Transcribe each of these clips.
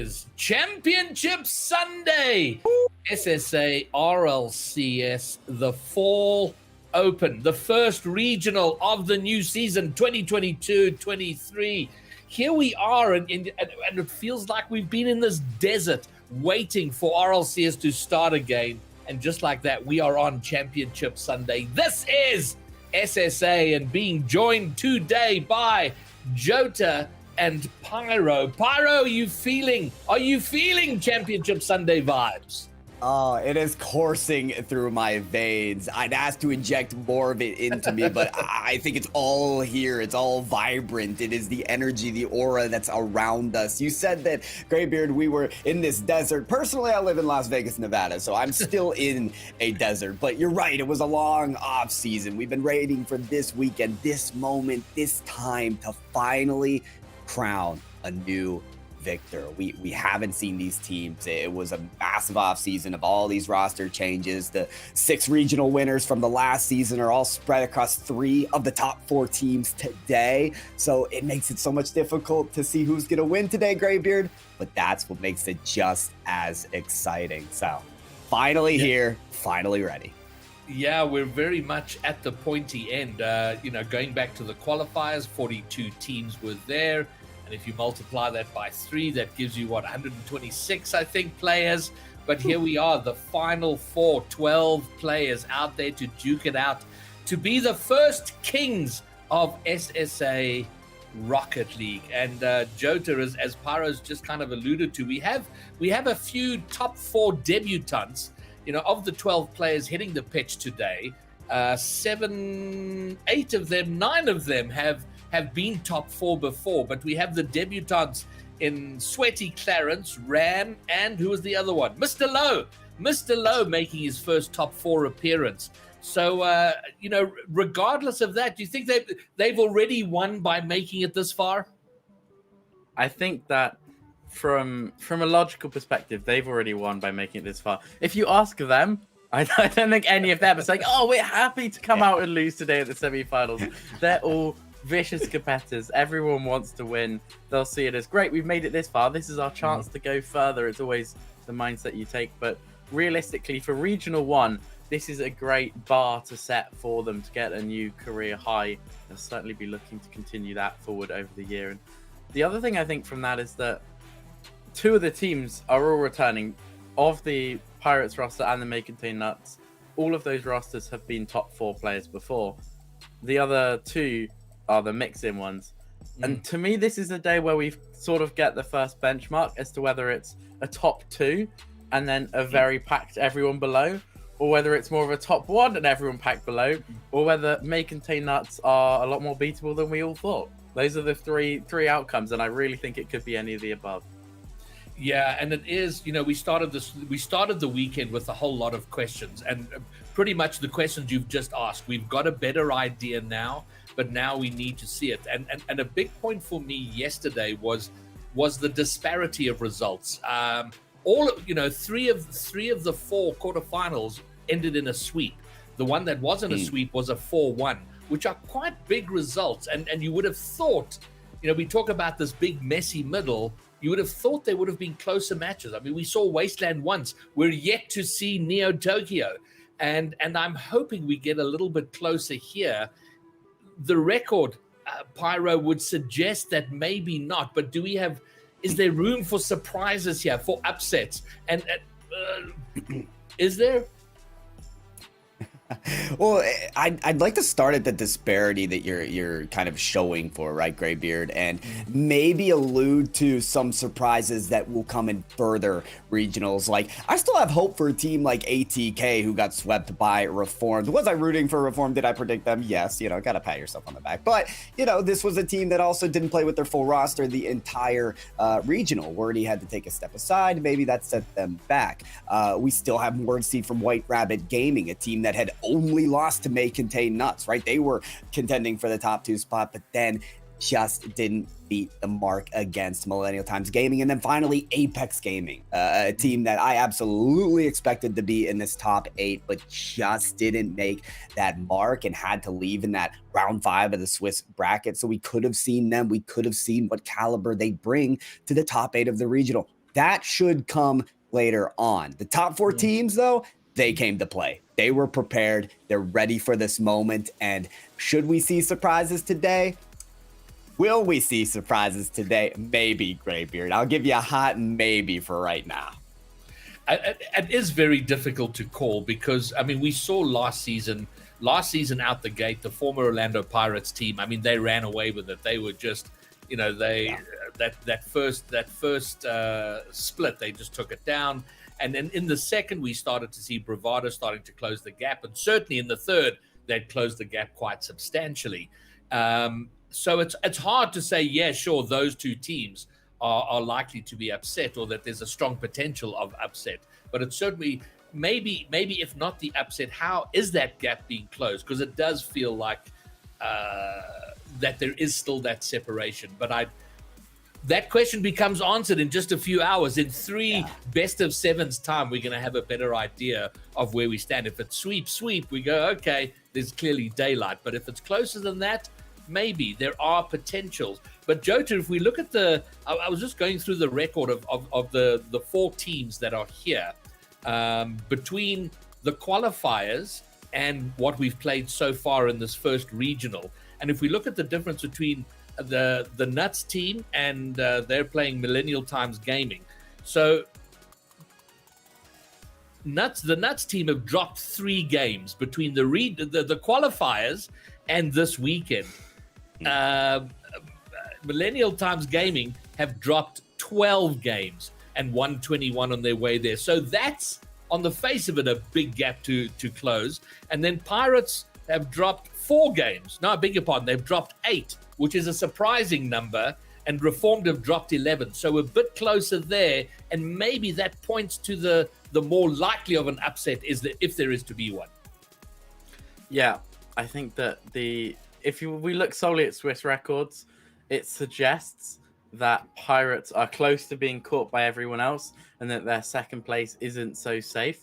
is Championship Sunday. SSA RLCS, the Fall Open, the first regional of the new season, 2022-23. Here we are, and it feels like we've been in this desert waiting for RLCS to start again. And just like that, we are on Championship Sunday. This is SSA, and being joined today by Jota and Pyro. Pyro, are you feeling Championship Sunday vibes? Oh, it is coursing through my veins. I'd ask to inject more of it into me, but I think it's all here. It's all vibrant. It is the energy, the aura that's around us. You said that, Greybeard, we were in this desert. Personally, I live in Las Vegas, Nevada, so I'm still in a desert. But you're right, it was a long off season. We've been waiting for this weekend, this moment, this time to finally crown a new victor. We haven't seen these teams. It was a massive offseason of all these roster changes. The 6 regional winners from the last season are all spread across 3 of the top 4 teams today. So it makes it so much difficult to see who's going to win today, Greybeard. But that's what makes it just as exciting. So finally here, finally ready. Yeah, we're very much at the pointy end. Going back to the qualifiers, 42 teams were there. And if you multiply that by 3, that gives you, 126, I think, players. But here we are, the final 4, 12 players out there to duke it out, to be the first kings of SSA Rocket League. And Jota, as Pyro's just kind of alluded to, we have a few top 4 debutants. Of the 12 players hitting the pitch today, 9 of them have been top 4 before, but we have the debutants in Sweaty Clarence, Ran, and who was the other one? Mr. Lowe making his first top 4 appearance. So, regardless of that, do you think they've already won by making it this far? I think that from a logical perspective, they've already won by making it this far. If you ask them, I don't think any of them is like, oh, we're happy to come out and lose today at the semi-finals. They're all vicious competitors. Everyone wants to win. They'll see it as great. We've made it this far. This is our chance to go further. It's always the mindset you take. But realistically, for Regional 1, this is a great bar to set for them to get a new career high. They'll certainly be looking to continue that forward over the year. And the other thing I think from that is that 2 of the teams are all returning. Of the Pirates roster and the May Contain Nuts, all of those rosters have been top 4 players before. The other 2 are the mix-in ones. And to me, this is a day where we sort of get the first benchmark as to whether it's a top 2 and then a very packed everyone below, or whether it's more of a top 1 and everyone packed below, or whether May Contain Nuts are a lot more beatable than we all thought. Those are the three outcomes, and I really think it could be any of the above. Yeah, and it is, we started the weekend with a whole lot of questions, and pretty much the questions you've just asked. We've got a better idea now, but now we need to see it. And a big point for me yesterday was the disparity of results. 3 of the 4 quarterfinals ended in a sweep. The one that wasn't a sweep was a 4-1, which are quite big results. And you would have thought, we talk about this big messy middle. You would have thought there would have been closer matches. I mean, we saw Wasteland once. We're yet to see Neo Tokyo. And I'm hoping we get a little bit closer here. The record, Pyro, would suggest that maybe not. But is there room for surprises here, for upsets? And is there? Well, I'd like to start at the disparity that you're kind of showing for, right, Greybeard, and maybe allude to some surprises that will come in further regionals. Like, I still have hope for a team like ATK, who got swept by Reformed. Was I rooting for Reformed? Did I predict them? Yes, gotta pat yourself on the back. But, this was a team that also didn't play with their full roster the entire regional. Wordy had to take a step aside. Maybe that set them back. We still have more to see from White Rabbit Gaming, a team that had only lost to May Contain Nuts, right? They were contending for the top 2 spot, but then just didn't beat the mark against Millennial Times Gaming. And then finally, Apex Gaming, a team that I absolutely expected to be in this top 8, but just didn't make that mark and had to leave in that round 5 of the Swiss bracket. So we could have seen them. We could have seen what caliber they bring to the top 8 of the regional. That should come later on. The top 4 teams, though, they came to play. They were prepared. They're ready for this moment. And should we see surprises today? Will we see surprises today? Maybe, Graybeard. I'll give you a hot maybe for right now. It is very difficult to call because, I mean, we saw last season out the gate, the former Orlando Pirates team, I mean, they ran away with it. They were just, you know, that first split, they just took it down. And then in the second, we started to see bravado starting to close the gap. And certainly in the third, they'd closed the gap quite substantially. So it's hard to say, yeah, sure, those two teams are likely to be upset or that there's a strong potential of upset. But it's certainly, maybe if not the upset, how is that gap being closed? Because it does feel like that there is still that separation. But that question becomes answered in just a few hours. In 3 best of 7s time, we're going to have a better idea of where we stand. If it's sweep, we go, okay, there's clearly daylight. But if it's closer than that, maybe there are potentials. But Jota, if we look at I was just going through the record of the 4 teams that are here between the qualifiers and what we've played so far in this first regional. And if we look at the difference between the Nuts team and they're playing Millennial Times Gaming. So the Nuts team have dropped 3 games between the qualifiers and this weekend. Millennial Times Gaming have dropped 12 games and won 21 on their way there. So that's, on the face of it, a big gap to close. And then Pirates have dropped 4 games. No, I beg your pardon, they've dropped 8, which is a surprising number. And Reformed have dropped 11. So a bit closer there. And maybe that points to the more likely of an upset is that if there is to be one. Yeah, I think that we look solely at Swiss records, it suggests that Pirates are close to being caught by everyone else and that their second place isn't so safe.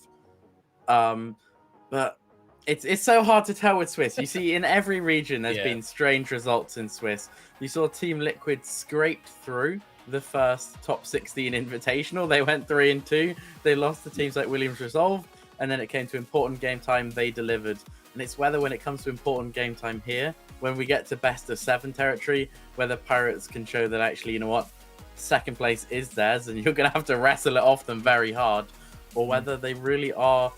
But it's so hard to tell with Swiss. You see, in every region, there's been strange results in Swiss. You saw Team Liquid scraped through the first top 16 invitational. They went 3-2. They lost to teams like Williams Resolve. And then it came to important game time. They delivered. And it's whether when it comes to important game time here, when we get to best of 7 territory, whether Pirates can show that actually, you know what, second place is theirs and you're going to have to wrestle it off them very hard, or whether they really are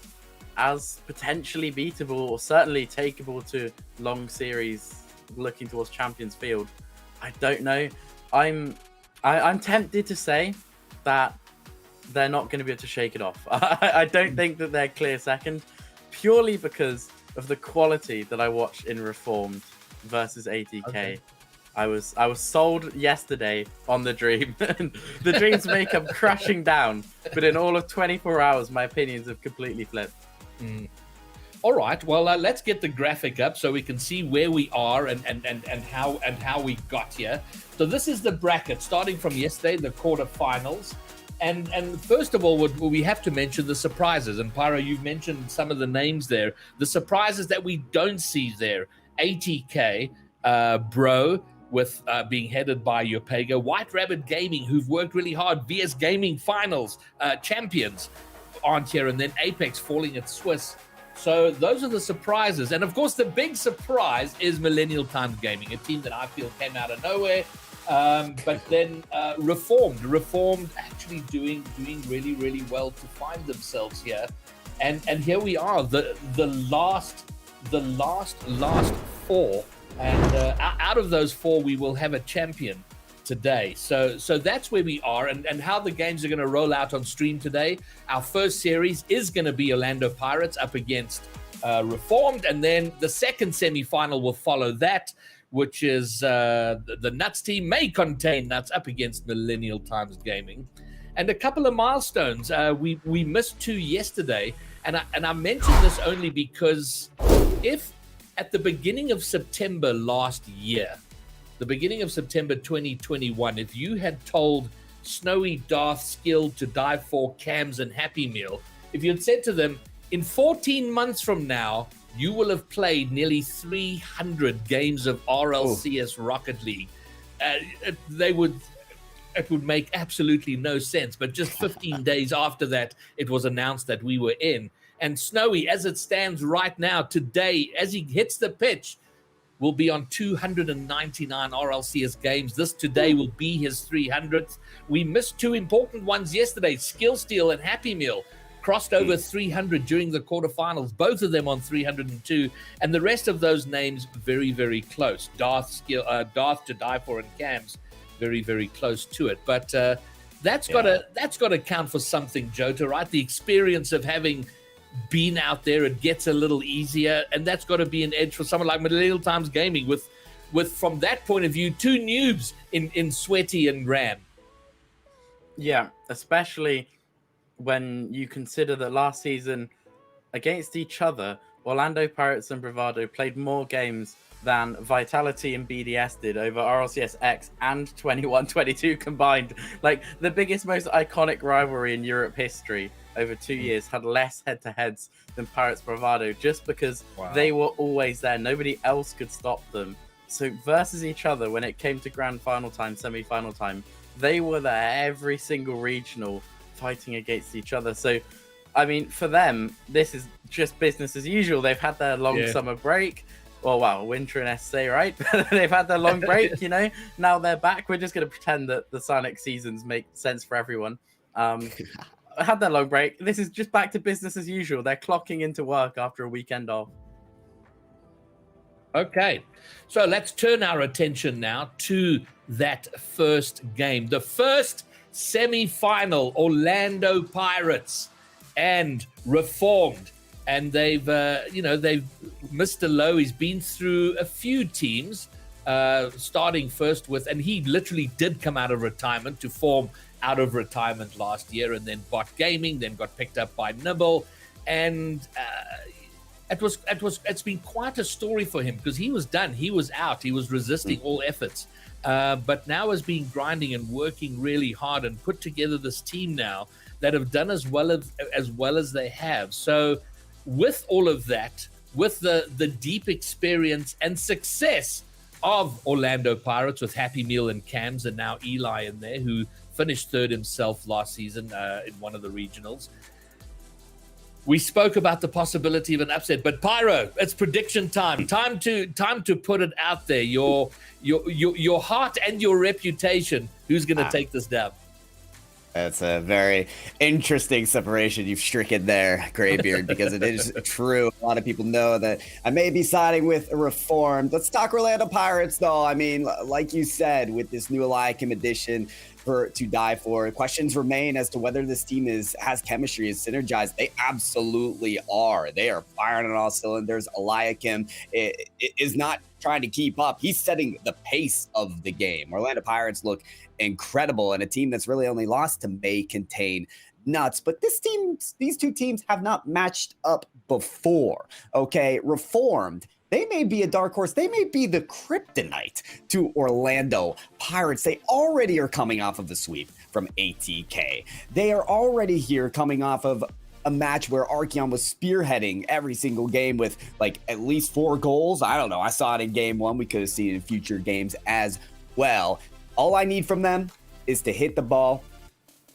as potentially beatable or certainly takeable to long series looking towards Champions Field. I don't know. I'm tempted to say that they're not going to be able to shake it off. I don't think that they're clear second, purely because of the quality that I watched in Reformed versus ATK. Okay. I was sold yesterday on the dream. The dreams may come crashing down, but in all of 24 hours, my opinions have completely flipped. All right. Well, let's get the graphic up so we can see where we are and how we got here. So this is the bracket starting from yesterday, the quarterfinals. And first of all, we have to mention the surprises. And Pyro, you've mentioned some of the names there. The surprises that we don't see there. ATK, Bro, with being headed by Yopega. White Rabbit Gaming, who've worked really hard. VS Gaming Finals champions aren't here. And then Apex falling at Swiss. So those are the surprises. And of course, the big surprise is Millennial Times Gaming, a team that I feel came out of nowhere. But then Reformed actually doing really, really well to find themselves here. And here we are, the last 4. And out of those 4, we will have a champion today. So that's where we are, and how the games are going to roll out on stream today. Our first series is going to be Orlando Pirates up against Reformed, and then the second semi-final will follow that, which is the Nuts team may contain Nuts up against Millennial Times Gaming. And a couple of milestones. We missed 2 yesterday, and I mention this only because if at the beginning of September last year, the beginning of September 2021, if you had told Snowy, Darth, Skilled, To Die For, Cams, and Happy Meal, if you had said to them, in 14 months from now, you will have played nearly 300 games of RLCS Rocket League, they would it would make absolutely no sense. But just 15 days after that, it was announced that we were in. And Snowy, as it stands right now, today, as he hits the pitch, will be on 299 RLCS games. This today will be his 300th. We missed two important ones yesterday. Skill Steal and Happy Meal crossed over 300 during the quarterfinals, both of them on 302. And the rest of those names very, very close. Darth to Die For, and Cams very, very close to it. But that's got to count for something, Jota, right? The experience of having been out there, it gets a little easier, and that's got to be an edge for someone like Millennial Times Gaming with from that point of view, two noobs in Sweaty and Ram. Yeah, especially when you consider that last season against each other, Orlando Pirates and Bravado played more games than Vitality and BDS did over RLCS X and 21-22 combined. Like, the biggest, most iconic rivalry in Europe history over 2 years had less head-to-heads than Pirates Bravado, just because they were always there. Nobody else could stop them. So versus each other, when it came to grand final time, semi-final time, they were there every single regional fighting against each other. So, I mean, for them, this is just business as usual. They've had their long summer break. Well, wow, winter in SSA, right? They've had their long break, you know. Now they're back. We're just going to pretend that the Sonic seasons make sense for everyone. Had their long break. This is just back to business as usual. They're clocking into work after a weekend off. Okay, so let's turn our attention now to that first game. The first semi-final, Orlando Pirates and Reformed. And they've Mr. Lowe, he's been through a few teams, starting first with, and he literally did come out of retirement to form out of retirement last year, and then Bot Gaming, then got picked up by Nibble, and it's been quite a story for him because he was done, he was out, he was resisting all efforts, but now has been grinding and working really hard and put together this team now that have done as well as they have. So with all of that, with the deep experience and success of Orlando Pirates with Happy Meal and Cams, and now Eli in there, who finished third himself last season in one of the regionals. We spoke about the possibility of an upset, but Pyro, it's prediction time. Time to put it out there. Your heart and your reputation. Who's going to take this down? That's a very interesting separation you've stricken there, Graybeard, because it is true. A lot of people know that I may be siding with Reformed. Let's talk Orlando Pirates, though. I mean, like you said, with this new Eliakim edition to Die For, questions remain as to whether this team has chemistry, is synergized. They absolutely are. They are firing on all cylinders. Eliakim is not trying to keep up. He's setting the pace of the game. Orlando Pirates look incredible, and a team that's really only lost to May Contain Nuts. But these two teams have not matched up before. Okay, Reformed, they may be a dark horse. They may be the kryptonite to Orlando Pirates. They already are coming off of the sweep from ATK. They are already here coming off of a match where Archeon was spearheading every single game with like at least 4 goals. I don't know. I saw it in game 1. We could have seen it in future games as well. All I need from them is to hit the ball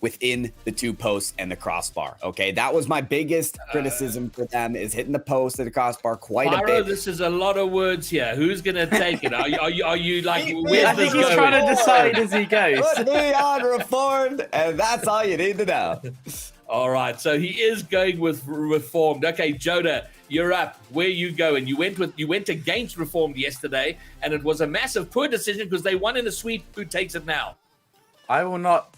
within the 2 posts and the crossbar. Okay, that was my biggest criticism for them, is hitting the post and the crossbar quite a bit. This is a lot of words here. Who's going to take it? Are you like, where's I think he's trying to decide as he goes. Put me on Reformed, and that's all you need to know. All right, so he is going with Reformed. Okay, Jota, you're up. Where you going? You went against Reformed yesterday, and it was a massive poor decision because they won in a sweep. Who takes it now? I will not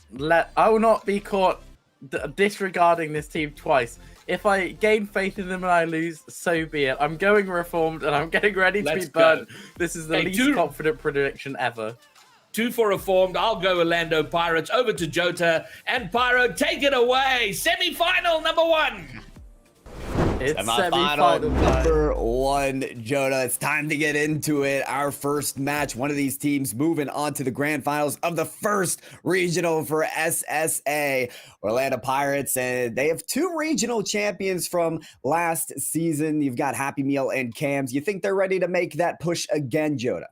be caught disregarding this team twice. If I gain faith in them and I lose, so be it. I'm going Reformed, and I'm getting ready to be burnt. This is the least confident prediction ever. 2 for Reformed. I'll go Orlando Pirates. Over to Jota. And Pyro, take it away. Semi-final number 1. It's semi-final semi-final number 1, Jota. It's time to get into it. Our first match. One of these teams moving on to the grand finals of the first regional for SSA. Orlando Pirates, and they have 2 regional champions from last season. You've got Happy Meal and Cams. You think they're ready to make that push again, Jota?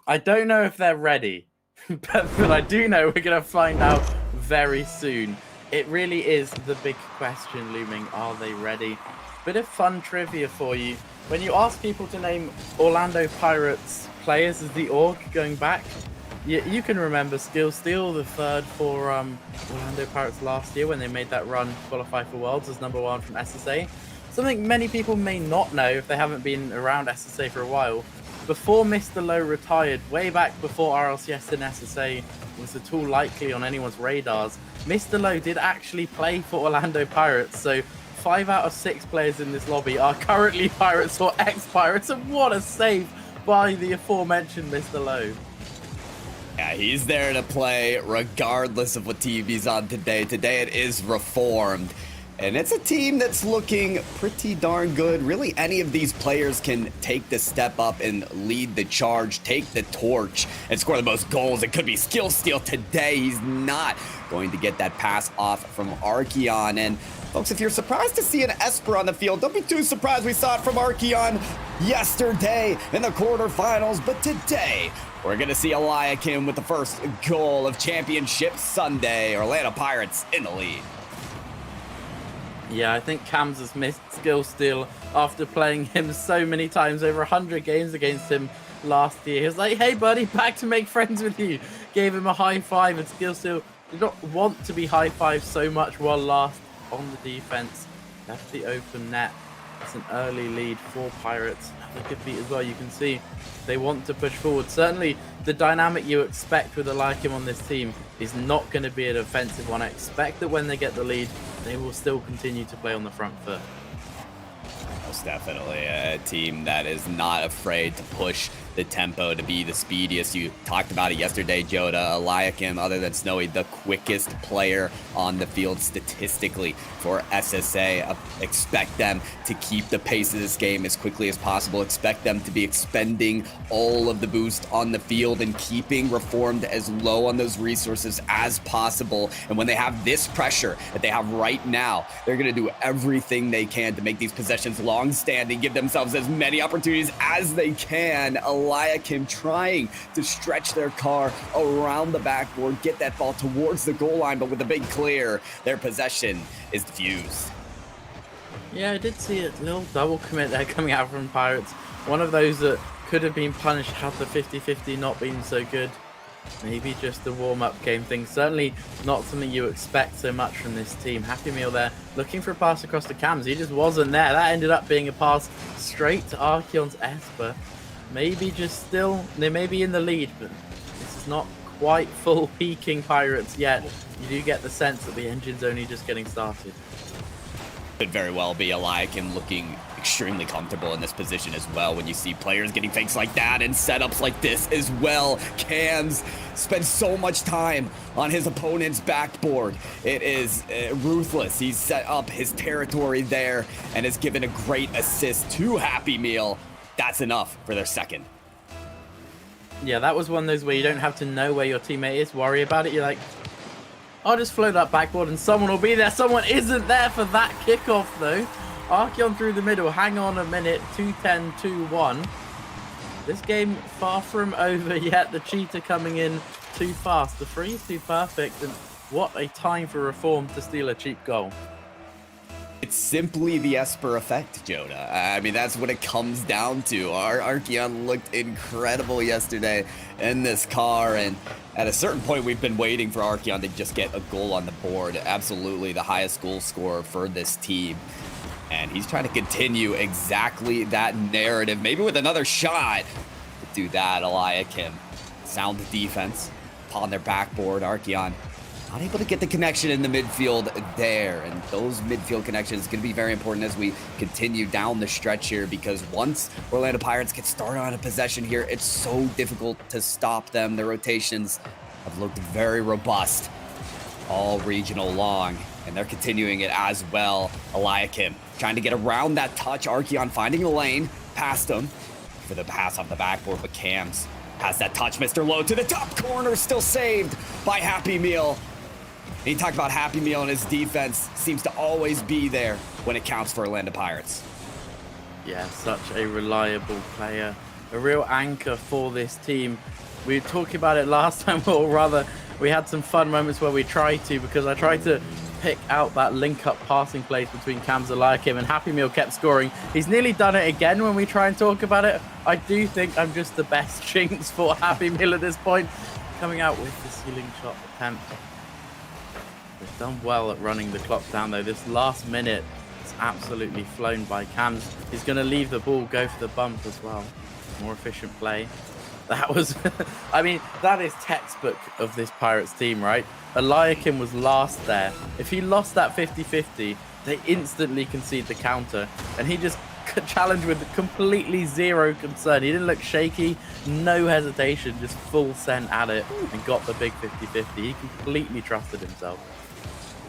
I don't know if they're ready, but I do know we're going to find out very soon. It really is the big question looming. Are they ready? Bit of fun trivia for you. When you ask people to name Orlando Pirates players as the org going back, you can remember Skill Steel, the third for Orlando Pirates last year when they made that run to qualify for Worlds as #1 from SSA. Something many people may not know if they haven't been around SSA for a while. Before Mr. Lowe retired, way back before RLCS and SSA was at all likely on anyone's radars, Mr. Lowe did actually play for Orlando Pirates, so 5 out of 6 players in this lobby are currently Pirates or ex-Pirates, and what a save by the aforementioned Mr. Lowe. Yeah, he's there to play regardless of what team he's on today. Today it is Reformed. And it's a team that's looking pretty darn good. Really, any of these players can take the step up and lead the charge, take the torch, and score the most goals. It could be Skill Steal today. He's not going to get that pass off from Archeon. And folks, if you're surprised to see an Esper on the field, don't be too surprised. We saw it from Archeon yesterday in the quarterfinals. But today, we're going to see Eliakim with the first goal of Championship Sunday. Orlando Pirates in the lead. Yeah, I think Cams has missed Skill Steal after playing him so many times, over 100 games against him last year. He was like, hey buddy, back to make friends with you. Gave him a high five, and Skill Steal did not want to be high five so much while last on the defense. Left the open net. It's an early lead for Pirates. Another good beat as well. You can see they want to push forward. Certainly the dynamic you expect with a Eliakim on this team is not going to be an offensive one. I expect that when they get the lead, they will still continue to play on the front foot. Most definitely a team that is not afraid to push the tempo, to be the speediest. You talked about it yesterday, Joda. Eliakim, other than Snowy, the quickest player on the field statistically for SSA. Expect them to keep the pace of this game as quickly as possible. Expect them to be expending all of the boost on the field and keeping Reformed as low on those resources as possible. And when they have this pressure that they have right now, they're going to do everything they can to make these possessions long-standing, give themselves as many opportunities as they can. Eliakim trying to stretch their car around the backboard, get that ball towards the goal line, but with a big clear, their possession is diffused. Yeah, I did see a little double commit there coming out from Pirates. One of those that could have been punished had the 50-50 not been so good. Maybe just the warm-up game thing. Certainly not something you expect so much from this team. Happy Meal there, looking for a pass across the cams. He just wasn't there. That ended up being a pass straight to Archeon's Esper. Maybe just still, they may be in the lead, but this is not quite full peaking Pirates yet. You do get the sense that the engine's only just getting started. Could very well be Eliakim looking extremely comfortable in this position as well when you see players getting fakes like that and setups like this as well. Cams spends so much time on his opponent's backboard. It is ruthless. He's set up his territory there and has given a great assist to Happy Meal. That's enough for their second. Yeah, that was one of those where you don't have to know where your teammate is, worry about it. You're like, I'll just float up backboard and someone will be there. Someone isn't there for that kickoff though. Archeon through the middle, hang on a minute, 2-10, 2-1. This game far from over yet. The cheater coming in too fast. The free is too perfect, and what a time for Reform to steal a cheap goal. It's simply the Esper effect, Joda. I mean, that's what it comes down to. Archeon looked incredible yesterday in this car, and at a certain point, we've been waiting for Archeon to just get a goal on the board. Absolutely the highest goal scorer for this team. And he's trying to continue exactly that narrative, maybe with another shot. To do that, Eliakim, sound defense upon their backboard. Archeon not able to get the connection in the midfield there, and those midfield connections going to be very important as we continue down the stretch here, because once Orlando Pirates get started on a possession here, it's so difficult to stop them. The rotations have looked very robust all regional long, and they're continuing it as well. Eliakim trying to get around that touch. Archeon finding a lane past him for the pass off the backboard, but Cams has that touch. Mr. Lowe to the top corner, still saved by Happy Meal. He talked about Happy Meal, and his defense seems to always be there when it counts for Orlando Pirates. Yeah, such a reliable player. a real anchor for this team. We were talking about it last time, or rather, we had some fun moments where we tried to, because I tried to pick out that link-up passing plays between Cams and Eliakim, and Happy Meal kept scoring. He's nearly done it again when we try and talk about it. I do think I'm just the best jinx for Happy Meal at this point. Coming out with the ceiling shot attempt. They've done well at running the clock down, though. This last minute is absolutely flown by Cams. He's going to leave the ball, go for the bump as well. More efficient play. That was, I mean, that is textbook of this Pirates team, right? Eliakim was last there. If he lost that 50-50, they instantly concede the counter. And he just challenged with completely zero concern. He didn't look shaky, no hesitation, just full send at it and got the big 50-50. He completely trusted himself.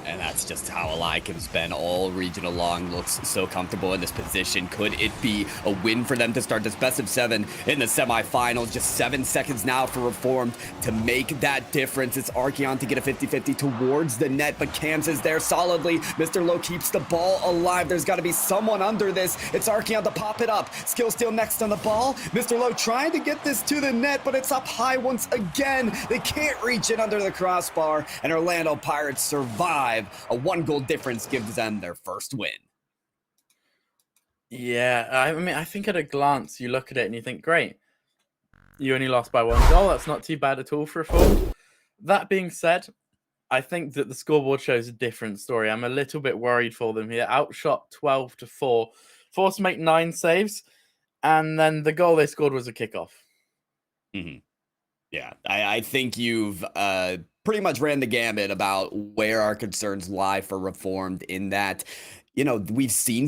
And that's just how Eliakim's been all regional long. Looks so comfortable in this position. Could it be a win for them to start this best of 7 in the semifinals? Just 7 seconds now for Reformed to make that difference. It's Archeon to get a 50-50 towards the net, but Cams is there solidly. Mr. Low keeps the ball alive. There's got to be someone under this. It's Archeon to pop it up. Skill steal next on the ball. Mr. Low trying to get this to the net, but it's up high once again. They can't reach it under the crossbar, and Orlando Pirates survive. A 1-goal difference gives them their first win. Yeah, I mean, I think at a glance, you look at it and you think, great, you only lost by 1 goal. That's not too bad at all for a Reformed. That being said, I think that the scoreboard shows a different story. I'm a little bit worried for them here. Outshot 12-4, forced to make 9 saves, and then the goal they scored was a kickoff. Mm-hmm. Yeah, I think you've pretty much ran the gamut about where our concerns lie for Reformed, in that, you know, we've seen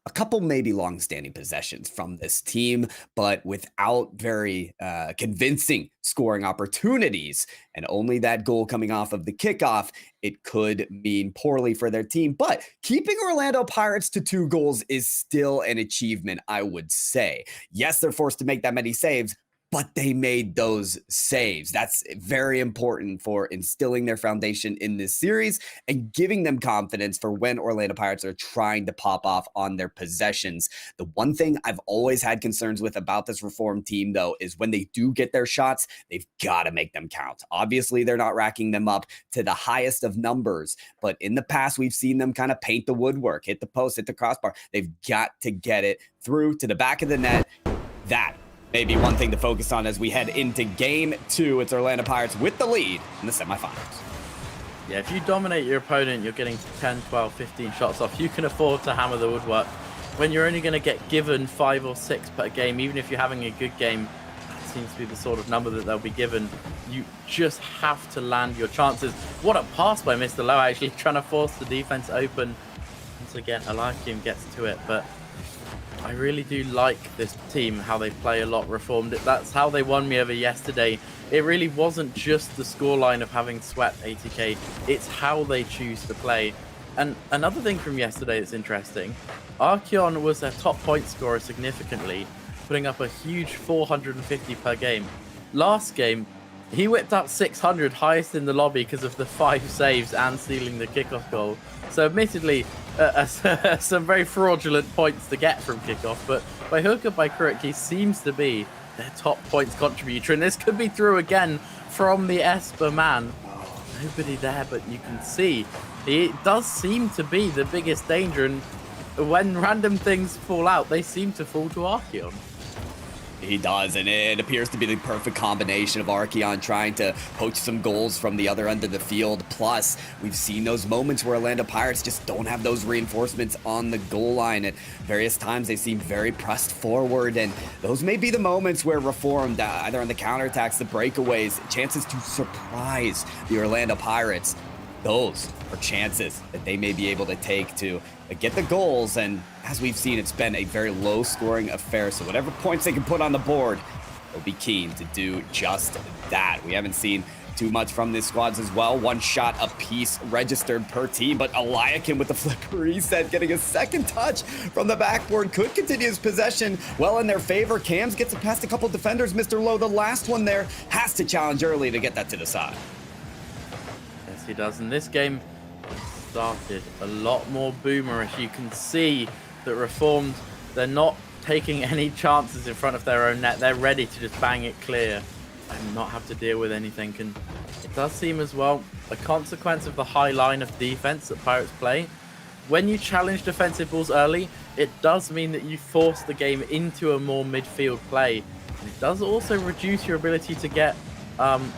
a couple maybe long-standing possessions from this team, but without very convincing scoring opportunities, and only that goal coming off of the kickoff, it could mean poorly for their team. But keeping Orlando Pirates to 2 goals is still an achievement, I would say. Yes, they're forced to make that many saves, but they made those saves. That's very important for instilling their foundation in this series and giving them confidence for when Orlando Pirates are trying to pop off on their possessions. The one thing I've always had concerns with about this Reformed team, though, is when they do get their shots, they've got to make them count. Obviously, they're not racking them up to the highest of numbers, but in the past, we've seen them kind of paint the woodwork, hit the post, hit the crossbar. They've got to get it through to the back of the net. That maybe one thing to focus on as we head into Game 2. It's Orlando Pirates with the lead in the semifinals. Yeah, if you dominate your opponent, you're getting 10, 12, 15 shots off. You can afford to hammer the woodwork. When you're only going to get given 5 or 6 per game, even if you're having a good game, that seems to be the sort of number that they'll be given. You just have to land your chances. What a pass by Mr. Lowe, actually trying to force the defense open. Once again, Eliakim gets to it, but I really do like this team, how they play a lot Reformed. That's how they won me over yesterday. It really wasn't just the scoreline of having swept 80k. It's how they choose to play. And another thing from yesterday that's interesting, Archeon was their top point scorer significantly, putting up a huge 450 per game. Last game, he whipped up 600, highest in the lobby because of the 5 saves and stealing the kickoff goal. So admittedly, some very fraudulent points to get from kickoff, but by hook or by crook, he seems to be their top points contributor. And this could be through again from the Esper man. Nobody there, but you can see he does seem to be the biggest danger. And when random things fall out, they seem to fall to Archeon. He does, and it appears to be the perfect combination of Archeon trying to poach some goals from the other end of the field. Plus, we've seen those moments where Orlando Pirates just don't have those reinforcements on the goal line. At various times, they seem very pressed forward, and those may be the moments where Reformed, either on the counterattacks, the breakaways, chances to surprise the Orlando Pirates. Those are chances that they may be able to take to get the goals, and as we've seen, it's been a very low-scoring affair, so whatever points they can put on the board, they'll be keen to do just that. We haven't seen too much from these squads as well. 1 shot apiece registered per team, but Eliakim with the flip reset, getting a second touch from the backboard, could continue his possession well in their favor. Cams gets it past a couple defenders. Mr. Lowe, the last one there, has to challenge early to get that to the side. Yes, he does. In this game, started a lot more boomerish. You can see that Reformed, they're not taking any chances in front of their own net. They're ready to just bang it clear and not have to deal with anything. And it does seem as well a consequence of the high line of defense that Pirates play. When you challenge defensive balls early, it does mean that you force the game into a more midfield play. And it does also reduce your ability to get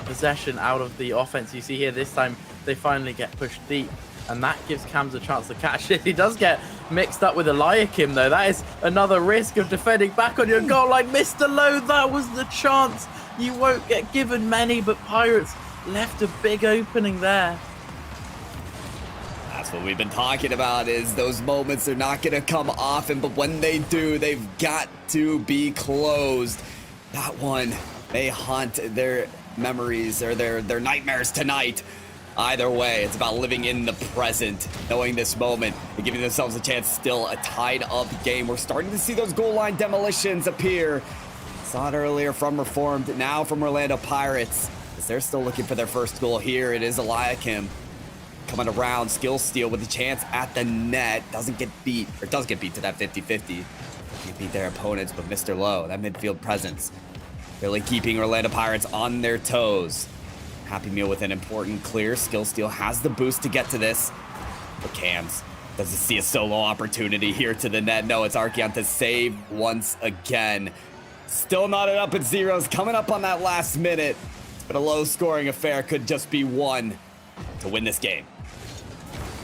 possession out of the offense. You see here this time they finally get pushed deep, and that gives Cams a chance to catch it. He does get mixed up with Eliakim though. That is another risk of defending back on your goal line. Mr. Lowe, that was the chance. You won't get given many, but Pirates left a big opening there. That's what we've been talking about, is those moments are not going to come often, but when they do, they've got to be closed. That one, they haunt their memories or their nightmares tonight. Either way, it's about living in the present, knowing this moment and giving themselves a chance. Still a tied up game. We're starting to see those goal line demolitions appear. Saw it earlier from Reformed, now from Orlando Pirates, as they're still looking for their first goal here. It is Eliakim coming around, skill steal with a chance at the net. Doesn't get beat, or does get beat to that 50-50. Can't beat their opponents, but Mr. Lowe, that midfield presence, really keeping Orlando Pirates on their toes. Happy Meal with an important clear. Skill steal has the boost to get to this. But Cams doesn't see a solo opportunity here to the net. No, it's Archeon to save once again. Still knotted up at zeros, coming up on that last minute. But a low-scoring affair, could just be one to win this game.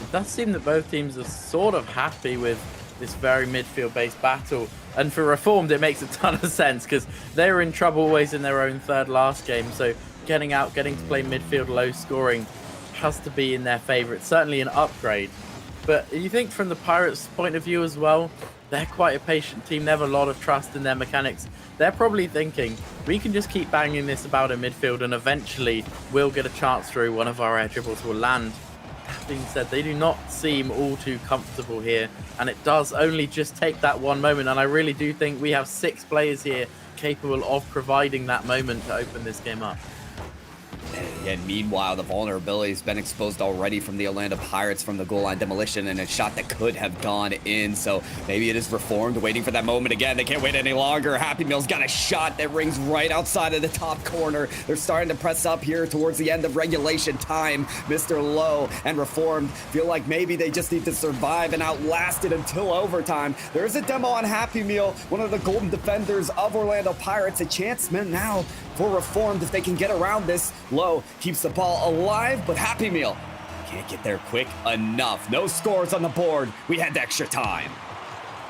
It does seem that both teams are sort of happy with this very midfield-based battle. And for Reformed, it makes a ton of sense because they were in trouble always in their own third last game. So getting out, getting to play midfield low scoring has to be in their favor. It's certainly an upgrade. But you think from the Pirates' point of view as well, they're quite a patient team. They have a lot of trust in their mechanics. They're probably thinking, we can just keep banging this about in midfield and eventually we'll get a chance through. One of our air dribbles will land. That being said, they do not seem all too comfortable here. And it does only just take that one moment. And I really do think we have 6 players here capable of providing that moment to open this game up. And meanwhile, the vulnerability has been exposed already from the Orlando Pirates from the goal line demolition, and a shot that could have gone in. So maybe it is Reformed waiting for that moment again. They can't wait any longer. Happy Meal's got a shot that rings right outside of the top corner. They're starting to press up here towards the end of regulation time. Mr. Lowe and Reformed feel like maybe they just need to survive and outlast it until overtime. There is a demo on Happy Meal, one of the golden defenders of Orlando Pirates. A chance now for Reformed if they can get around this. Lowe keeps the ball alive, but Happy Meal can't get there quick enough. No scores on the board. We had extra time.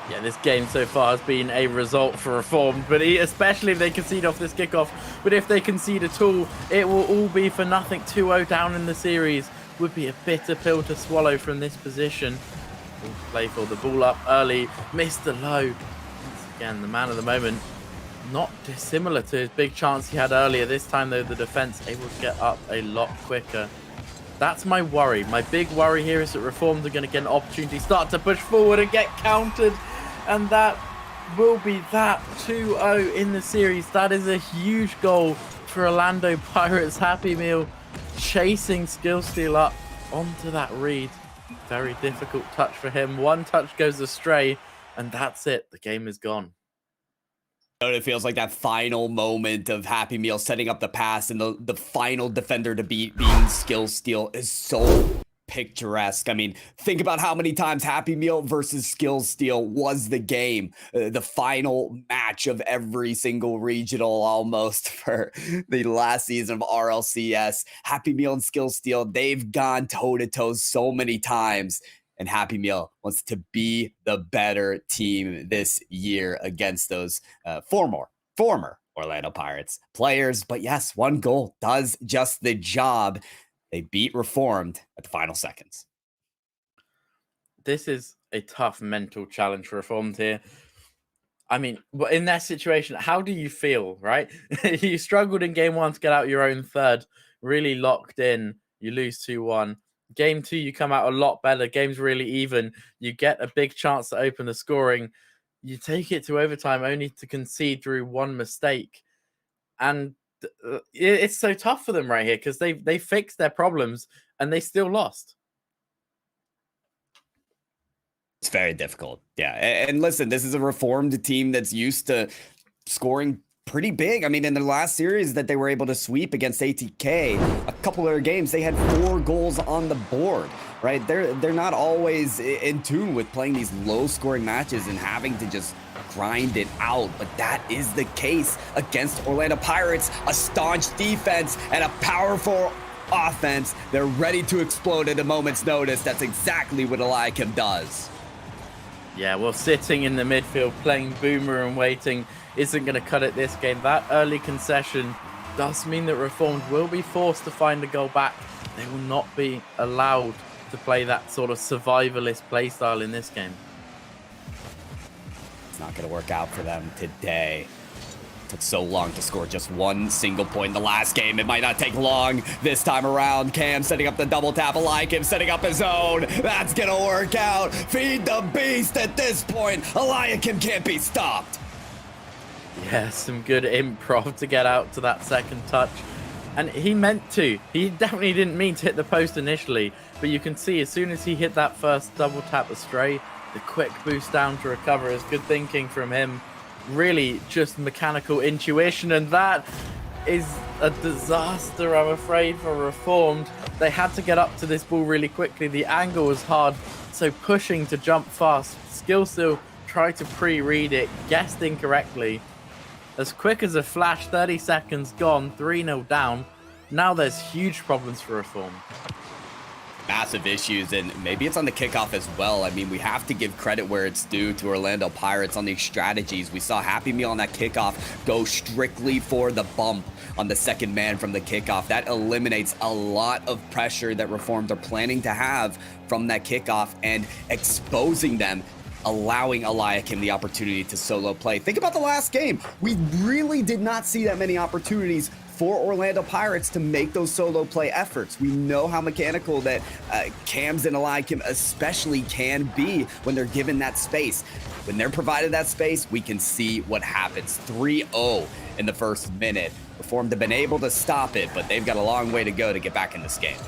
Yeah, this game so far has been a result for Reformed, but especially if they concede off this kickoff. But if they concede at all, it will all be for nothing. 2-0 down in the series would be a bitter pill to swallow from this position. Playful, the ball up early. Mr. Lowe, once again, the man of the moment. Not dissimilar to his big chance he had earlier. This time, though, the defense able to get up a lot quicker. That's my worry. My big worry here is that Reformed are going to get an opportunity, start to push forward and get countered. And that will be that 2-0 in the series. That is a huge goal for Orlando Pirates. Happy Meal chasing skill steal up onto that read. Very difficult touch for him. One touch goes astray, and that's it. The game is gone. It feels like that final moment of Happy Meal setting up the pass and the final defender to beat being skill steal is so picturesque. I mean, think about how many times Happy Meal versus skill steal was the game, the final match of every single regional almost for the last season of RLCS. Happy Meal and skill steal, they've gone toe to toe so many times. And Happy Meal wants to be the better team this year against those former Orlando Pirates players. But yes, one goal does just the job. They beat Reformed at the final seconds. This is a tough mental challenge for Reformed here. I mean, in that situation, how do you feel, right? You struggled in game 1 to get out your own third, really locked in. You lose 2-1. Game 2, you come out a lot better. Game's really even. You get a big chance to open the scoring. You take it to overtime only to concede through one mistake. And it's so tough for them right here because they fixed their problems and they still lost. It's very difficult. Yeah. And listen, this is a reformed team that's used to scoring pretty big. I mean, in the last series that they were able to sweep against ATK, a couple of their games, they had 4 goals on the board, right? They're not always in tune with playing these low scoring matches and having to just grind it out, but that is the case against Orlando Pirates, a staunch defense and a powerful offense. They're ready to explode at a moment's notice. That's exactly what Eliakim does. Yeah, well, sitting in the midfield, playing boomer and waiting isn't going to cut it this game. That early concession does mean that Reformed will be forced to find a goal back. They will not be allowed to play that sort of survivalist playstyle in this game. It's not going to work out for them today. Took so long to score just 1 single point in the last game. It might not take long this time around. Cam setting up the double tap. Eliakim setting up his own. That's going to work out. Feed the beast at this point. Eliakim can't be stopped. Yeah, some good improv to get out to that second touch. And he meant to. He definitely didn't mean to hit the post initially. But you can see as soon as he hit that first double tap astray, the quick boost down to recover is good thinking from him. Really just mechanical intuition, and that is a disaster, I'm afraid, for Reformed. They had to get up to this ball really quickly. The angle was hard, so pushing to jump fast. Skill still tried to pre-read it, guessed incorrectly. As quick as a flash, 30 seconds gone, 3-0 down. Now there's huge problems for Reformed. Massive issues, and maybe it's on the kickoff as well. I mean, we have to give credit where it's due to Orlando Pirates on these strategies. We saw Happy Meal on that kickoff go strictly for the bump on the second man from the kickoff. That eliminates a lot of pressure that Reformed are planning to have from that kickoff and exposing them, allowing Eliakim the opportunity to solo play. Think about the last game. We really did not see that many opportunities for Orlando Pirates to make those solo play efforts. We know how mechanical that Cams and Eliakim especially can be when they're given that space. When they're provided that space, we can see what happens. 3-0 in the first minute. Reformed have been able to stop it, but they've got a long way to go to get back in this game.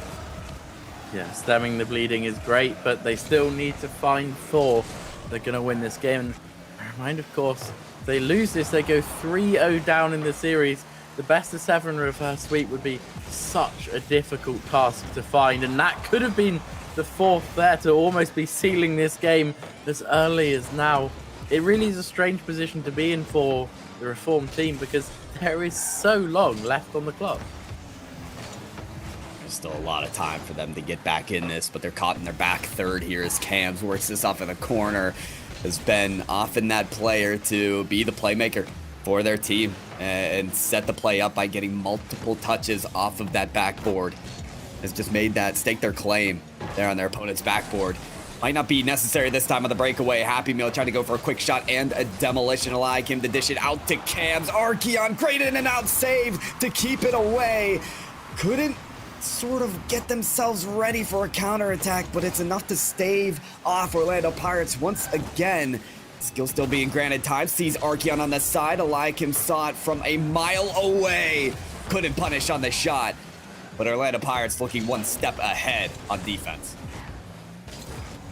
Yeah, stemming the bleeding is great, but they still need to find 4. They're going to win this game. And bear in mind, of course, if they lose this, they go 3-0 down in the series. The best of 7 reverse sweep would be such a difficult task to find, and that could have been the 4th there to almost be sealing this game as early as now. It really is a strange position to be in for the Reformed team because there is so long left on the clock. There's still a lot of time for them to get back in this, but they're caught in their back third here as Cams works this off in the corner. Has been often that player to be the playmaker for their team and set the play up by getting multiple touches off of that backboard. Has just made that stake their claim there on their opponent's backboard. Might not be necessary this time on the breakaway. Happy Meal trying to go for a quick shot and a demolition. Eliakim to dish it out to Cams. Archeon, great in and out save to keep it away. Couldn't sort of get themselves ready for a counterattack, but it's enough to stave off Orlando Pirates once again. Skill still being granted time. Sees Archeon on the side. Eliakim saw it from a mile away. Couldn't punish on the shot. But Orlando Pirates looking one step ahead on defense.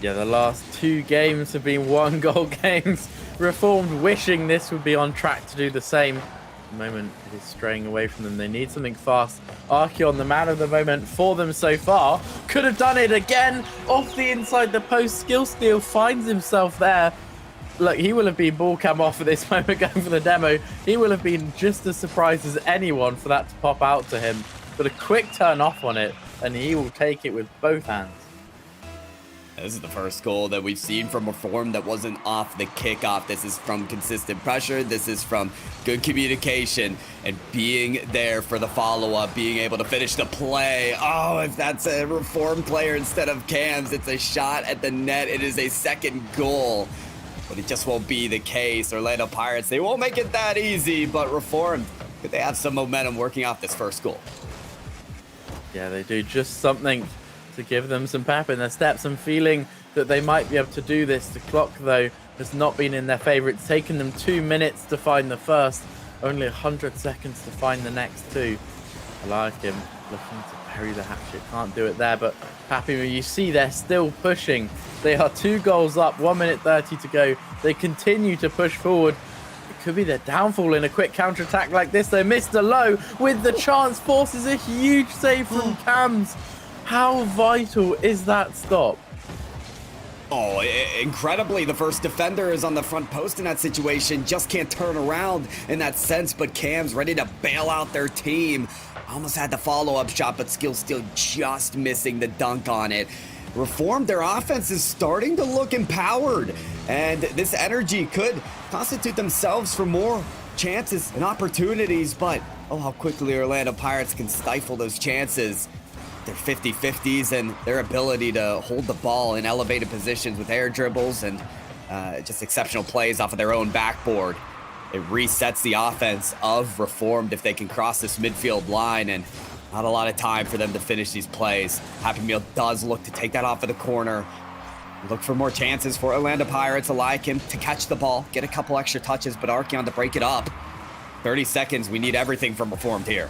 Yeah, the last 2 games have been 1-goal games. Reformed wishing this would be on track to do the same. At the moment, it is straying away from them. They need something fast. Archeon, the man of the moment for them so far. Could have done it again. Off the inside the post. Skill steal finds himself there. Look, he will have been ball cam off at this moment going for the demo. He will have been just as surprised as anyone for that to pop out to him. But a quick turn off on it, and he will take it with both hands. This is the first goal that we've seen from Reform that wasn't off the kickoff. This is from consistent pressure. This is from good communication and being there for the follow-up, being able to finish the play. Oh, if that's a Reform player instead of Cams, it's a shot at the net. It is a second goal. But it just won't be the case. Orlando Pirates, they won't make it that easy, but Reformed, could they have some momentum working off this first goal? Yeah, they do just something to give them some pep in their steps. I'm feeling that they might be able to do this. The clock, though, has not been in their favor. It's taken them 2 minutes to find the first, only 100 seconds to find the next 2. Eliakim looking to bury the hatchet. Can't do it there, but Happy, you see they're still pushing. They are 2 goals up, 1 minute 30 to go. They continue to push forward. It could be their downfall in a quick counter-attack like this. They missed a low with the chance, forces a huge save from Cams. How vital is that stop? Oh, incredibly, the first defender is on the front post in that situation. Just can't turn around in that sense, but Cam's ready to bail out their team. Almost had the follow-up shot, but Skill still just missing the dunk on it. Reformed, their offense is starting to look empowered, and this energy could constitute themselves for more chances and opportunities, but oh, how quickly Orlando Pirates can stifle those chances. Their 50-50s and their ability to hold the ball in elevated positions with air dribbles and just exceptional plays off of their own backboard. It resets the offense of Reformed if they can cross this midfield line, and not a lot of time for them to finish these plays. Happy Meal does look to take that off of the corner. Look for more chances for Orlando Pirates. Eliakim to catch the ball, get a couple extra touches, but Archeon to break it up. 30 seconds, we need everything from Reformed here.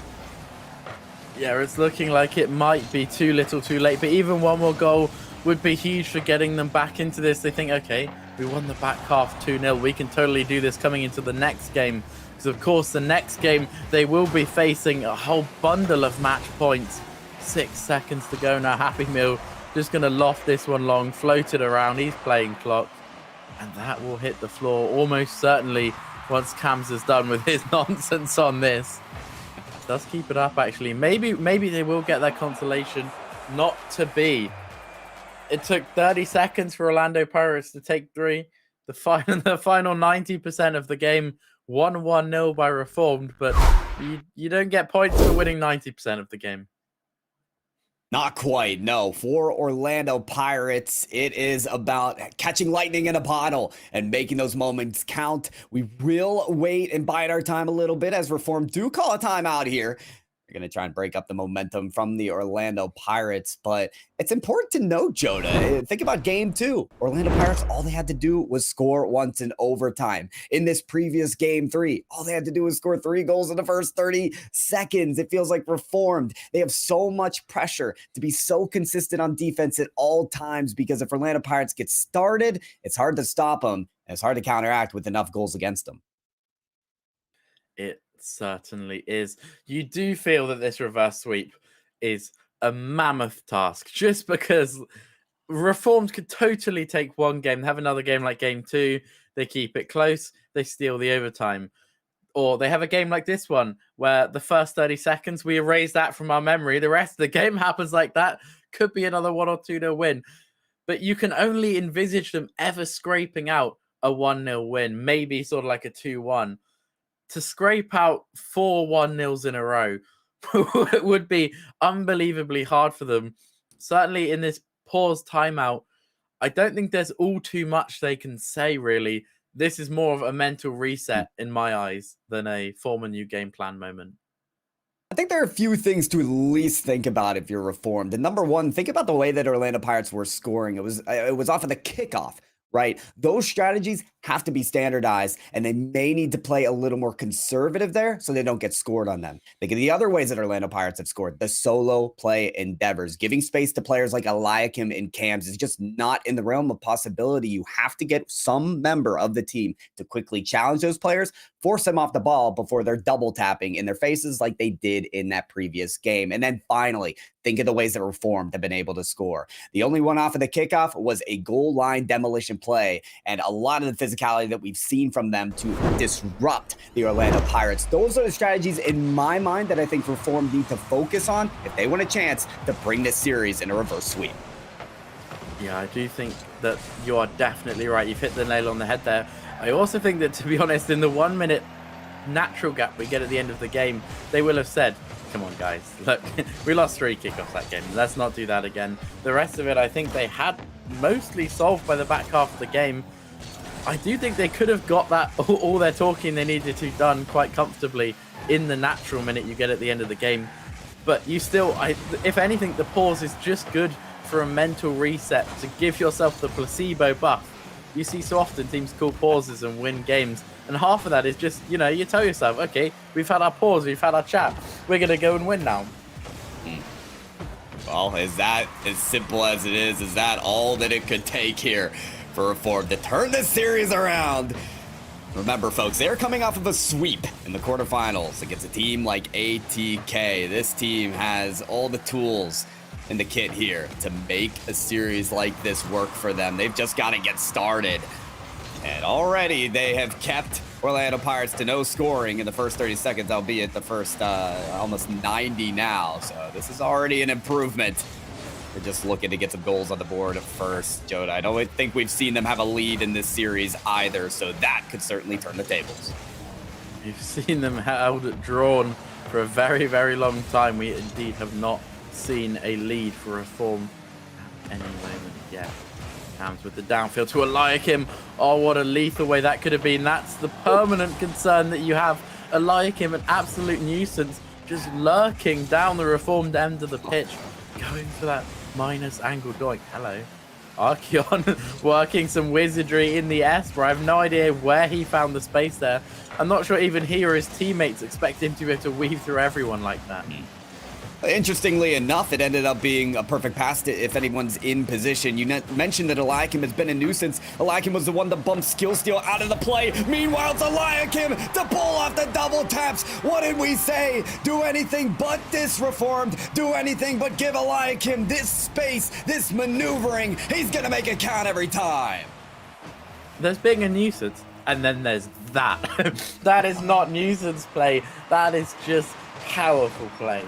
Yeah, it's looking like it might be too little too late, but even one more goal would be huge for getting them back into this. They think, okay, we won the back half 2-0. We can totally do this coming into the next game. Because, of course, the next game, they will be facing a whole bundle of match points. 6 seconds to go now. Happy Meal just going to loft this one long, float it around. He's playing clock. And that will hit the floor almost certainly once Cams is done with his nonsense on this. Does keep it up, actually. Maybe they will get that consolation. Not to be. It took 30 seconds for Orlando Pirates to take 3. The final 90% of the game, 1-0 by Reformed, but you don't get points for winning 90% of the game. Not quite, no. For Orlando Pirates, it is about catching lightning in a bottle and making those moments count. We will wait and bide our time a little bit as Reformed do call a timeout here. They're going to try and break up the momentum from the Orlando Pirates, but it's important to note, Joda, think about game 2. Orlando Pirates, all they had to do was score once in overtime. In this previous game 3, all they had to do was score 3 goals in the first 30 seconds. It feels like Reformed. They have so much pressure to be so consistent on defense at all times, because if Orlando Pirates get started, it's hard to stop them, and it's hard to counteract with enough goals against them. It certainly is. You do feel that this reverse sweep is a mammoth task, just because Reformed could totally take one game, have another game like game 2, they keep it close, they steal the overtime. Or they have a game like this one where the first 30 seconds, we erase that from our memory. The rest of the game happens like that. Could be another 1 or 2-0 win. But you can only envisage them ever scraping out a 1-0 win, maybe sort of like a 2-1. To scrape out 4 1-0s in a row would be unbelievably hard for them. Certainly in this pause timeout, I don't think there's all too much they can say, really. This is more of a mental reset in my eyes than a form a new game plan moment. I think there are a few things to at least think about if you're Reformed. And number one, think about the way that Orlando Pirates were scoring. It was off of the kickoff. Right? Those strategies have to be standardized, and they may need to play a little more conservative there so they don't get scored on them. Think of the other ways that Orlando Pirates have scored. The solo play endeavors. Giving space to players like Eliakim and Cams is just not in the realm of possibility. You have to get some member of the team to quickly challenge those players, force them off the ball before they're double tapping in their faces like they did in that previous game. And then finally, think of the ways that Reformed have been able to score. The only one off of the kickoff was a goal line demolition play, and a lot of the physicality that we've seen from them to disrupt the Orlando Pirates. Those are the strategies in my mind that I think Reformed need to focus on if they want a chance to bring this series in a reverse sweep. Yeah, I do think that you are definitely right. You've hit the nail on the head there. I also think that, to be honest, in the 1 minute natural gap we get at the end of the game, they will have said, come on, guys, look, we lost 3 kickoffs that game. Let's not do that again. The rest of it, I think they had mostly solved by the back half of the game. I do think they could have got that, all their talking they needed to done quite comfortably in the natural minute you get at the end of the game. But you still, if anything, the pause is just good for a mental reset to give yourself the placebo buff. You see so often teams call pauses and win games, and half of that is just, you know, you tell yourself, okay, we've had our pause, we've had our chat, we're going to go and win now. Well, is that as simple as it is that all that it could take here for Reform to turn this series around? Remember, folks, they're coming off of a sweep in the quarterfinals against a team like ATK. This team has all the tools in the kit here to make a series like this work for them. They've just got to get started. And already they have kept Orlando Pirates to no scoring in the first 30 seconds, albeit the first almost 90 now. So this is already an improvement. They're just looking to get some goals on the board first, Joda. I don't think we've seen them have a lead in this series either, so that could certainly turn the tables. We've seen them held at drawn for a very, very long time. We indeed have not seen a lead for Reform at any moment yet. Cams with the downfield to Eliakim. Oh, what a lethal way that could have been. That's the permanent concern that you have. Eliakim, an absolute nuisance, just lurking down the Reformed end of the pitch, going for that minus angle doink. Hello. Archeon working some wizardry in the Esper. I have no idea where he found the space there. I'm not sure even he or his teammates expect him to be able to weave through everyone like that. Interestingly enough, it ended up being a perfect pass to if anyone's in position. You mentioned that Eliakim has been a nuisance. Eliakim was the one that bumped Skill Steal out of the play. Meanwhile, it's Eliakim to pull off the double taps. What did we say? Do anything but this Reformed. Do anything but give Eliakim this space, this maneuvering. He's going to make it count every time. There's being a nuisance, and then there's that. That is not nuisance play. That is just powerful play.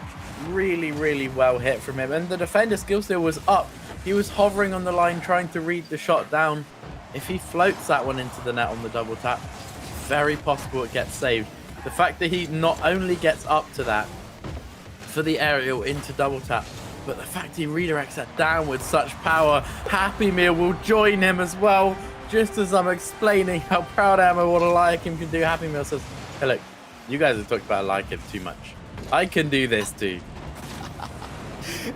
Really, really well hit from him. And the defender Skill Steal was up. He was hovering on the line trying to read the shot down. If he floats that one into the net on the double tap, very possible it gets saved. The fact that he not only gets up to that for the aerial into double tap, but the fact he redirects that down with such power, Happy Meal will join him as well. Just as I'm explaining how proud I am of what Eliakim can do, Happy Meal says, hey look, you guys have talked about Eliakim too much. I can do this too.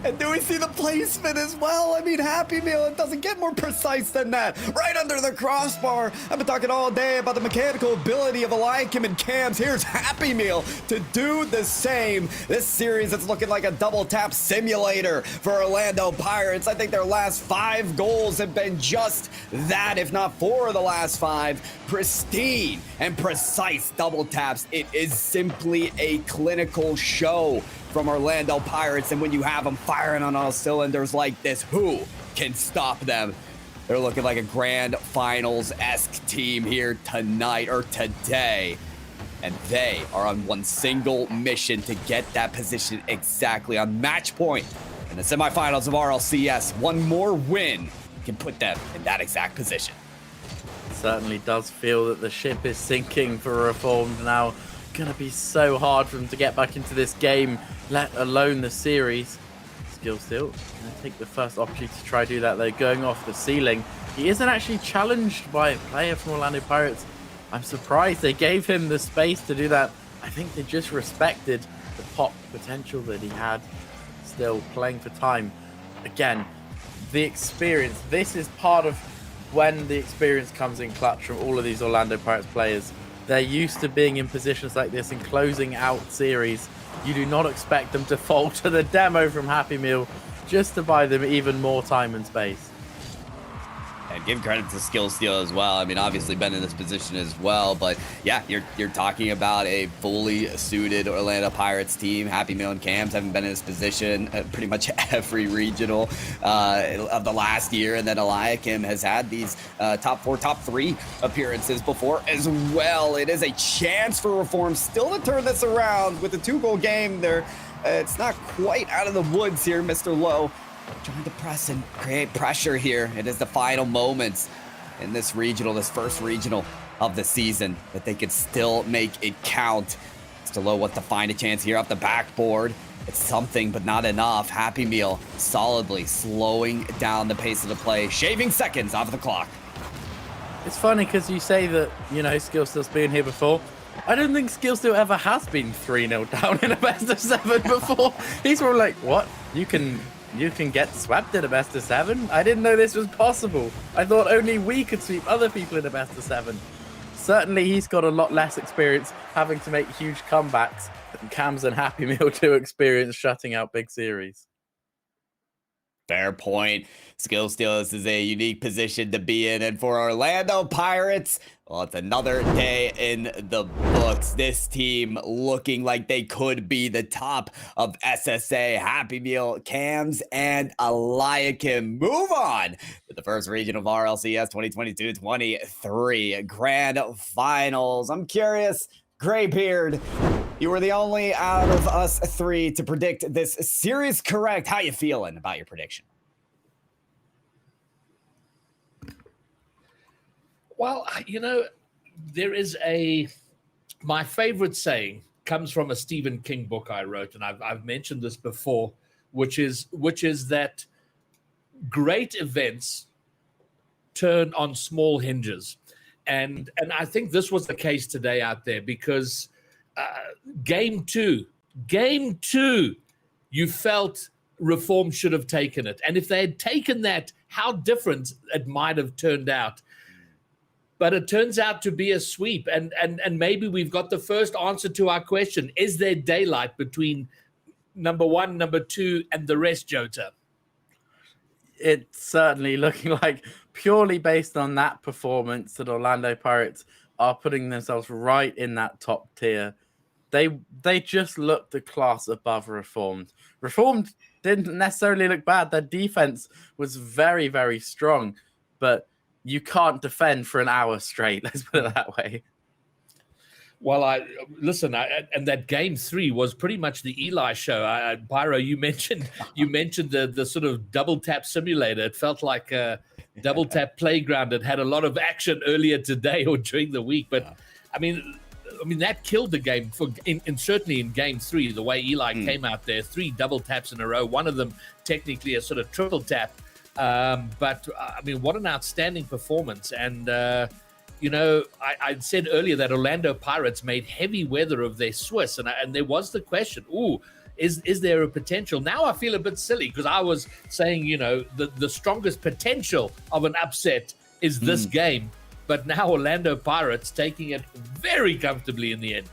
And do we see the placement as well? I mean, Happy Meal, it doesn't get more precise than that. Right under the crossbar. I've been talking all day about the mechanical ability of Eliakim and Cams. Here's Happy Meal to do the same. This series is looking like a double tap simulator for Orlando Pirates. I think their last 5 goals have been just that, if not 4 of the last 5. Pristine and precise double taps. It is simply a clinical show from Orlando Pirates, and when you have them firing on all cylinders like this, who can stop them? They're looking like a grand finals-esque team here tonight or today, and they are on one single mission to get that position exactly on match point in the semifinals of RLCS. One more win can put them in that exact position. It certainly does feel that the ship is sinking for Reformed now. Gonna be so hard for them to get back into this game, let alone the series. Skill Steal gonna take the first opportunity to try to do that though, going off the ceiling. He isn't actually challenged by a player from Orlando Pirates. I'm surprised they gave him the space to do that. I think they just respected the pop potential that he had. Still playing for time. Again, the experience. This is part of when the experience comes in clutch from all of these Orlando Pirates players. They're used to being in positions like this and closing out series. You do not expect them to fall to the demo from Happy Meal just to buy them even more time and space. And give credit to Skill Steal as well. I mean, obviously been in this position as well, but yeah, you're talking about a fully suited Orlando Pirates team. Happy Meal and Cams haven't been in this position at pretty much every regional of the last year, and then Eliakim has had these top 4, top 3 appearances before as well. It is a chance for Reform still to turn this around with a 2-goal game there. It's not quite out of the woods here, Mr. Lowe. Trying to press and create pressure here. It is the final moments in this regional, this first regional of the season, that they could still make it count. Mr. Lowe wants to find a chance here off the backboard. It's something, but not enough. Happy Meal solidly slowing down the pace of the play, shaving seconds off the clock. It's funny because you say that, you know, Skill Steal's been here before. I don't think Skill Steal ever has been 3-0 down in a best of 7 before. He's probably like, what? You can get swept in a best of 7? I didn't know this was possible. I thought only we could sweep other people in a best of 7. Certainly he's got a lot less experience having to make huge comebacks than Cams and Happy Meal do experience shutting out big series. Fair point. Skill stealers is a unique position to be in. And for Orlando Pirates, well, it's another day in the books. This team looking like they could be the top of SSA. Happy Meal, Cams, and Eliakim. Move on to the first region of RLCS 2022-23 Grand Finals. I'm curious, Graybeard, you were the only out of us three to predict this series correct. How you feeling about your prediction? Well, there is my favorite saying comes from a Stephen King book I wrote, and I've mentioned this before, which is that great events turn on small hinges. And I think this was the case today out there, because game two, you felt Reform should have taken it. And if they had taken that, how different it might have turned out. But it turns out to be a sweep. And maybe we've got the first answer to our question. Is there daylight between number one, number two, and the rest, Jota? It's certainly looking like, purely based on that performance, that Orlando Pirates are putting themselves right in that top tier. They just looked a class above Reformed. Reformed didn't necessarily look bad. Their defense was very, very strong, but you can't defend for an hour straight. Let's put it that way. Well, and that game 3 was pretty much the Eli show. Pyro, you mentioned the sort of double tap simulator. It felt like a double tap playground. It had a lot of action earlier today or during the week, but I mean that killed the game certainly in game 3. The way Eli came out there, 3 double taps in a row. One of them technically a sort of triple tap. But I mean, what an outstanding performance. And, I said earlier that Orlando Pirates made heavy weather of their Swiss. And there was the question, is there a potential? Now I feel a bit silly, because I was saying, the strongest potential of an upset is this game. But now Orlando Pirates taking it very comfortably in the end.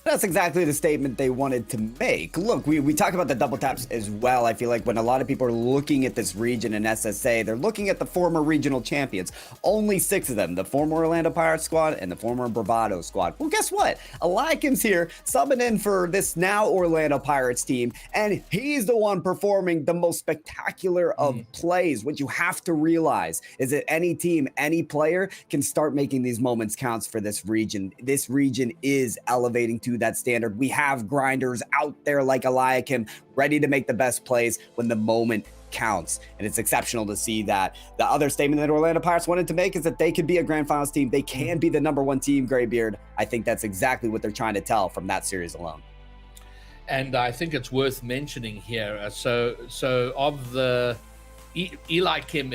That's exactly the statement they wanted to make. Look, we talk about the double taps as well. I feel like when a lot of people are looking at this region in SSA, they're looking at the former regional champions. Only 6 of them, the former Orlando Pirates squad and the former Bravado squad. Well, guess what? Eliakim's here, subbing in for this now Orlando Pirates team, and he's the one performing the most spectacular of plays. What you have to realize is that any team, any player can start making these moments counts for this region. This region is elevating to that standard. We have grinders out there like Eliakim, ready to make the best plays when the moment counts. And it's exceptional to see that. The other statement that Orlando Pirates wanted to make is that they could be a grand finals team. They can be the number 1 team, Graybeard. I think that's exactly what they're trying to tell from that series alone. And I think it's worth mentioning here. So of the Eliakim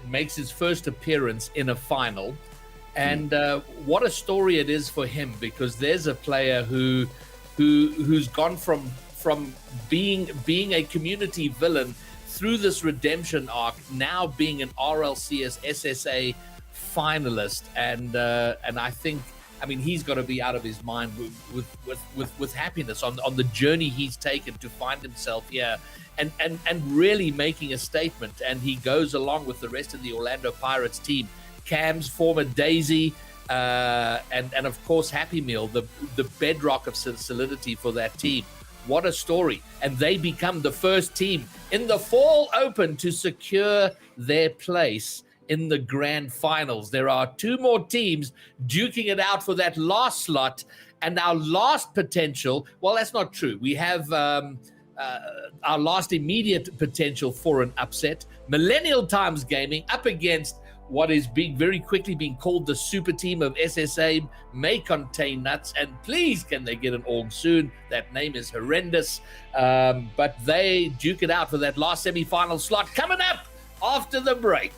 makes his first appearance in a final. And what a story it is for him, because there's a player who's gone from being a community villain through this redemption arc, now being an RLCS SSA finalist, and I think, he's got to be out of his mind with happiness on the journey he's taken to find himself here, and really making a statement. And he goes along with the rest of the Orlando Pirates team. Cam's former Daisy, and of course Happy Meal, the bedrock of solidity for that team. What a story. And they become the first team in the Fall Open to secure their place in the grand finals. There are 2 more teams duking it out for that last slot, and our last potential, well, that's not true. We have our last immediate potential for an upset. Millennial Times Gaming up against what is very quickly being called the super team of SSA, may contain nuts, and please can they get an org soon. That name is horrendous, but they duke it out for that last semi-final slot coming up after the break.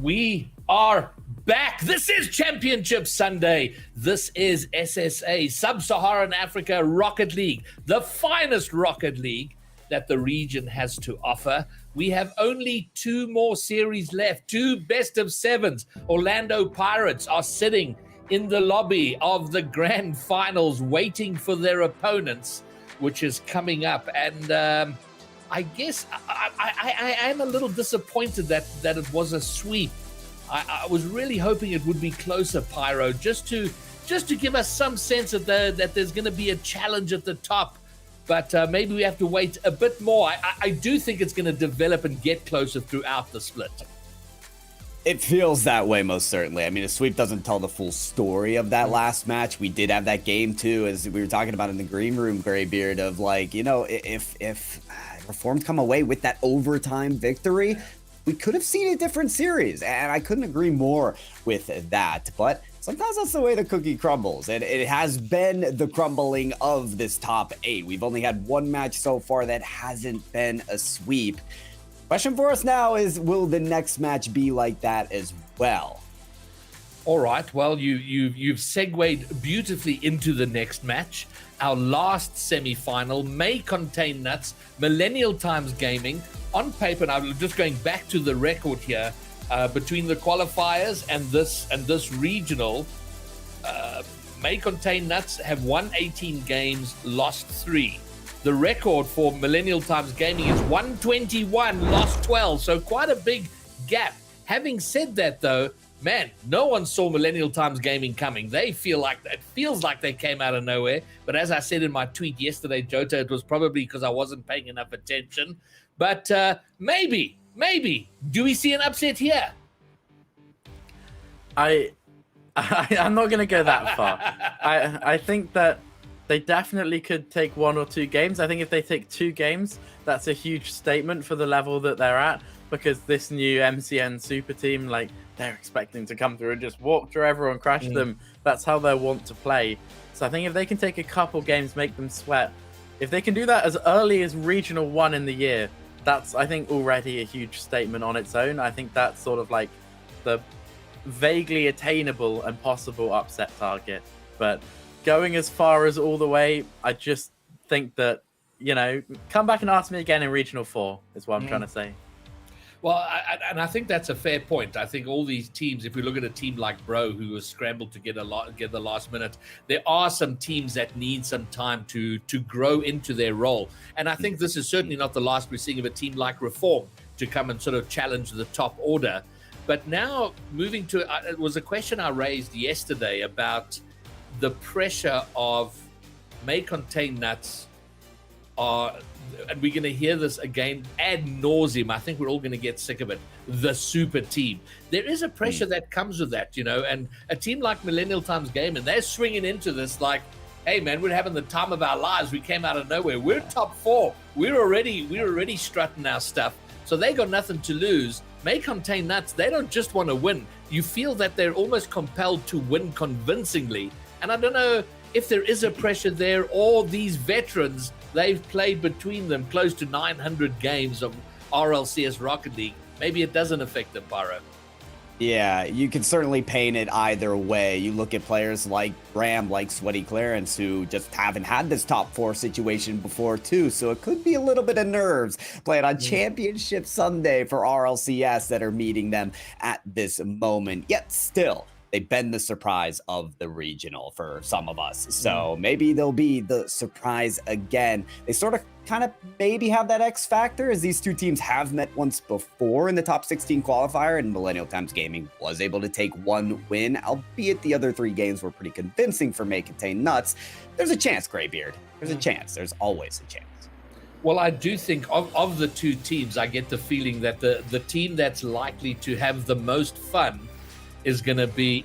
We are back. This is Championship Sunday. This is SSA, Sub-Saharan Africa Rocket League, the finest Rocket League that the region has to offer. We have only 2 more series left, 2 best of 7s. Orlando Pirates are sitting in the lobby of the grand finals waiting for their opponents, which is coming up. And I guess I am a little disappointed that it was a sweep. I was really hoping it would be closer, Pyro, just to give us some sense that there's going to be a challenge at the top. But maybe we have to wait a bit more. I do think it's going to develop and get closer throughout the split. It feels that way, most certainly. I mean, a sweep doesn't tell the full story of that last match. We did have that game, too, as we were talking about in the green room, Graybeard, of like, you know, if Reformed come away with that overtime victory, we could have seen a different series. And I couldn't agree more with that. But sometimes that's the way the cookie crumbles. And it has been the crumbling of this top 8. We've only had 1 match so far that hasn't been a sweep. Question for us now is, will the next match be like that as well? All right. Well, you've segued beautifully into the next match. Our last semi-final may contain nuts. Millennial Times Gaming, on paper, and I'm just going back to the record here, between the qualifiers and this regional, may contain nuts, have won 18 games, lost 3. The record for Millennial Times Gaming is 121, lost 12. So quite a big gap. Having said that, though, man, no one saw Millennial Times Gaming coming. It feels like they came out of nowhere. But as I said in my tweet yesterday, Jota, it was probably because I wasn't paying enough attention. But maybe, do we see an upset here? I'm not going to go that far. I think that they definitely could take 1 or 2 games. I think if they take 2 games, that's a huge statement for the level that they're at, because this new MCN super team, like, they're expecting to come through and just walk through everyone, crash them. That's how they want to play. So I think if they can take a couple games, make them sweat, if they can do that as early as Regional 1 in the year, that's, I think, already a huge statement on its own. I think that's sort of like the vaguely attainable and possible upset target. But going as far as all the way, I just think that, you know, come back and ask me again in Regional 4 is what I'm trying to say. Well, I think that's a fair point. I think all these teams, if we look at a team like Bro, who was scrambled to get the last minute, there are some teams that need some time to grow into their role. And I think this is certainly not the last we're seeing of a team like Reform to come and sort of challenge the top order. But now moving to, it was a question I raised yesterday about the pressure of may contain nuts and we're going to hear this again ad nauseum. I think we're all going to get sick of it. The super team. There is a pressure that comes with that, you know, and a team like Millennial Times Gaming, they're swinging into this like, hey man, we're having the time of our lives. We came out of nowhere. We're top 4. We're already strutting our stuff. So they got nothing to lose. May contain nuts. They don't just want to win. You feel that they're almost compelled to win convincingly. And I don't know if there is a pressure there, or these veterans, they've played between them close to 900 games of RLCS Rocket League. Maybe it doesn't affect them, Pyro. Yeah, you can certainly paint it either way. You look at players like Graham, like Sweaty Clarence, who just haven't had this top 4 situation before too. So it could be a little bit of nerves playing on Championship Sunday for RLCS that are meeting them at this moment. Yet still, they've been the surprise of the regional for some of us. So maybe they'll be the surprise again. They sort of kind of maybe have that X factor, as these 2 teams have met once before in the top 16 qualifier, and Millennial Times Gaming was able to take 1 win, albeit the other 3 games were pretty convincing for May Contain Nuts. There's a chance, Graybeard. There's a chance. There's always a chance. Well, I do think of the 2 teams, I get the feeling that the team that's likely to have the most fun is gonna be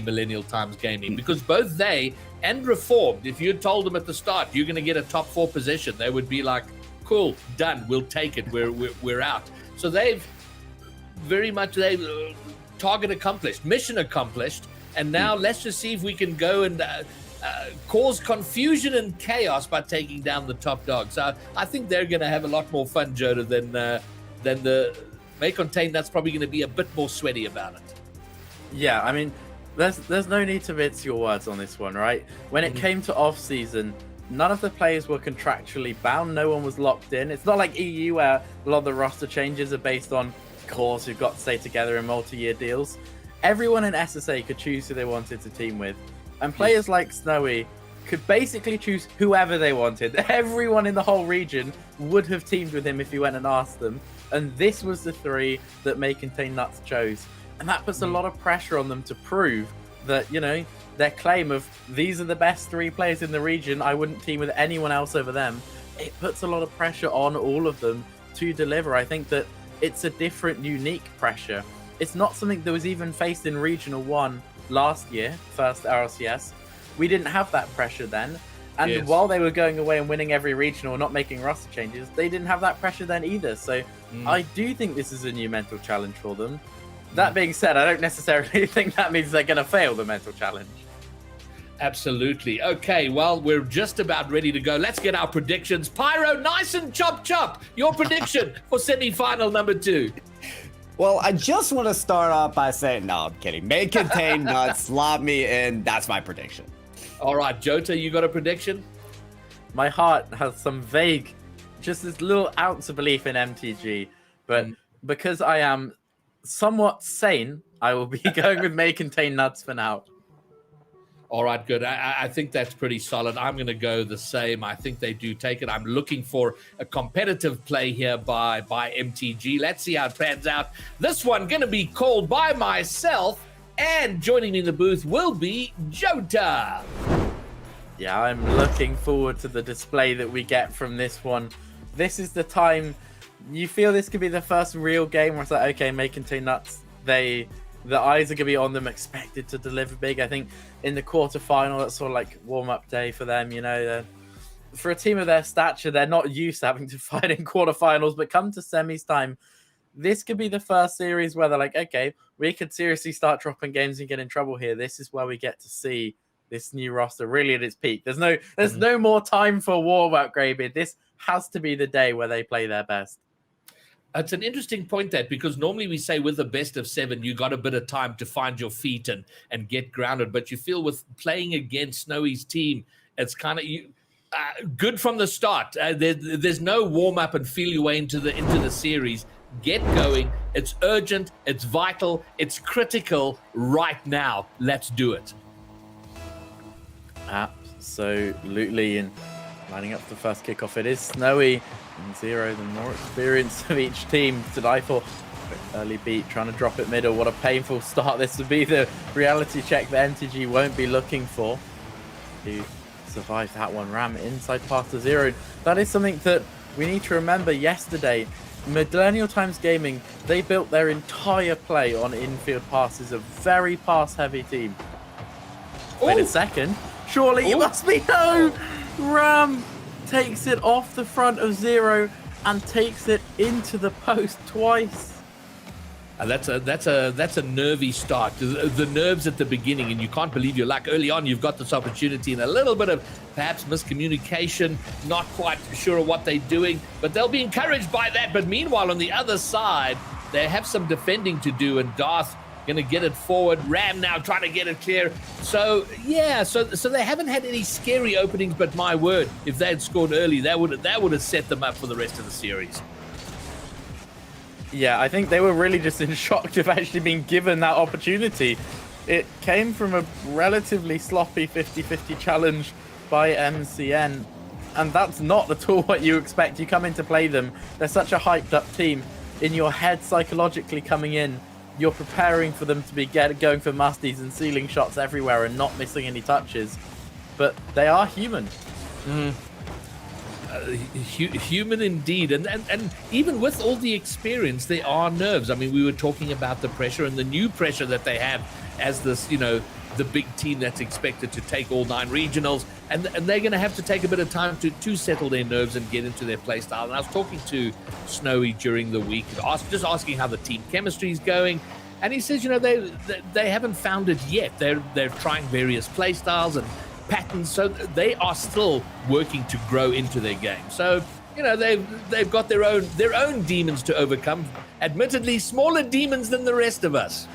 Millennial Times Gaming, because both they and Reformed, if you had told them at the start you're gonna get a top 4 position, they would be like, cool, done, we'll take it, we're out. So they've very much target accomplished, mission accomplished, and now let's just see if we can go and cause confusion and chaos by taking down the top dog. So I think they're gonna have a lot more fun, Joda, than the May contain that's probably going to be a bit more sweaty about it. Yeah, I mean, there's no need to mince your words on this one, right? When it came to off-season, none of the players were contractually bound. No one was locked in. It's not like EU where a lot of the roster changes are based on cores who've got to stay together in multi-year deals. Everyone in SSA could choose who they wanted to team with. And players like Snowy could basically choose whoever they wanted. Everyone in the whole region would have teamed with him if he went and asked them. And this was the 3 that May Contain Nuts chose. And that puts a lot of pressure on them to prove that, you know, their claim of these are the best 3 players in the region, I wouldn't team with anyone else over them. It puts a lot of pressure on all of them to deliver. I think that it's a different, unique pressure. It's not something that was even faced in Regional 1 last year, first RLCS. We didn't have that pressure then. And while they were going away and winning every regional, not making roster changes, they didn't have that pressure then either. So I do think this is a new mental challenge for them. That being said, I don't necessarily think that means they're going to fail the mental challenge. Absolutely. Okay, well, we're just about ready to go. Let's get our predictions. Pyro, nice and chop. Your prediction for semi-final number 2. Well, I just want to start off by saying, no, I'm kidding. May Contain Nuts, lob me in. That's my prediction. All right, Jota, you got a prediction? My heart has some vague, just this little ounce of belief in MTG. But because I am somewhat sane, I will be going with May Contain Nuts for now. All right, good. I think that's pretty solid. I'm going to go the same. I think they do take it. I'm looking for a competitive play here by MTG. Let's see how it pans out. This one going to be called by myself, and joining me in the booth will be Jota. Yeah, I'm looking forward to the display that we get from this one. This is the time you feel this could be the first real game where it's like, okay, May Contain Nuts, the eyes are going to be on them, expected to deliver big. I think in the quarterfinal, that's sort of like warm-up day for them. You know, for a team of their stature, they're not used to having to fight in quarterfinals, but come to semis time, this could be the first series where they're like, okay, we could seriously start dropping games and get in trouble here. This is where we get to see this new roster really at its peak. There's no more time for warm-up, Greybeard. This has to be the day where they play their best. It's an interesting point, that because normally we say with the best of 7, you got a bit of time to find your feet and get grounded. But you feel with playing against Snowy's team, it's kind of good from the start. There's no warm up and feel your way into the series. Get going. It's urgent. It's vital. It's critical right now. Let's do it. Absolutely. And lining up for the first kickoff, it is Snowy and Zero, the more experience of each team to die for. Early beat, trying to drop it middle. What a painful start. This would be the reality check that MTG won't be looking for to survive that one. Ram inside pass to Zero. That is something that we need to remember. Yesterday, Millennial Times Gaming, they built their entire play on infield passes. A very pass-heavy team. Wait a second. Surely it must be no! Ram takes it off the front of Zero and takes it into the post twice. And that's a nervy start. The nerves at the beginning, and you can't believe your luck. Early on, you've got this opportunity and a little bit of perhaps miscommunication, not quite sure of what they're doing, but they'll be encouraged by that. But meanwhile, on the other side, they have some defending to do, and Darth going to get it forward. Ram now trying to get it clear. So, yeah, so they haven't had any scary openings, but my word, if they had scored early, that would have set them up for the rest of the series. Yeah, I think they were really just in shock to have actually been given that opportunity. It came from a relatively sloppy 50-50 challenge by MCN, and that's not at all what you expect. You come in to play them. They're such a hyped up team. In your head, psychologically coming in, you're preparing for them to be going for musties and sealing shots everywhere and not missing any touches. But they are human. Human indeed. And even with all the experience, there are nerves. I mean, we were talking about the pressure and the new pressure that they have as this, you know, the big team that's expected to take all 9 regionals. And they're going to have to take a bit of time to settle their nerves and get into their play style. And I was talking to Snowy during the week, just asking how the team chemistry is going. And he says, you know, they haven't found it yet. They're trying various play styles and patterns. So they are still working to grow into their game. So you know, they've got their own demons to overcome. Admittedly, smaller demons than the rest of us.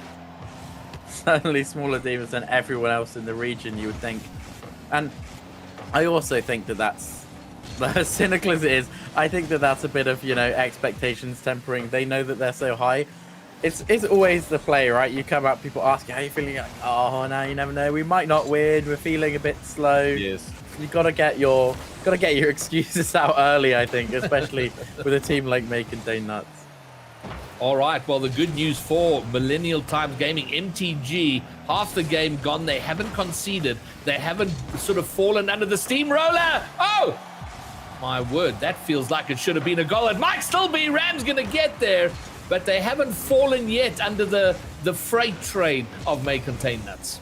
Certainly smaller demons than everyone else in the region, you would think. And I also think that that's, as cynical as it is, I think that that's a bit of, you know, expectations tempering. They know that they're so high. It's always the play, right? You come out, people ask you, how you feeling? Like, oh, no, you never know. We might not win. We're feeling a bit slow. Yes. You gotta get your excuses out early, I think, especially with a team like May Contain Nuts. All right, well, the good news for Millennial Times Gaming, MTG, half the game gone. They haven't conceded. They haven't sort of fallen under the steamroller. Oh, my word, that feels like it should have been a goal. It might still be. Ram's going to get there, but they haven't fallen yet under the freight train of May Contain Nuts.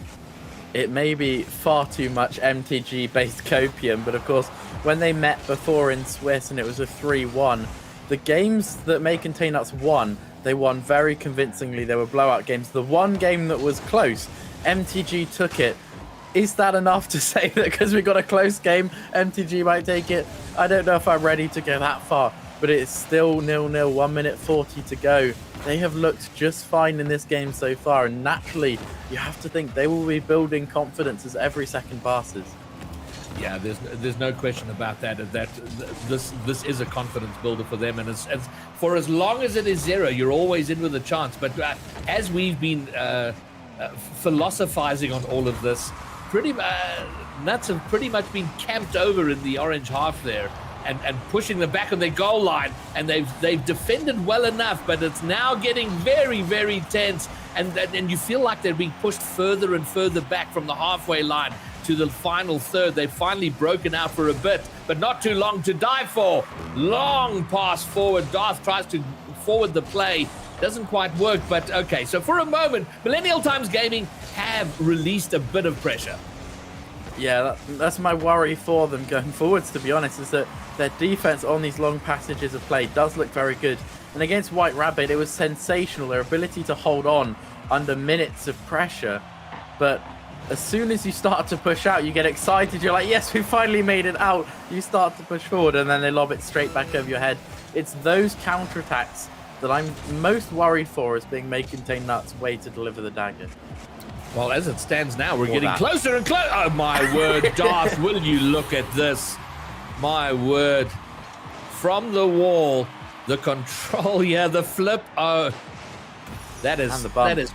It may be far too much MTG-based copium, but of course, when they met before in Swiss and it was a 3-1, the games that May Contain Nuts won, they won very convincingly. They were blowout games. The one game that was close, MTG took it. Is that enough to say that because we got a close game, MTG might take it? I don't know if I'm ready to go that far, but it's still 0-0, 1 minute 40 to go. They have looked just fine in this game so far, and naturally, you have to think they will be building confidence as every second passes. Yeah, there's no question about that. This is a confidence builder for them, and for as long as it is 0, you're always in with a chance. But as we've been philosophizing on all of this, Nuts have pretty much been camped over in the orange half there, and pushing them back on their goal line, and they've defended well enough, but it's now getting very, very tense, and you feel like they're being pushed further and further back from the halfway line to the final third. They've finally broken out for a bit, but not too long to die for. Long pass forward. Darth tries to forward the play. Doesn't quite work, but okay. So for a moment, Millennial Times Gaming have released a bit of pressure. Yeah, that's my worry for them going forwards, to be honest, is that their defense on these long passages of play does look very good. And against White Rabbit, it was sensational, their ability to hold on under minutes of pressure. But as soon as you start to push out, you get excited. You're like, yes, we finally made it out. You start to push forward, and then they lob it straight back over your head. It's those counterattacks that I'm most worried for as being May Contain Nuts' way to deliver the dagger. Well, as it stands now, we're getting closer and closer. Oh, my word, Darth, will you look at this? My word. From the wall, the control, yeah, the flip. Oh, that is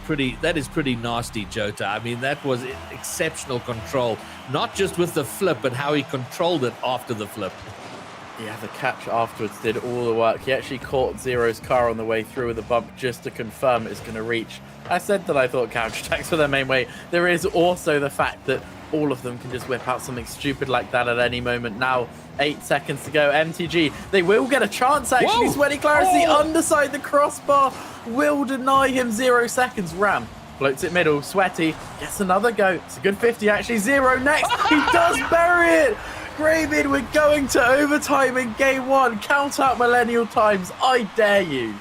pretty nasty, Jota. I mean, that was exceptional control. Not just with the flip, but how he controlled it after the flip. Yeah, the catch afterwards did all the work. He actually caught Zero's car on the way through with a bump just to confirm it's going to reach. I said that I thought counterattacks were their main way. There is also the fact that all of them can just whip out something stupid like that at any moment. Now, 8 seconds to go. MTG, they will get a chance, actually. Whoa. Sweaty Clarence, the underside, the crossbar will deny him 0 seconds. Ram floats it middle. Sweaty gets another go. It's a good 50, actually. Zero next. He does bury it. Graybeard, we're going to overtime in game 1. Count out Millennial Times. I dare you.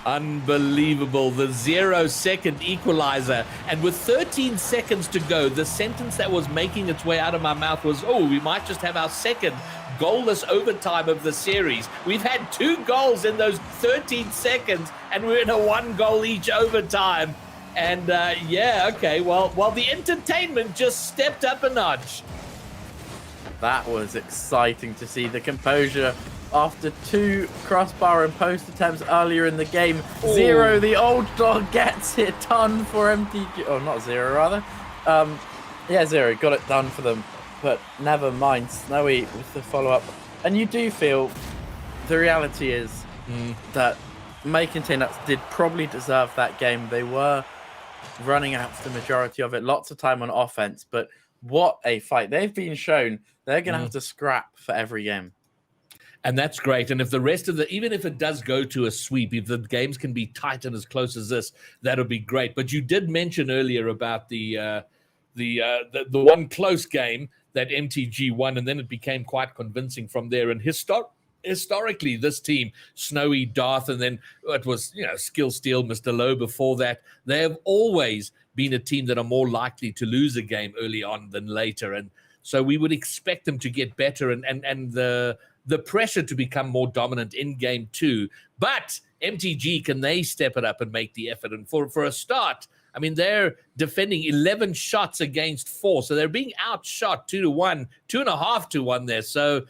Unbelievable. The 0-second equalizer. And with 13 seconds to go, the sentence that was making its way out of my mouth was, oh, we might just have our second goalless overtime of the series. We've had 2 goals in those 13 seconds, and we're in a 1 goal each overtime. And yeah, okay, well, the entertainment just stepped up a notch. That was exciting to see. The composure after 2 crossbar and post attempts earlier in the game. Ooh. Zero, the old dog, gets it done for MTG. Oh, not Zero, rather. Yeah, Zero got it done for them. But never mind. Snowy with the follow-up. And you do feel the reality is that May Contain Nuts did probably deserve that game. They were running out for the majority of it. Lots of time on offense, but what a fight. They've been shown they're going to have to scrap for every game. And that's great. And if the rest of even if it does go to a sweep, if the games can be tight and as close as this, that'll be great. But you did mention earlier about the one close game that MTG won, and then it became quite convincing from there. And historically, this team, Snowy, Darth, and then it was, Skill Steel, Mr. Lowe before that, they have always been a team that are more likely to lose a game early on than later. And so we would expect them to get better. And the the pressure to become more dominant in game 2. But MTG, can they step it up and make the effort? And for a start, I mean, they're defending 11 shots against 4. So they're being outshot 2-1, 2.5-1 there. So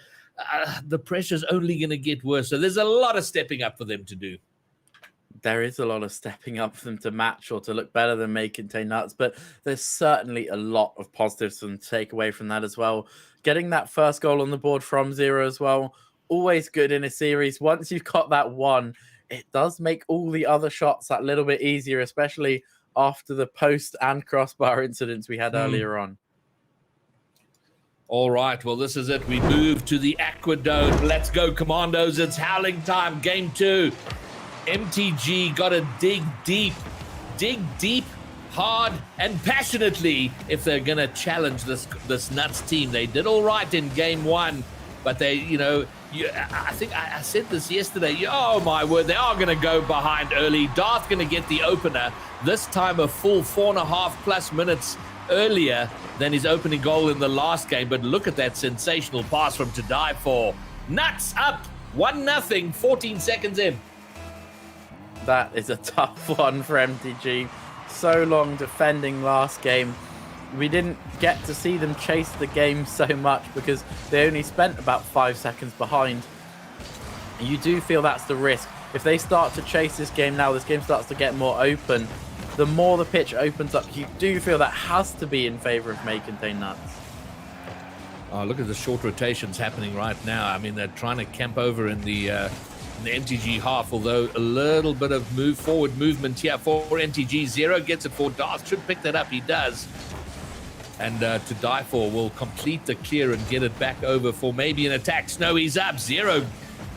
the pressure's only going to get worse. So there's a lot of stepping up for them to do. There is a lot of stepping up for them to match or to look better than May Contain Nuts, but there's certainly a lot of positives for them to take away from that as well. Getting that first goal on the board from Zero as well, always good in a series. Once you've got that one, it does make all the other shots that little bit easier, especially after the post and crossbar incidents we had earlier on. All right, well, this is it. We move to the Aquadome. Let's go, Commandos. It's howling time. Game 2. MTG got to dig deep, hard, and passionately if they're going to challenge this Nuts team. They did all right in game 1, but they, I think I said this yesterday. Oh, my word, they are going to go behind early. Darth going to get the opener, this time a full 4.5+ minutes earlier than his opening goal in the last game. But look at that sensational pass from To Die For. Nuts up 1-0, 14 seconds in. That is a tough one for MTG. So long defending last game. We didn't get to see them chase the game so much because they only spent about 5 seconds behind. And you do feel that's the risk. If they start to chase this game now, this game starts to get more open. The more the pitch opens up, you do feel that has to be in favor of May Contain Nuts. Oh, look at the short rotations happening right now. I mean, they're trying to camp over in the MTG half, although a little bit of forward movement here for MTG. Zero gets it for Darth, should pick that up, he does. And To Die For will complete the clear and get it back over for maybe an attack. Snowy's up, Zero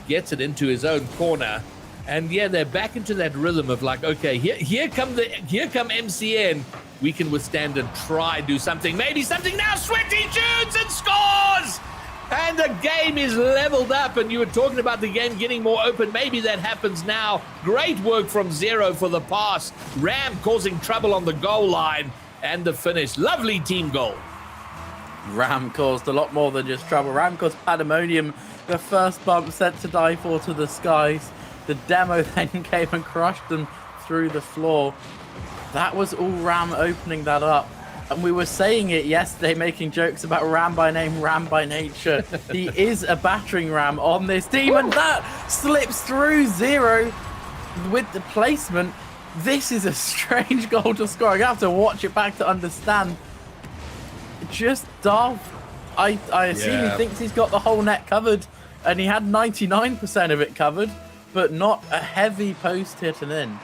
gets it into his own corner. And yeah, they're back into that rhythm of like, okay, here come MCN. We can withstand and try do something, maybe something now. Sweaty shoots and scores! And the game is leveled up, and you were talking about the game getting more open. Maybe that happens now. Great work from Zero for the pass. Ram causing trouble on the goal line, and the finish. Lovely team goal. Ram caused a lot more than just trouble. Ram caused pandemonium. The first bump sent To Die For to the skies. The demo then came and crushed them through the floor. That was all Ram opening that up. And we were saying it yesterday, making jokes about Ram by name, Ram by nature. He is a battering ram on this team, and that slips through Zero with the placement. This is a strange goal to score. I have to watch it back to understand. Just Darth, I assume he thinks he's got the whole net covered, and he had 99% of it covered, but not a heavy post hitting in.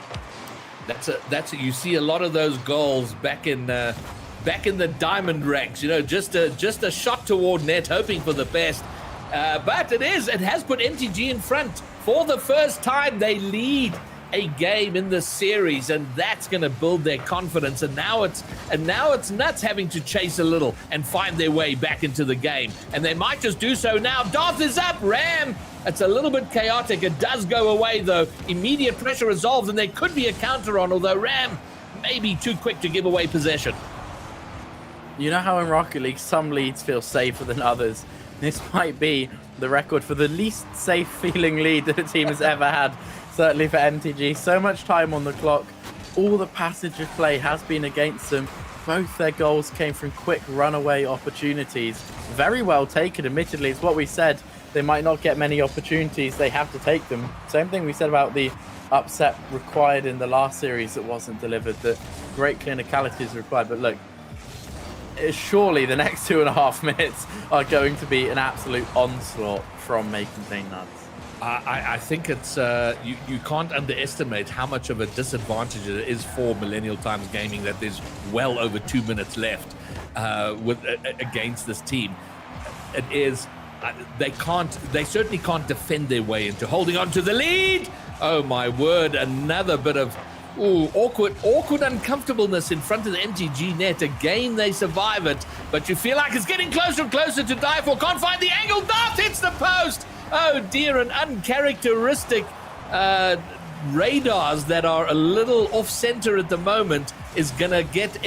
That's you see a lot of those goals back in the diamond ranks, just a shot toward net, hoping for the best. But it has put MTG in front for the first time. They lead a game in the series, and that's going to build their confidence. And now it's Nuts having to chase a little and find their way back into the game, and they might just do so now. Darth is up. Ram, it's a little bit chaotic. It does go away though. Immediate pressure resolved, and there could be a counter on, although Ram may be too quick to give away possession. You know how in Rocket League some leads feel safer than others? This might be the record for the least safe feeling lead that a team has ever had, certainly for MTG. So much time on the clock. All the passage of play has been against them. Both their goals came from quick runaway opportunities. Very well taken, admittedly. It's what we said. They might not get many opportunities. They have to take them. Same thing we said about the upset required in the last series that wasn't delivered. That great clinicality is required. But look, surely the next 2.5 minutes are going to be an absolute onslaught from May Contain Nuts. I think it's you can't underestimate how much of a disadvantage it is for Millennial Times Gaming that there's well over 2 minutes left against this team. It is they certainly can't defend their way into holding on to the lead. Oh my word, another bit of awkward uncomfortableness in front of the MTG net. Again, they survive it, but you feel like it's getting closer and closer to Die For. Can't find the angle. Darth hits the post. Oh dear, an uncharacteristic radars that are a little off-center at the moment is gonna get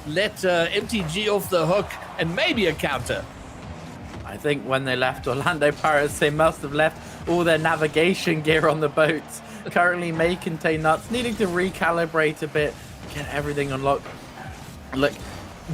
let MTG off the hook, and maybe a counter. I think when they left Orlando Pirates, they must have left all their navigation gear on the boats. Currently, May contain nuts, needing to recalibrate a bit, get everything unlocked. Look,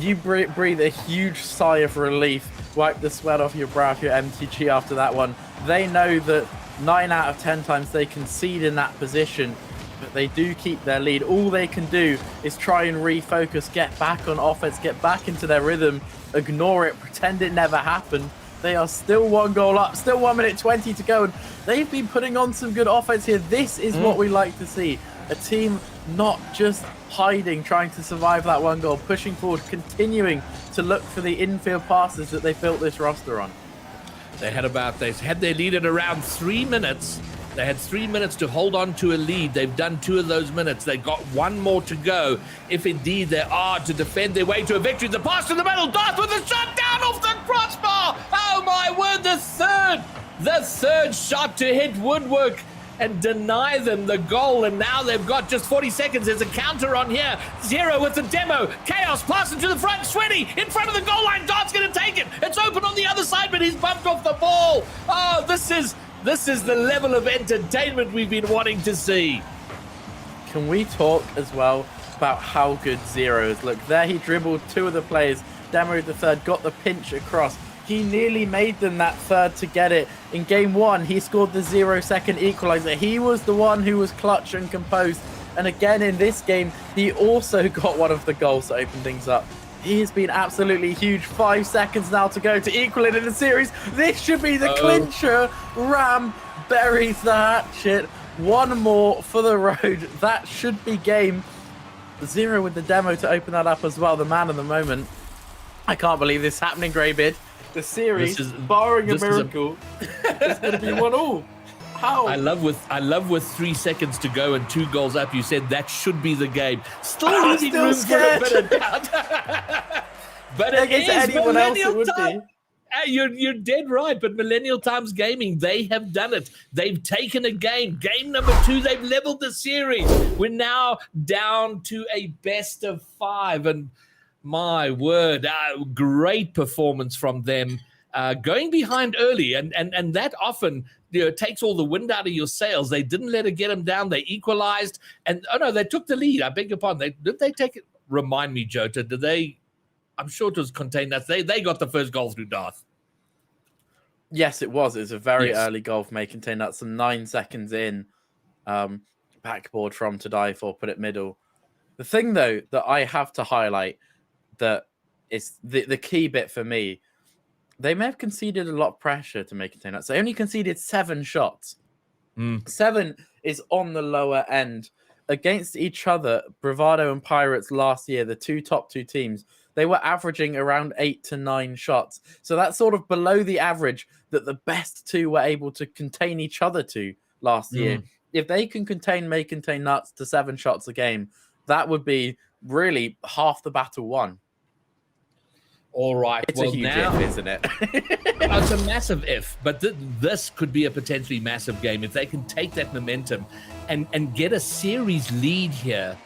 you breathe a huge sigh of relief, wipe the sweat off your brow if you're MTG after that one. They know that 9 out of 10 times they concede in that position, but they do keep their lead. All they can do is try and refocus, get back on offense, get back into their rhythm, ignore it, pretend it never happened. They are still 1 goal up, still 1 minute 20 to go, and they've been putting on some good offense here. This is what we like to see. A team not just hiding, trying to survive that 1 goal, pushing forward, continuing to look for the infield passes that they built this roster on. They had their lead at around 3 minutes. They had 3 minutes to hold on to a lead. They've done 2 of those minutes. They've got 1 more to go, if indeed they are to defend their way to a victory. The pass to the middle, Darth with a shot down off the crossbar. Oh my word, the third shot to hit woodwork and deny them the goal. And now they've got just 40 seconds. There's a counter on here. Zero with the demo. Chaos passing to the front. Sweaty in front of the goal line. Dart's going to take it. It's open on the other side, but he's bumped off the ball. Oh, this is the level of entertainment we've been wanting to see. Can we talk as well about how good Zero is? Look, there he dribbled 2 of the players, demoed the third, got the pinch across. He nearly made them that third to get it. In game 1, he scored the 0-second equalizer. He was the one who was clutch and composed. And again in this game, he also got one of the goals to open things up. He has been absolutely huge. 5 seconds now to go to equal it in the series. This should be the clincher. Ram buries the hatchet. 1 more for the road. That should be game. Zero with the demo to open that up as well. The man of the moment. I can't believe this is happening, Greybeard. The series, barring a miracle, is going to be 1-1. How? I love with 3 seconds to go and 2 goals up. You said that should be the game. Still leaving room for a bit of doubt. But against anyone else, it would be. You're dead right. But Millennial Times Gaming, they have done it. They've taken a game. Game number 2, they've leveled the series. We're now down to a best of 5, and my word, great performance from them. Going behind early, and that often takes all the wind out of your sails. They didn't let it get them down. They equalized, and they took the lead. I beg your pardon. Did they take it? Remind me, Jota. Did they? I'm sure it was contained. They got the first goal through Darth. Yes, it was. It was a very early goal for May contain that. Some 9 seconds in, backboard from to die for, put it middle. The thing though that I have to highlight that is the key bit for me. They may have conceded a lot of pressure to make contain that. So they only conceded 7 shots. 7 is on the lower end. Against each other, Bravado and Pirates last year, the top two teams, they were averaging around 8 to 9 shots. So that's sort of below the average that the best 2 were able to contain each other to last year. If they can may contain nuts to 7 shots a game, that would be really half the battle won. All right. It's a huge if, isn't it? It's a massive if, but this could be a potentially massive game. If they can take that momentum and get a series lead here,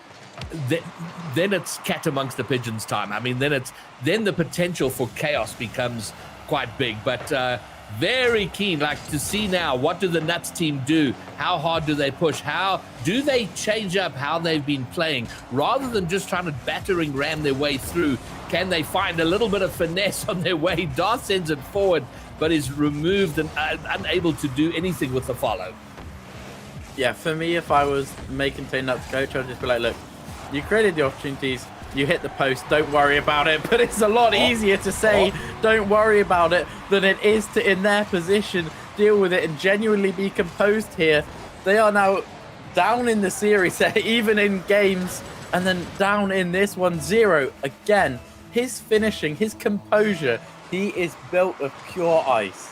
then it's cat amongst the pigeons time. I mean, then the potential for chaos becomes quite big. But very keen, to see now, what do the Nuts team do? How hard do they push? How do they change up how they've been playing? Rather than just trying to battering ram their way through, can they find a little bit of finesse on their way? Darth sends it forward, but is removed and unable to do anything with the follow. Yeah, for me, if I was making Tay Nuts coach, I'd just be like, look, you created the opportunities, you hit the post, don't worry about it. But it's a lot easier to say, don't worry about it, than it is to, in their position, deal with it and genuinely be composed here. They are now down in the series, even in games, and then down in this 1-0. Again, his finishing, his composure, he is built of pure ice.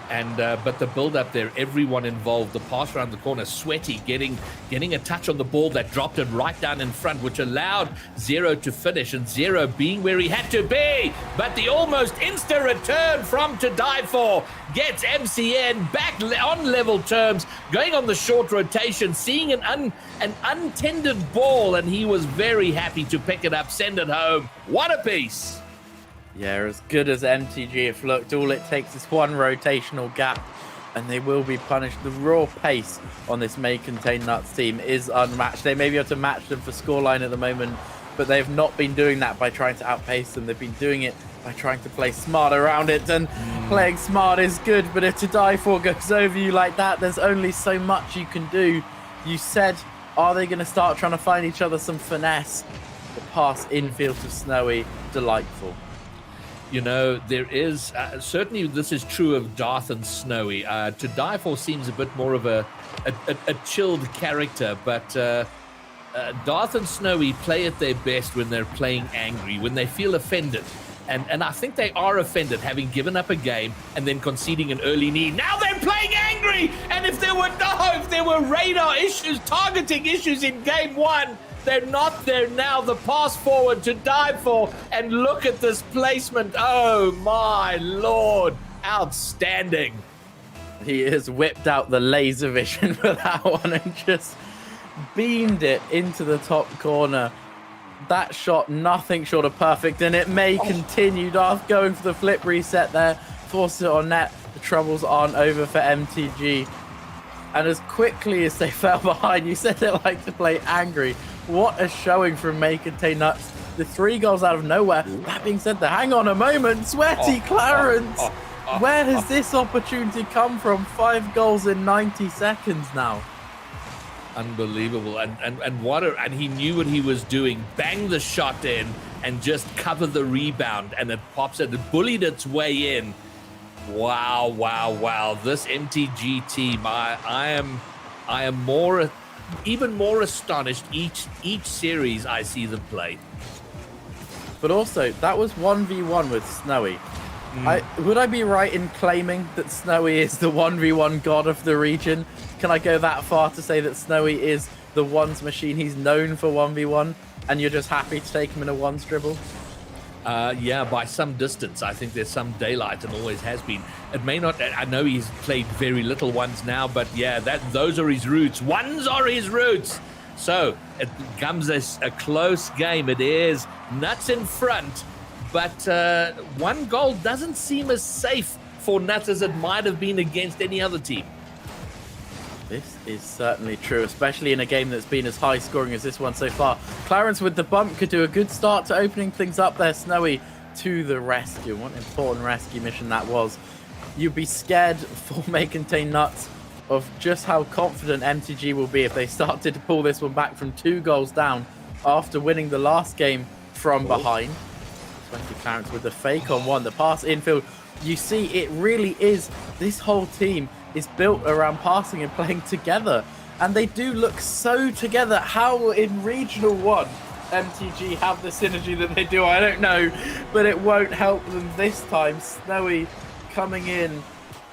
And but the build-up there, everyone involved, the pass around the corner, Sweaty getting a touch on the ball that dropped it right down in front, which allowed Zero to finish, and Zero being where he had to be. But the almost insta return from To Die For gets MCN back on level terms, going on the short rotation, seeing an untended ball, and he was very happy to pick it up, send it home. What a piece. Yeah, as good as MTG have looked, all it takes is one rotational gap and they will be punished. The raw pace on this May Contain Nuts team is unmatched. They may be able to match them for scoreline at the moment, but they've not been doing that by trying to outpace them. They've been doing it by trying to play smart around it, and playing smart is good, but if To Die For goes over you like that, there's only so much you can do. You said, are they going to start trying to find each other some finesse? The pass infield to Snowy, delightful. You know, there is certainly this is true of Darth and Snowy. To Die For seems a bit more of a chilled character, but Darth and Snowy play at their best when they're playing angry, when they feel offended. And I think they are offended, having given up a game and then conceding an early lead. Now they're playing angry! And if there were radar issues, targeting issues in game one, they're not there now. The pass forward To Die For, and look at this placement. Oh my Lord, outstanding. He has whipped out the laser vision for that one and just beamed it into the top corner. That shot, nothing short of perfect, and it may continue. Darth going for the flip reset there, forces it on net. The troubles aren't over for MTG. And as quickly as they fell behind, you said they like to play angry. What a showing from May Contain Nuts. The 3 goals out of nowhere. That being said, hang on a moment, Sweaty Clarence. Where has this opportunity come from? 5 goals in 90 seconds now. Unbelievable. And he knew what he was doing. Bang the shot in and just cover the rebound, and it pops it. It bullied its way in. Wow. This MTG team, I am even more astonished each series I see them play. But also, that was 1v1 with Snowy. Would I be right in claiming that Snowy is the 1v1 god of the region? Can I go that far to say that Snowy is the ones machine? He's known for 1v1, and you're just happy to take him in a ones dribble? Yeah, by some distance. I think there's some daylight, and always has been. It may not. I know he's played very little ones now, but yeah, those are his roots. Ones are his roots. So it becomes a close game. It is Nuts in front, but 1 goal doesn't seem as safe for Nuts as it might have been against any other team. This is certainly true, especially in a game that's been as high scoring as this one so far. Clarence with the bump could do a good start to opening things up there. Snowy to the rescue. What an important rescue mission that was. You'd be scared for May Contain Nuts of just how confident MTG will be if they started to pull this one back from 2 goals down after winning the last game from behind. 20 Clarence with the fake on 1. The pass infield. You see, it really is, this whole team is built around passing and playing together, and they do look so together. How in Regional 1 MTG have the synergy that they do, I don't know, but it won't help them this time. Snowy coming in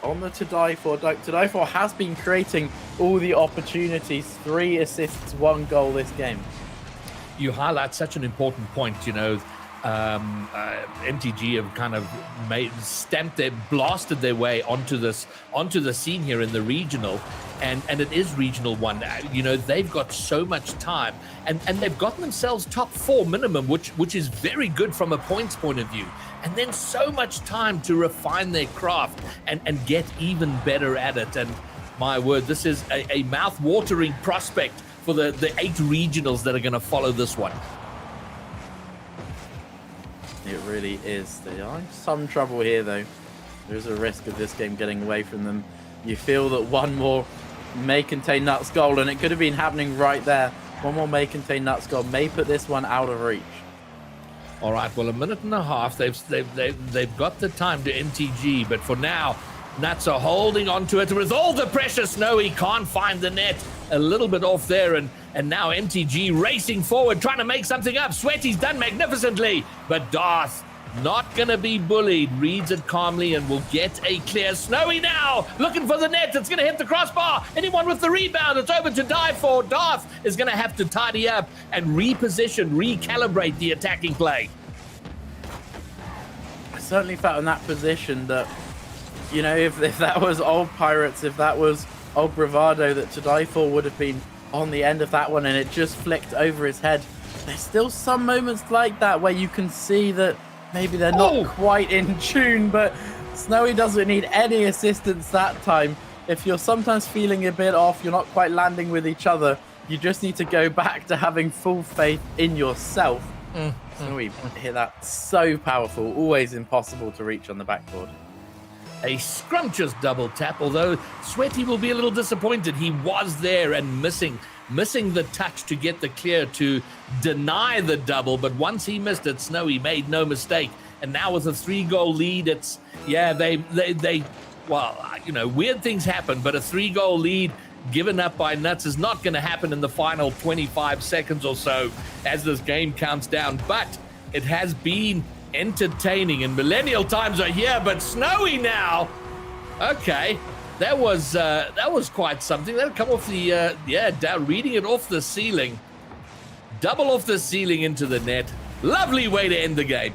on the To Die For. To Die For has been creating all the opportunities. 3 assists, 1 goal this game. You highlight such an important point. You know, MTG have kind of blasted their way onto the scene here in the regional, and it is Regional 1. You know, they've got so much time, and they've gotten themselves top 4 minimum, which is very good from a points point of view, and then so much time to refine their craft and get even better at it. And my word, this is a mouth-watering prospect for the 8 regionals that are going to follow this one. It really is. They are in some trouble here, though. There's a risk of this game getting away from them. You feel that one more May Contain Nuts goal, and it could have been happening right there. One more May Contain Nuts goal may put this one out of reach. All right, well, 1.5 minutes. They've got the time to MTG, but for now, Nuts are holding on to it with all the pressure. Snowy can't find the net. A little bit off there, and now MTG racing forward, trying to make something up. Sweaty's done magnificently, but Darth not going to be bullied. Reads it calmly and will get a clear. Snowy now looking for the net. It's going to hit the crossbar. Anyone with the rebound? It's over To Die For. Darth is going to have to tidy up and reposition, recalibrate the attacking play. I certainly felt in that position that, you know, if that was old Pirates, if that was old Bravado, that To Die For would have been on the end of that one, and it just flicked over his head. There's still some moments like that where you can see that maybe they're not quite in tune, but Snowy doesn't need any assistance that time. If you're sometimes feeling a bit off, you're not quite landing with each other, you just need to go back to having full faith in yourself. Snowy hit that so powerful, always impossible to reach on the backboard. A scrumptious double tap, although Sweaty will be a little disappointed. He was there and missing the touch to get the clear to deny the double, but once he missed it, Snowy made no mistake. And now with a 3-goal lead, it's, well, you know, weird things happen, but a 3-goal lead given up by Nuts is not going to happen in the final 25 seconds or so as this game counts down. But it has been entertaining, and millennial times are here, but Snowy now. Okay, that was quite something. That'll come off the down, reading it off the ceiling, double off the ceiling into the net. Lovely way to end the game.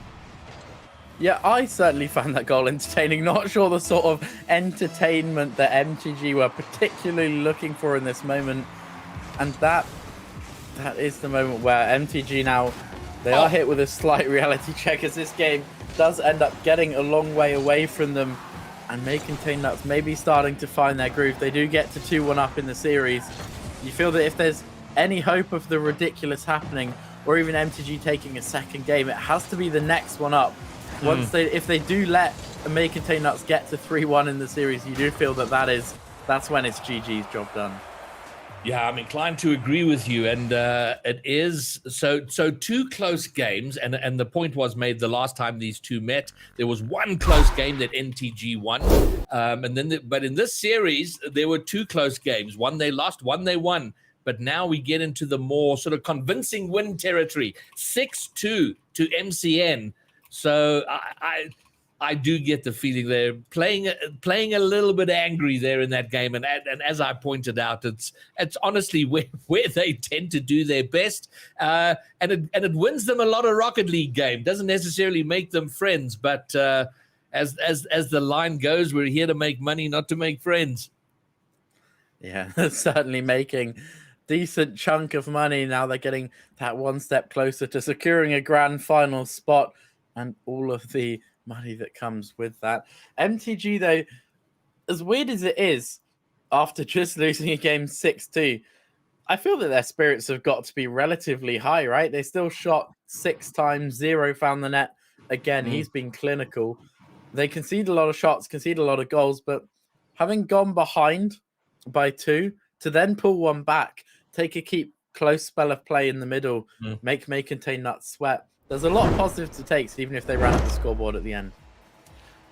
Yeah, I certainly found that goal entertaining. Not sure the sort of entertainment that MTG were particularly looking for in this moment. And that is the moment where MTG now, they are hit with a slight reality check as this game does end up getting a long way away from them. And May Contain Nuts maybe starting to find their groove. They do get to 2-1 up in the series. You feel that if there's any hope of the ridiculous happening, or even MTG taking a second game, it has to be the next one up. If they do let May Contain Nuts get to 3-1 in the series, you do feel that's when it's GG's job done. Yeah, I'm inclined to agree with you, and it is so 2 close games, and the point was made the last time these two met. There was 1 close game that NTG won, but in this series there were 2 close games. One they lost, one they won. But now we get into the more sort of convincing win territory, 6-2 to MCN. So I do get the feeling they're playing a little bit angry there in that game, and as I pointed out, it's honestly where they tend to do their best, and it wins them a lot of Rocket League game. Doesn't necessarily make them friends, but as the line goes, we're here to make money, not to make friends. Yeah, certainly making decent chunk of money now. They're getting that one step closer to securing a grand final spot, and all of the money that comes with that. MTG, though, as weird as it is, after just losing a game 6-2, I feel that their spirits have got to be relatively high, right? They still shot 6 times, 0 found the net. Again, he's been clinical. They concede a lot of shots, concede a lot of goals, but having gone behind by 2 to then pull 1 back, take a keep close spell of play in the middle, May Contain Nuts sweat. There's a lot of positives to take, even if they ran up the scoreboard at the end.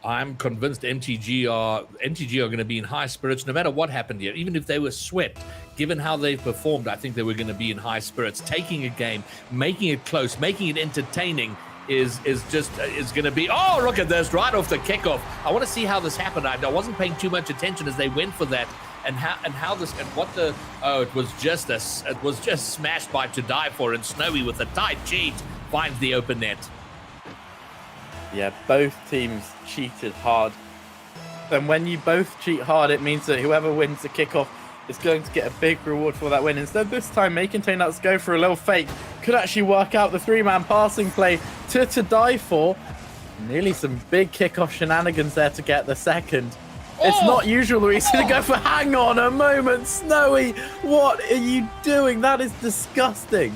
I'm convinced MTG are going to be in high spirits no matter what happened here. Even if they were swept, given how they've performed, I think they were going to be in high spirits. Taking a game, making it close, making it entertaining is going to be. Oh, look at this right off the kickoff. I want to see how this happened. I wasn't paying too much attention as they went for that. And it was just smashed by To Die For, and Snowy with a tight cheat finds the open net. Yeah, both teams cheated hard. And when you both cheat hard, it means that whoever wins the kickoff is going to get a big reward for that win. Instead, this time, May Contain Nuts go for a little fake. Could actually work out the 3-man passing play to Die For. Nearly some big kickoff shenanigans there to get the second. It's not usual that we see them go for hang on a moment. Snowy, what are you doing? That is disgusting.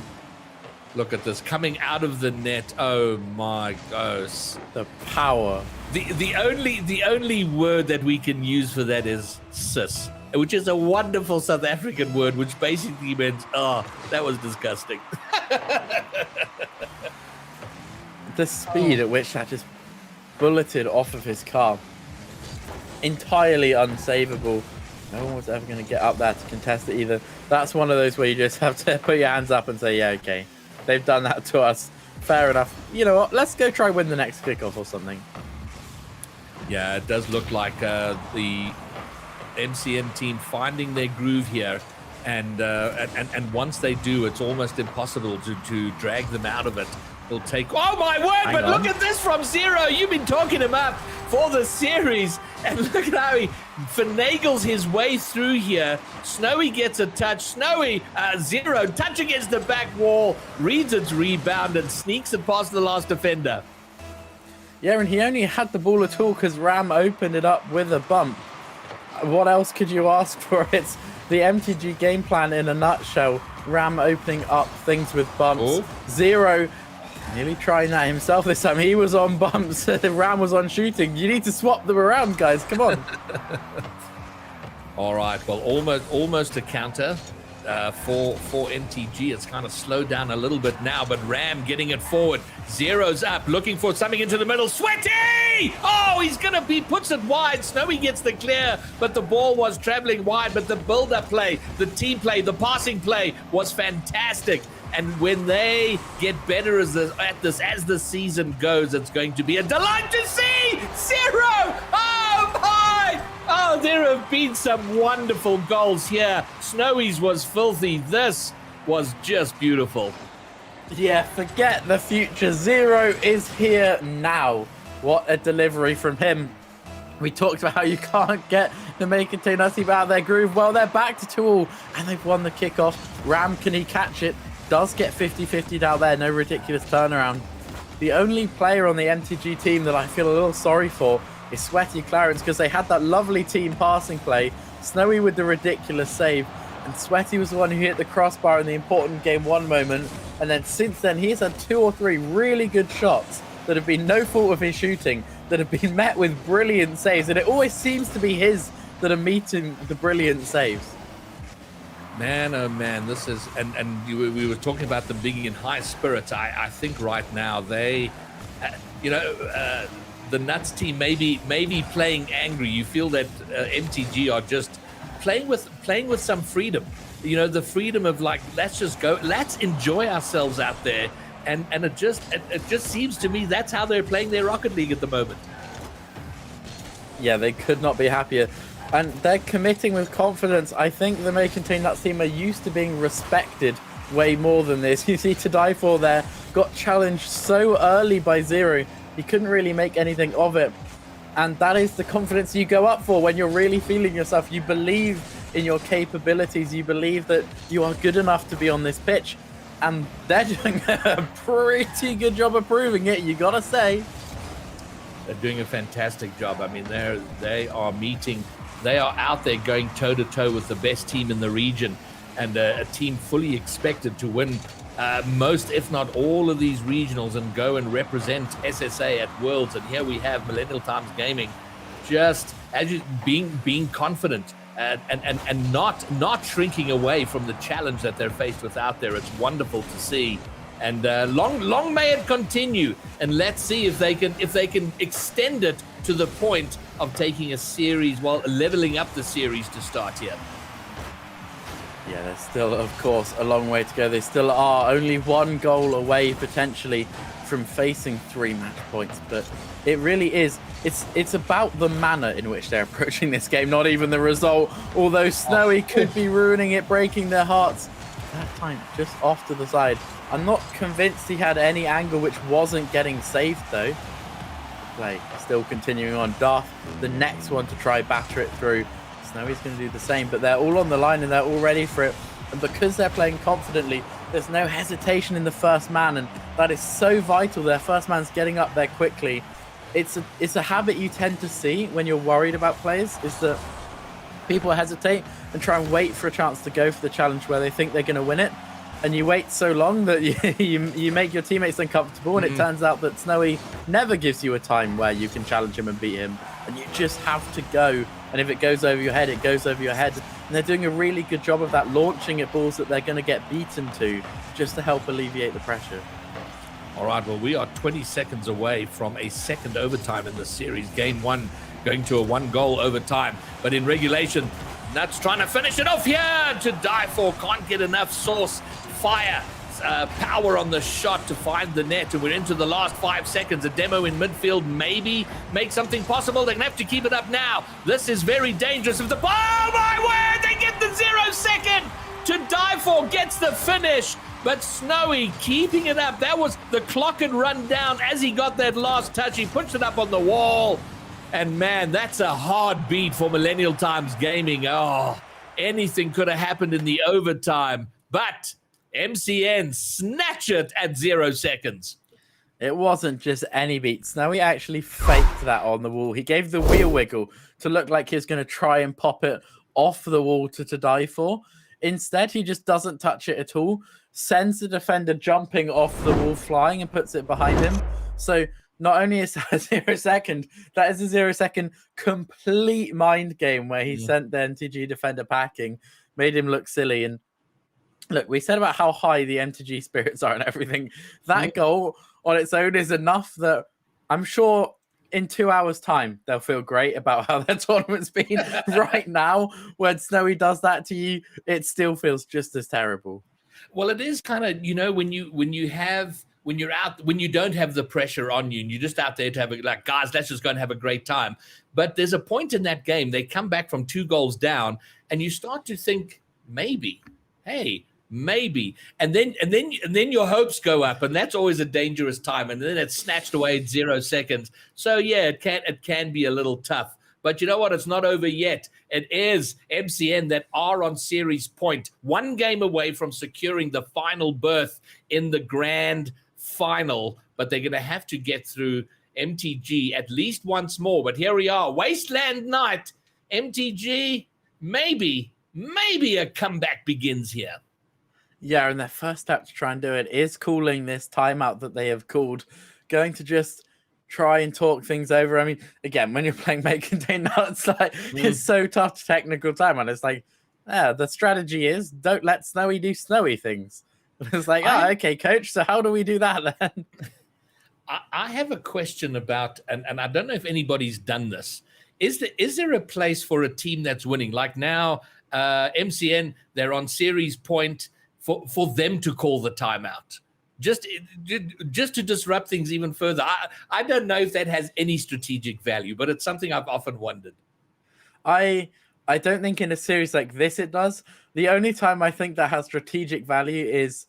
Look at this coming out of the net. Oh my gosh. The power. The only word that we can use for that is sis, which is a wonderful South African word, which basically means, oh, that was disgusting. The speed at which that just bulleted off of his car. Entirely unsavable. No one was ever going to get up there to contest it either. That's one of those where you just have to put your hands up and say, yeah, okay. They've done that to us. Fair enough. You know what? Let's go try win the next kickoff or something. Yeah, it does look like the MCN team finding their groove here. And once they do, it's almost impossible to drag them out of it. It'll take... Oh, my word! But look at this from Zero. You've been talking him up for the series. And look at how he finagles his way through here. Snowy gets a touch. Snowy, Zero, touch against the back wall. Reads its rebound and sneaks it past the last defender. Yeah, and he only had the ball at all because Ram opened it up with a bump. What else could you ask for? It's the MTG game plan in a nutshell. Ram opening up things with bumps. Oh. Zero nearly trying that himself this time. He was on bumps. Ram was on shooting. You need to swap them around, guys. Come on. All right. Well, almost a counter for MTG. It's kind of slowed down a little bit now, but Ram getting it forward. Zero's up, looking for something into the middle. Sweaty! Oh, he's gonna puts it wide. Snowy gets the clear, but the ball was traveling wide. But the build-up play, the team play, the passing play was fantastic. And when they get better as the season goes, it's going to be a delight to see. Zero! Oh my! Oh, there have been some wonderful goals here. Snowy's was filthy. This was just beautiful. Yeah, forget the future. Zero is here now. What a delivery from him. We talked about how you can't get the main container out of their groove. Well, they're back to 2-2, and they've won the kickoff. Ram, can he catch it? Does get 50-50 down there. No ridiculous turnaround. The only player on the MTG team that I feel a little sorry for is Sweaty Clarence, because they had that lovely team passing play. Snowy with the ridiculous save, and Sweaty was the one who hit the crossbar in the important game 1 moment. And then since then, he's had 2 or 3 really good shots that have been no fault of his shooting, that have been met with brilliant saves. And it always seems to be his that are meeting the brilliant saves. Man, oh man, this is, and we were talking about them being in high spirits. I think right now they, the Nuts team may be playing angry. You feel that MTG are just playing with some freedom. You know, the freedom of like, let's just go, let's enjoy ourselves out there. And it just seems to me that's how they're playing their Rocket League at the moment. Yeah, they could not be happier. And they're committing with confidence. I think the Make Contain Nuts team are used to being respected way more than this. You see To Die For there got challenged so early by Zero. He couldn't really make anything of it. And that is the confidence you go up for when you're really feeling yourself. You believe in your capabilities. You believe that you are good enough to be on this pitch. And they're doing a pretty good job of proving it, you gotta say. They're doing a fantastic job. I mean, they are out there going toe-to-toe with the best team in the region, and a team fully expected to win most, if not all, of these regionals and go and represent SSA at Worlds. And here we have Millennial Times Gaming just being confident and not shrinking away from the challenge that they're faced with out there. It's wonderful to see. And long may it continue. And let's see if they can extend it to the point of taking a series, while leveling up the series to start here. Yeah, there's still, of course, a long way to go. They still are only 1 goal away, potentially, from facing 3 match points. But it really is. It's about the manner in which they're approaching this game, not even the result. Although Snowy could be ruining it, breaking their hearts. That time, just off to the side. I'm not convinced he had any angle which wasn't getting saved, though. Play still continuing on. Darth, the next one to try batter it through. Snowy's going to do the same, but they're all on the line and they're all ready for it. And because they're playing confidently, there's no hesitation in the first man, and that is so vital. Their first man's getting up there quickly. It's a habit you tend to see when you're worried about players, is that people hesitate and try and wait for a chance to go for the challenge where they think they're going to win it. And you wait so long that you make your teammates uncomfortable, and it turns out that Snowy never gives you a time where you can challenge him and beat him. And you just have to go. And if it goes over your head, it goes over your head. And they're doing a really good job of that, launching at balls that they're going to get beaten to, just to help alleviate the pressure. All right, well, we are 20 seconds away from a second overtime in the series. Game 1 going to a 1-goal overtime. But in regulation, Nuts trying to finish it off here. To Die For, can't get enough source fire, power on the shot to find the net. And we're into the last 5 seconds. A demo in midfield maybe make something possible. They're going to have to keep it up now. This is very dangerous. If the ball, oh my word, they get the 0 second. To Die For gets the finish. But Snowy keeping it up. That was, the clock had run down as he got that last touch. He pushed it up on the wall. And man, that's a hard beat for Millennial Times Gaming. Oh, anything could have happened in the overtime. But MCN snatch it at 0 seconds. It wasn't just any beat. Snowy actually faked that on the wall. He gave the wheel wiggle to look like he was going to try and pop it off the wall to die for. Instead, he just doesn't touch it at all, sends the defender jumping off the wall flying and puts it behind him. So not only is that a 0 second, that is a 0 second complete mind game where he sent the MTG defender packing, made him look silly. And look, we said about how high the MTG spirits are and everything. That goal on its own is enough that I'm sure in 2 hours' time, they'll feel great about how their tournament's been. Right now, when Snowy does that to you, it still feels just as terrible. Well, it is kind of, when you're out, when you don't have the pressure on you and you're just out there to have like, guys, let's just go and have a great time. But there's a point in that game, they come back from 2 goals down and you start to think, maybe, and then your hopes go up, and that's always a dangerous time, and then it's snatched away at 0 seconds. So yeah, it can be a little tough, but you know what, it's not over yet. It is MCN that are on series point, 1 game away from securing the final berth in the grand final, but they're going to have to get through MTG at least once more. But here we are, Wasteland Night. MTG, maybe a comeback begins here. Yeah, and their first step to try and do it is calling this timeout that they have called, going to just try and talk things over. I mean, again, when you're playing Make Contain Now, it's like, it's so tough to technical timeout. It's like, the strategy is don't let Snowy do Snowy things. It's like, okay, coach, so how do we do that then? I have a question about, and I don't know if anybody's done this. Is there a place for a team that's winning? Like now, MCN, they're on series point, for them to call the timeout, just to disrupt things even further. I don't know if that has any strategic value, but it's something I've often wondered. I don't think in a series like this it does. The only time I think that has strategic value is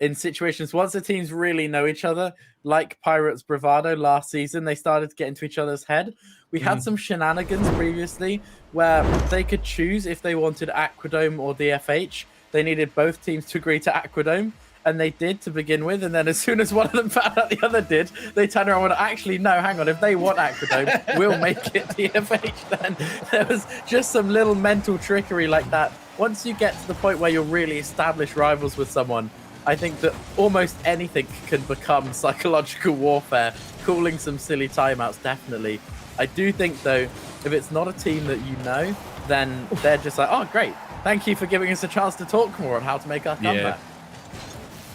in situations once the teams really know each other, like Pirates Bravado last season. They started to get into each other's head. We had some shenanigans previously where they could choose if they wanted Aquadome or DFH. They needed both teams to agree to Aquadome, and they did to begin with. And then as soon as one of them found out the other did, they turned around and went, actually, no, hang on. If they want Aquadome, we'll make it DFH then. There was just some little mental trickery like that. Once you get to the point where you're really established rivals with someone, I think that almost anything can become psychological warfare. Calling some silly timeouts, definitely. I do think, though, if it's not a team that you know, then they're just like, oh, great. Thank you for giving us a chance to talk more on how to make our comeback.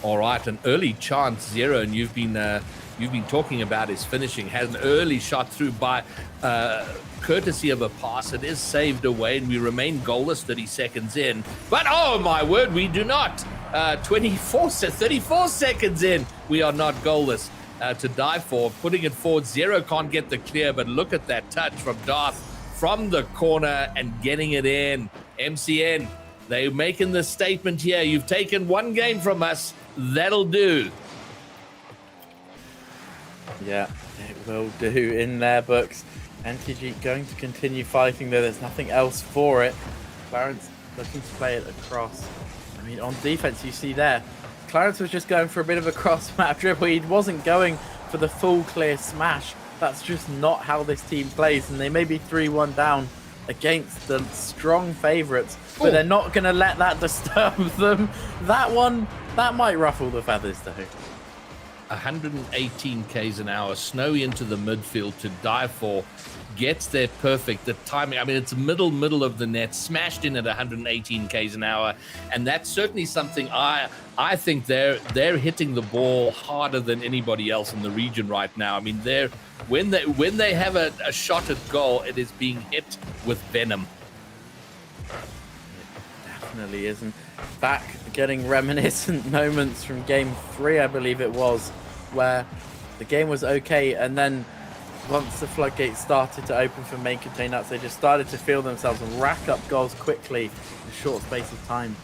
All right, an early chance, Zero, and you've been talking about his finishing. Has an early shot through by courtesy of a pass. It is saved away, and we remain goalless 30 seconds in. But oh my word, we do not. 34 seconds in, we are not goalless to die for. Putting it forward, Zero can't get the clear, but look at that touch from Darth from the corner and getting it in. MCN, they're making the statement here. You've taken 1 game from us. That'll do. Yeah, it will do in their books. NTG going to continue fighting, though there's nothing else for it. Clarence looking to play it across. I mean, on defense, you see there, Clarence was just going for a bit of a cross-map dribble. He wasn't going for the full clear smash. That's just not how this team plays, and they may be 3-1 down against the strong favourites, but they're not going to let that disturb them. That one, that might ruffle the feathers, though. 118 k's an hour, Snowy into the midfield to die for, gets there perfect. The timing, I mean, it's middle of the net, smashed in at 118 k's an hour, and that's certainly something I think they're hitting the ball harder than anybody else in the region right now. I mean, when they have a shot at goal, it is being hit with venom. It definitely isn't. Back getting reminiscent moments from game 3, I believe it was, where the game was okay, and then once the floodgates started to open for main containers, they just started to feel themselves and rack up goals quickly in a short space of time.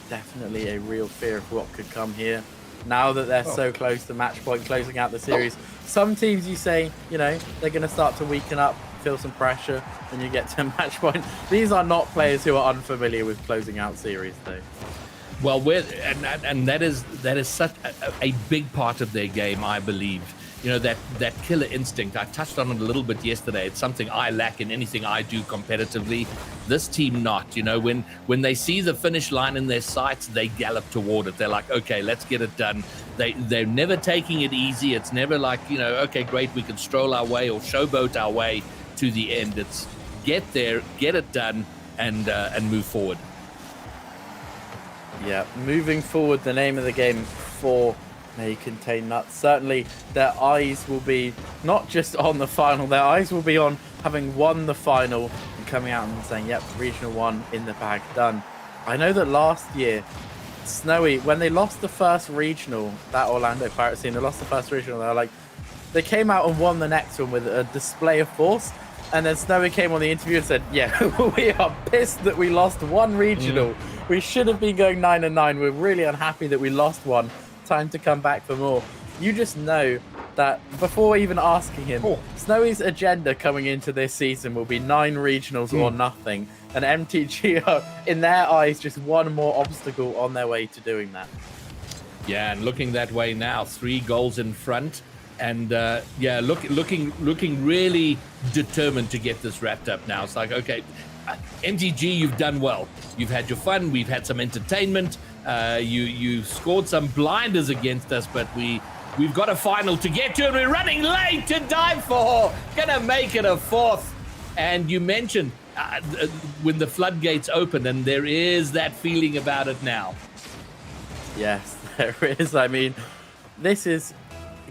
Definitely a real fear of what could come here. Now that they're so close to match point, closing out the series, some teams you say, they're going to start to weaken up, feel some pressure, and you get to match point. These are not players who are unfamiliar with closing out series, though. Well, and that is such a big part of their game, I believe. that killer instinct. I touched on it a little bit yesterday. It's something I lack in anything I do competitively. This team not. When they see the finish line in their sights, they gallop toward it. They're like, okay, let's get it done. They're never taking it easy. It's never like, okay, great, we can stroll our way or showboat our way to the end. It's get there, get it done, and move forward. Yeah, moving forward, the name of the game for May Contain Nuts. Certainly, their eyes will be not just on the final, their eyes will be on having won the final and coming out and saying, yep, Regional 1 in the bag, done. I know that last year, Snowy, when they lost the first regional, that Orlando Pirates team, they lost the first regional, they came out and won the next one with a display of force. And then Snowy came on the interview and said, yeah, we are pissed that we lost one regional. We should have been going 9-9. We're really unhappy that we lost one. Time to come back for more. You just know that before even asking him, Snowy's agenda coming into this season will be 9 regionals or nothing. And MTG are, in their eyes, just one more obstacle on their way to doing that. Yeah, and looking that way now, 3 goals in front. And looking really determined to get this wrapped up now. It's like, okay, MTG, you've done well. You've had your fun. We've had some entertainment. You scored some blinders against us, but we've got a final to get to, and we're running late to die for. Gonna make it a 4th. And you mentioned when the floodgates opened, and there is that feeling about it now. Yes, there is. I mean, this is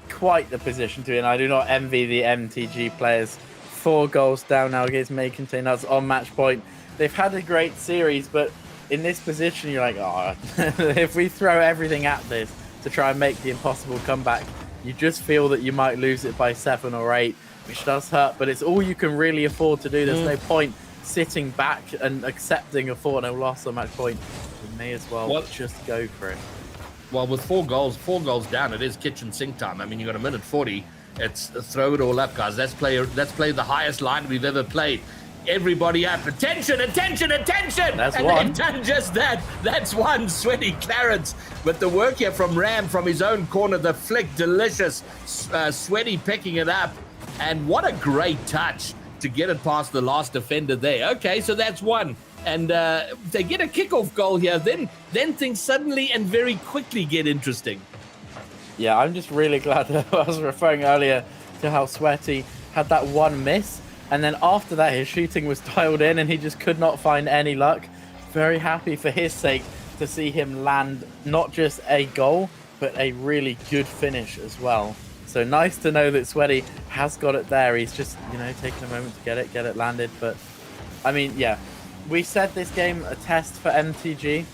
quite the position to be in. I do not envy the MTG players. 4 goals down now against May Contain Nuts on match point. They've had a great series, but in this position, you're like, oh, if we throw everything at this to try and make the impossible comeback, you just feel that you might lose it by 7 or 8, which does hurt, but it's all you can really afford to do. There's no point sitting back and accepting a 4-0 loss on match point. You may as well just go for it. Well, with 4 goals down, it is kitchen sink time. I mean, you got a minute 40. It's throw it all up, guys. Let's play the highest line we've ever played. Everybody up. Attention, attention, attention! That's and one. they've done just that. That's one. Sweaty Clarence. But the work here from Ram from his own corner, the flick, delicious. Sweaty picking it up. And what a great touch to get it past the last defender there. Okay, so that's one. And if they get a kickoff goal here, then things suddenly and very quickly get interesting. Yeah, I'm just really glad that I was referring earlier to how Sweaty had that one miss. And then after that, his shooting was dialed in and he just could not find any luck. Very happy for his sake to see him land not just a goal, but a really good finish as well. So nice to know that Sweaty has got it there. He's just, taking a moment to get it landed. But, I mean, yeah. We said this game a test for MTG,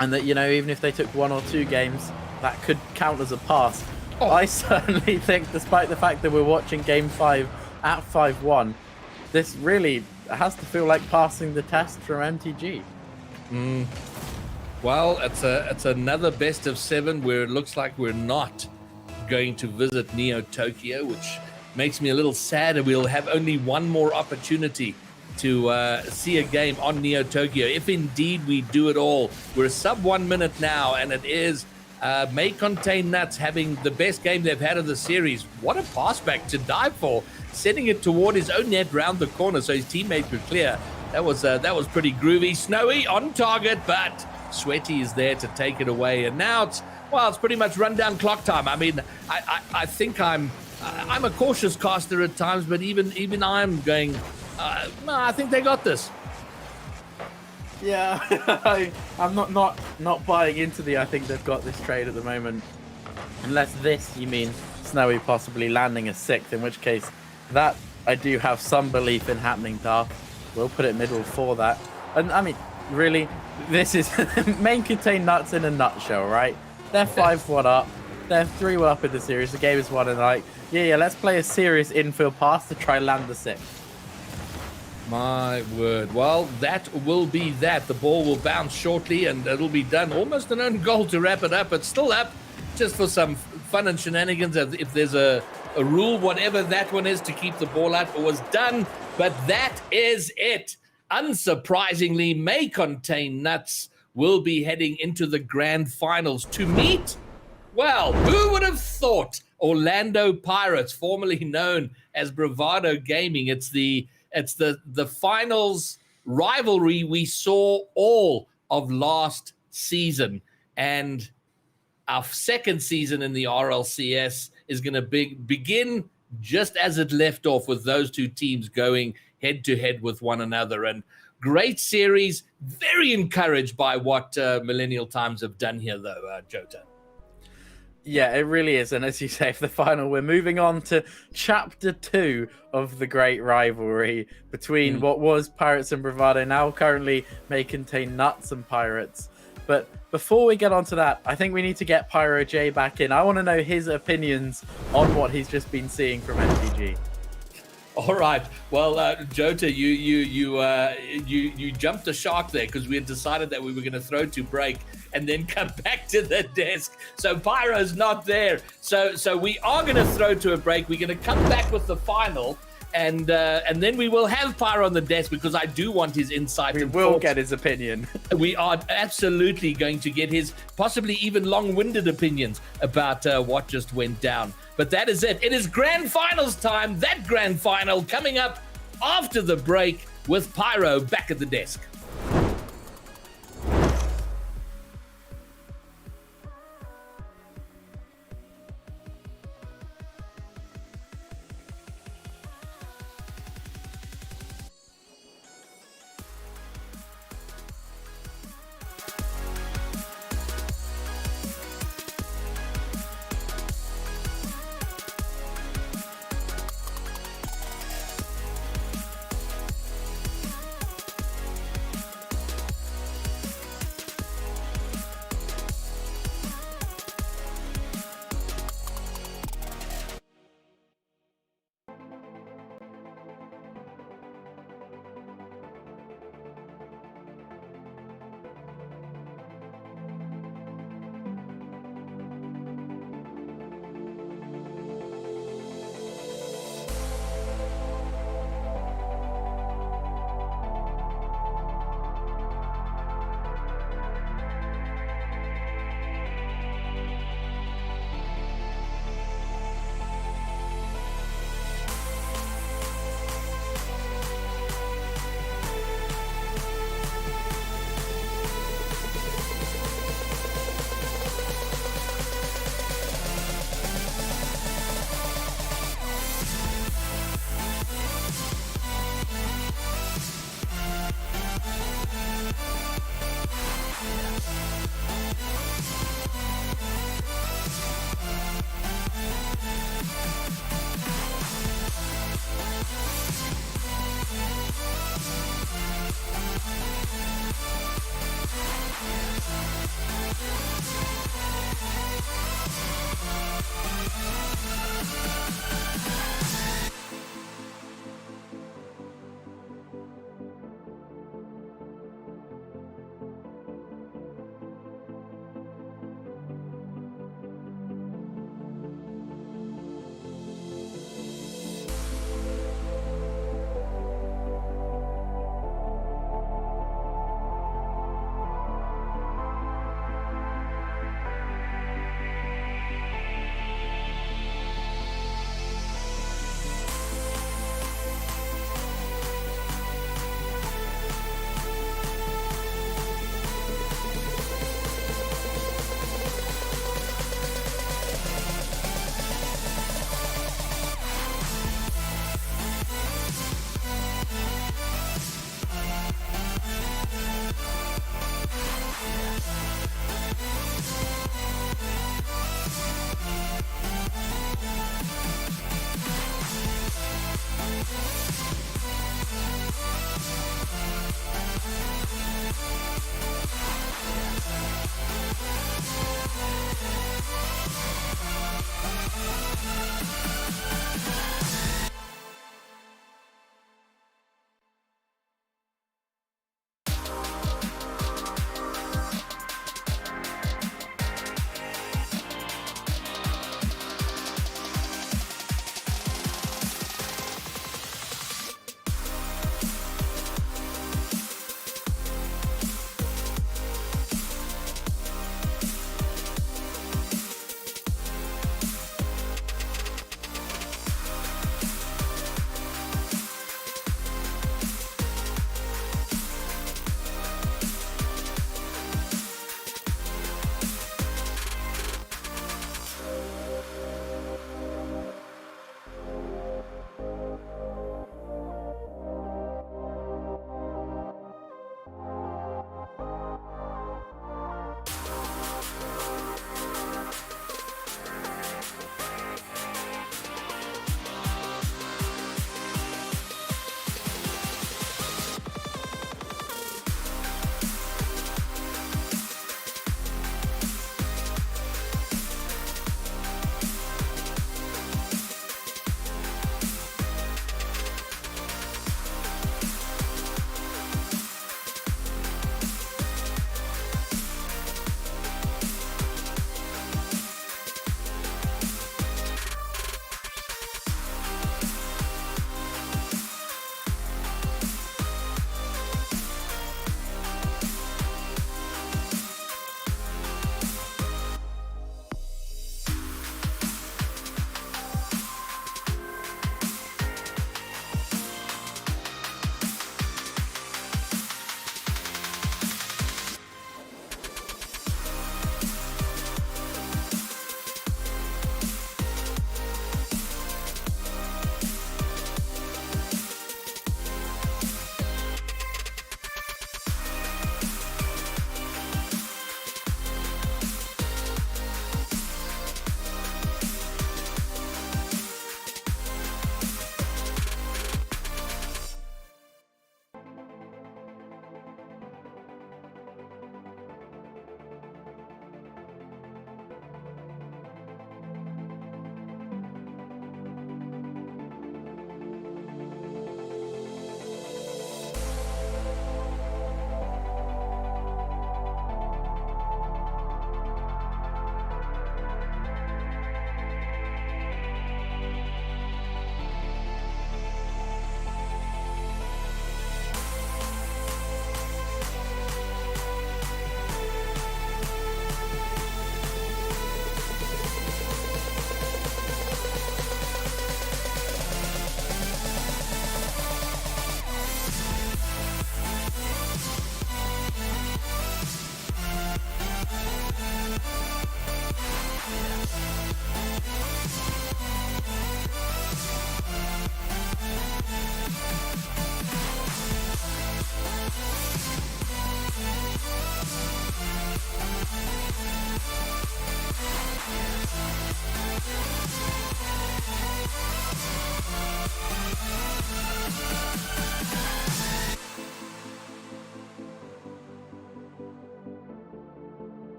and that, even if they took 1 or 2 games, that could count as a pass. I certainly think, despite the fact that we're watching Game 5 at 5-1, this really has to feel like passing the test from MTG. Well, it's another best of 7 where it looks like we're not going to visit Neo Tokyo, which makes me a little sad, and we'll have only one more opportunity to see a game on Neo Tokyo, if indeed we do it all. We're sub 1 minute now, and it is May Contain Nuts having the best game they've had of the series. What a pass back to dive for, setting it toward his own net round the corner so his teammates could clear. That was pretty groovy. Snowy on target, but Sweaty is there to take it away. And now it's pretty much rundown clock time. I mean, I think I'm a cautious caster at times, but even I'm going, no, I think they got this. Yeah, I'm not buying into the I think they've got this trade at the moment. Unless this, you mean Snowy possibly landing a 6th, in which case that I do have some belief in happening, Darth. We'll put it middle for that. And I mean, really, this is May Contain Nuts in a nutshell, right? They're 5-1 up. They're 3-1 up in the series. The game is won, and yeah, let's play a serious infield pass to try land the 6th. My word. Well, that will be that. The ball will bounce shortly and it'll be done. Almost an own goal to wrap it up. It's still up just for some fun and shenanigans. If there's a rule, whatever that one is, to keep the ball out, it was done. But that is it. Unsurprisingly, May Contain Nuts will be heading into the grand finals to meet, well, who would have thought Orlando Pirates, formerly known as Bravado Gaming. It's the finals rivalry we saw all of last season, and our second season in the RLCS is going to begin just as it left off, with those two teams going head to head with one another. And great series, very encouraged by what Millennial Times have done here, though, Jota. Yeah, it really is. And as you say, for the final, we're moving on to chapter 2 of the great rivalry between what was Pirates and Bravado, now currently may contain Nuts and Pirates. But before we get on to that, I think we need to get Pyro J back in. I want to know his opinions on what he's just been seeing from MTG. All right. Well, Jota, you jumped the shark there, because we had decided that we were going to throw to break and then come back to the desk. So Pyro's not there. So we are going to throw to a break. We're going to come back with the final, and then we will have Pyro on the desk, because I do want his insight. We will get his opinion. We are absolutely going to get his possibly even long-winded opinions about what just went down. But that is it. It is grand finals time. That grand final coming up after the break, with Pyro back at the desk.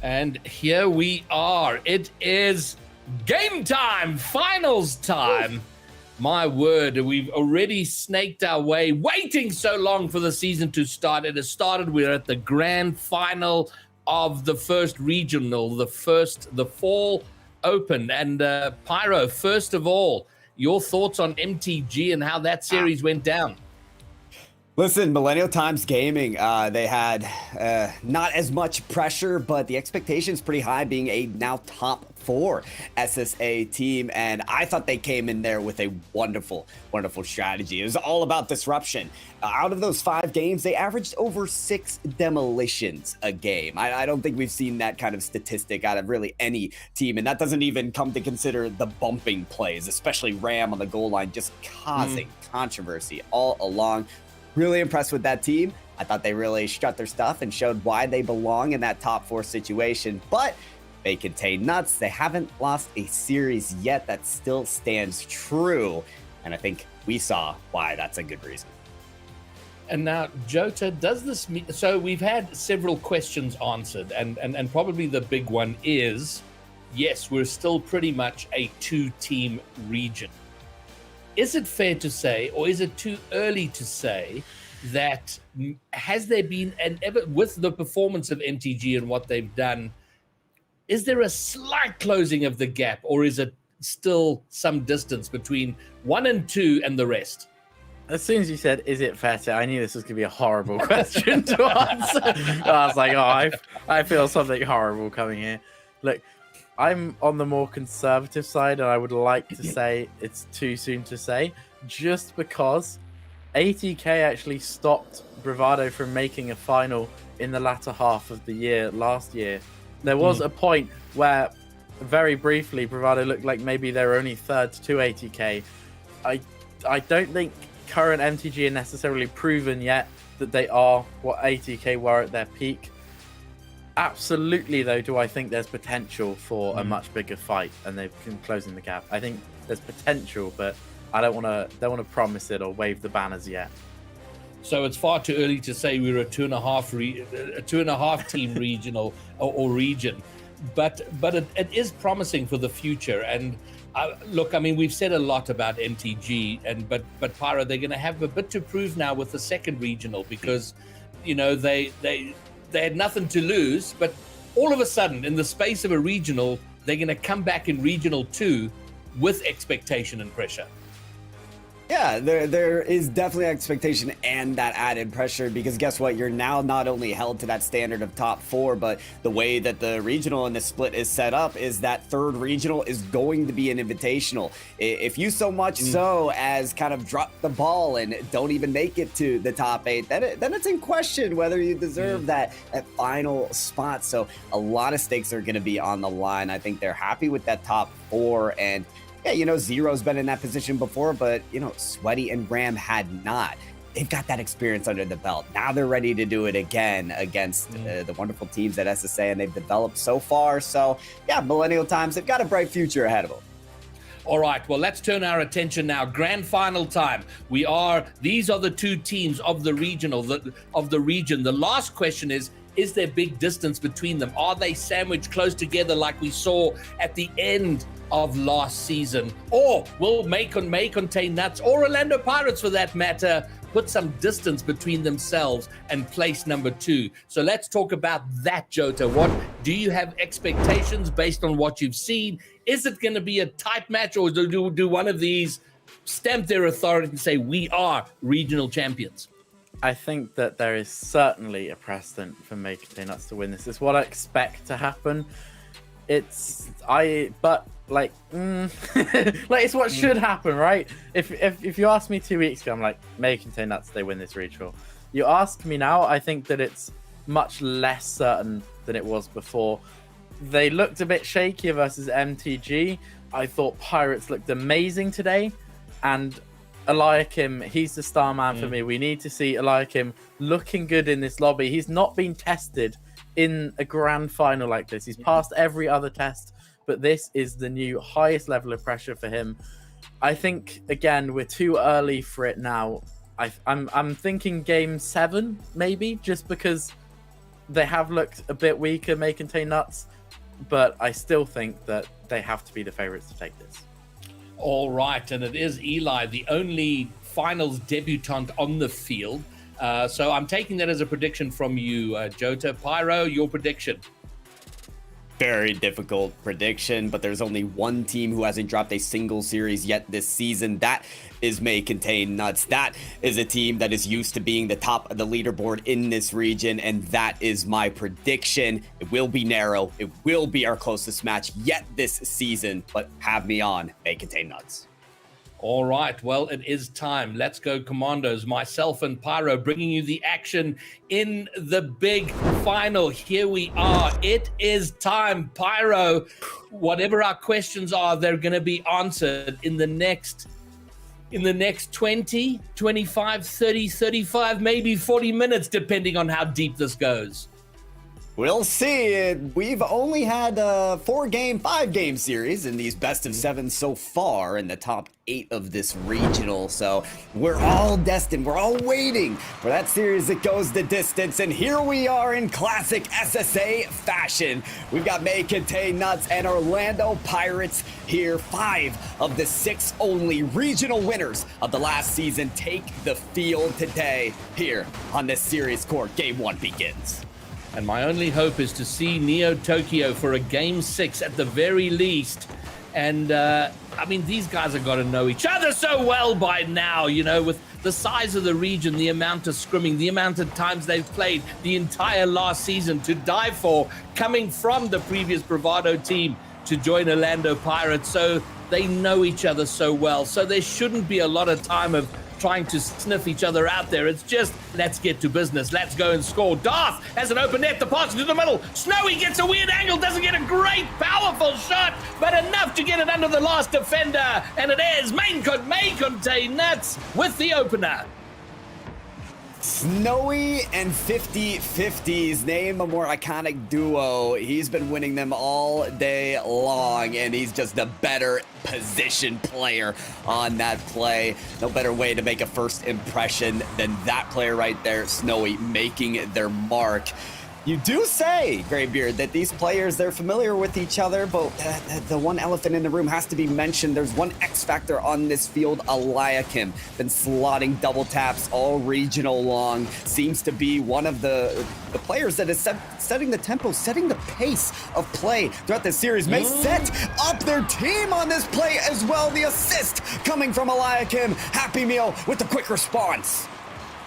And here we are. It is game time, finals time. My word, we've already snaked our way, waiting so long for the season to start. It has started. We're at the grand final of the first regional, the fall open. And Pyro, first of all, your thoughts on MTG and how that series went down? Listen, Millennial Times Gaming, they had not as much pressure, but the expectation's pretty high, being a now top 4 SSA team, and I thought they came in there with a wonderful strategy. It was all about disruption. Out of those 5 games, they averaged over 6 demolitions a game. I don't think we've seen that kind of statistic out of really any team, and that doesn't even come to consider the bumping plays, especially Ram on the goal line, just causing controversy all along. Really impressed with that team. I thought they really strut their stuff and showed why they belong in that top 4 situation, but they contain nuts. They haven't lost a series yet. That still stands true, and I think we saw why that's a good reason. And now, Jota, does this mean... So we've had several questions answered, and probably the big one is, yes, we're still pretty much a 2-team region. Is it fair to say, or is it too early to say, that has there been with the performance of MTG and what they've done, is there a slight closing of the gap, or is it still some distance between 1 and 2 and the rest? As soon as you said, is it fair to, I knew this was going to be a horrible question to answer. I was like, oh, I feel something horrible coming here. Look, I'm on the more conservative side, and I would like to say it's too soon to say, just because ATK actually stopped Bravado from making a final in the latter half of the year last year. There was a point where, very briefly, Bravado looked like maybe they were only third to ATK. I don't think current MTG are necessarily proven yet that they are what ATK were at their peak. Absolutely, though, do I think there's potential for a much bigger fight, and they've been closing the gap. I think there's potential, but I don't want to promise it or wave the banners yet. So it's far too early to say we're a 2.5 team regional or region, but it is promising for the future. And look, I mean, we've said a lot about MTG, but Pyro, they're going to have a bit to prove now with the second regional, because they had nothing to lose, but all of a sudden, in the space of a regional, they're going to come back in regional 2 with expectation and pressure. Yeah, there is definitely expectation and that added pressure, because guess what? You're now not only held to that standard of top 4, but the way that the regional and the split is set up is that third regional is going to be an invitational. If you so much so as kind of drop the ball and don't even make it to the top 8, then it's in question whether you deserve that final spot. So a lot of stakes are going to be on the line. I think they're happy with that top 4, and yeah, Zero's been in that position before, but, Sweaty and Ram had not. They've got that experience under the belt. Now they're ready to do it again against the wonderful teams at SSA, and they've developed so far. So, yeah, Millennial Times, they've got a bright future ahead of them. All right, well, let's turn our attention now. Grand final time. These are the 2 teams of the region. The last question is there big distance between them? Are they sandwiched close together like we saw at the end of last season? Or will Macon may contain nuts, or Orlando Pirates for that matter, put some distance between themselves and place number 2? So let's talk about that, Jota. What do you have expectations based on what you've seen? Is it going to be a tight match, or do one of these stamp their authority and say we are regional champions? I think that there is certainly a precedent for Macon Nuts to win this. It's what I expect to happen. It's like it's what should happen, right? If you asked me 2 weeks ago, I'm like, Macon Nuts, they win this regional. You ask me now, I think that it's much less certain than it was before. They looked a bit shaky versus MTG. I thought Pirates looked amazing today, and Eliakim, he's the star man for me. We need to see Eliakim looking good in this lobby. He's not been tested in a grand final like this. He's passed every other test, but this is the new highest level of pressure for him. I think, again, we're too early for it now. I'm thinking game 7, maybe, just because they have looked a bit weaker, may contain nuts, but I still think that they have to be the favorites to take this. All right, and it is Eli, the only finals debutant on the field. So I'm taking that as a prediction from you, Jota. Pyro, your prediction? Very difficult prediction, but there's only one team who hasn't dropped a single series yet this season. That is May Contain Nuts. That is a team that is used to being the top of the leaderboard in this region, and that is my prediction. It will be narrow. It will be our closest match yet this season, but have me on May Contain Nuts. All right, well, it is time. Let's go, Commandos. Myself and Pyro bringing you the action in the big final. Here we are. It is time. Pyro, whatever our questions are, they're going to be answered in the next 20, 25, 30, 35, maybe 40 minutes, depending on how deep this goes. We'll see. We've only had 5-game series in these best of 7 so far in the top 8 of this regional. So we're all destined. We're all waiting for that series that goes the distance. And here we are in classic SSA fashion. We've got May Contain Nuts and Orlando Pirates here. 5 of the 6 only regional winners of the last season take the field today here on this series court. Game 1 begins. And my only hope is to see Neo Tokyo for a game 6 at the very least. And I mean, these guys have got to know each other so well by now, you know, with the size of the region, the amount of scrimming, the amount of times they've played the entire last season to die for, coming from the previous Bravado team to join Orlando Pirates. So they know each other so well. So there shouldn't be a lot of time of trying to sniff each other out there. It's just, let's get to business. Let's go and score. Darth has an open net, the pass into the middle. Snowy gets a weird angle, doesn't get a great, powerful shot, but enough to get it under the last defender. And it is May Contain Nuts with the opener. Snowy and 50/50s, name a more iconic duo. He's been winning them all day long, and he's just a better position player on that play. No better way to make a first impression than that player right there, Snowy, making their mark. You do say, Greybeard, that these players, they're familiar with each other, but the one elephant in the room has to be mentioned. There's one X factor on this field, Eliakim. Been slotting double taps all regional long. Seems to be one of the players that is setting the tempo, setting the pace of play throughout this series. May set up their team on this play as well. The assist coming from Eliakim. Happy Meal with the quick response.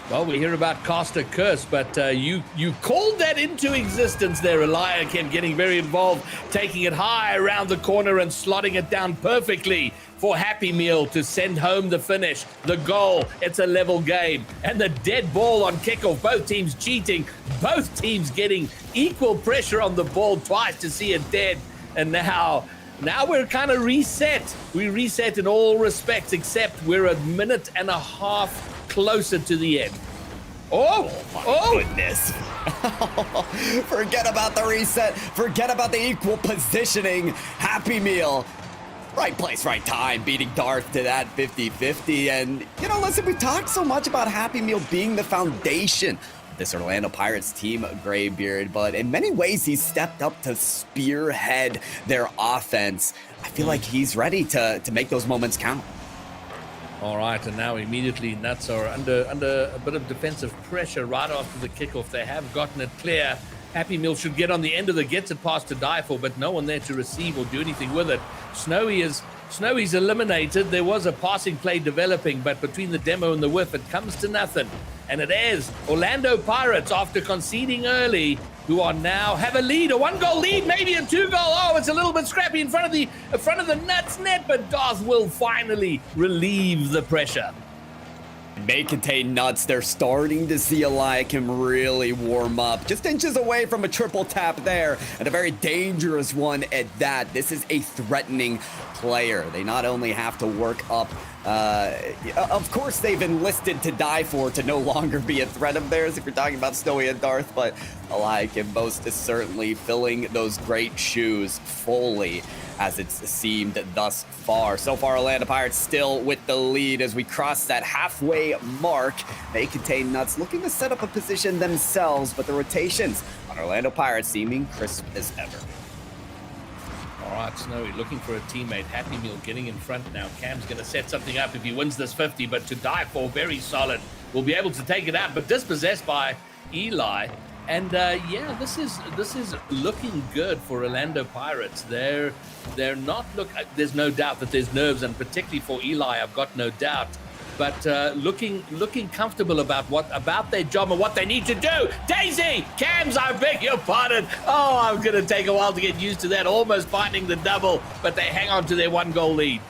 Well, we hear about Caster Curse, but you called that into existence there, Eliakim, getting very involved, taking it high around the corner and slotting it down perfectly for Happy Meal to send home the finish, the goal. It's a level game. And the dead ball on kickoff, both teams cheating, both teams getting equal pressure on the ball twice to see it dead. And now we're kind of reset. We reset in all respects, except we're a minute and a half closer to the end. Oh my goodness. Forget about the reset. Forget about the equal positioning. Happy Meal. Right place, right time, beating Darth to that 50/50. And, you know, listen, we talked so much about Happy Meal being the foundation of this Orlando Pirates team, Greybeard, but in many ways, he's stepped up to spearhead their offense. I feel like he's ready to make those moments count. All right, and now immediately Nuts are under a bit of defensive pressure right after the kickoff. They have gotten it clear. Happy Meal should get on the end of the gets it past to die for, but no one there to receive or do anything with it. Snowy's eliminated. There was a passing play developing, but between the demo and the whiff, it comes to nothing. And it is Orlando Pirates, after conceding early, who are now have a lead, a 1-goal lead, maybe a 2-goal. Oh, it's a little bit scrappy in front of the Nuts net, but Darth will finally relieve the pressure. May Contain Nuts, they're starting to see Eliakim really warm up. Just inches away from a triple tap there, and a very dangerous one at that. This is a threatening player. They not only have to work up, of course they've enlisted to die for to no longer be a threat of theirs if you're talking about Snowy and Darth, but Eliakim most is certainly filling those great shoes fully, as it's seemed thus far. So far, Orlando Pirates still with the lead as we cross that halfway mark. May Contain Nuts looking to set up a position themselves, but the rotations on Orlando Pirates seeming crisp as ever. All right, Snowy looking for a teammate. Happy Meal getting in front now. Cam's going to set something up if he wins this 50, but to die for, very solid. We'll be able to take it out, but dispossessed by Eli. And yeah, this is looking good for Orlando Pirates. They're not there's no doubt that there's nerves, and particularly for Eli, I've got no doubt. But looking comfortable about their job and what they need to do. Daisy, Cams, I beg your pardon. Oh, I'm going to take a while to get used to that. Almost finding the double, but they hang on to their 1-goal lead.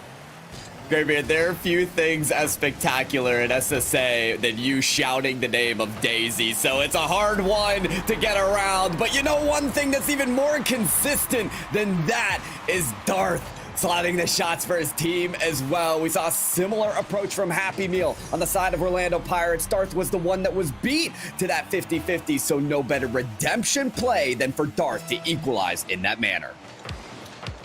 Graybeard, there are few things as spectacular in SSA than you shouting the name of Daisy, so it's a hard one to get around. But you know, one thing that's even more consistent than that is Darth slotting the shots for his team as well. We saw a similar approach from Happy Meal on the side of Orlando Pirates. Darth was the one that was beat to that 50-50, so no better redemption play than for Darth to equalize in that manner.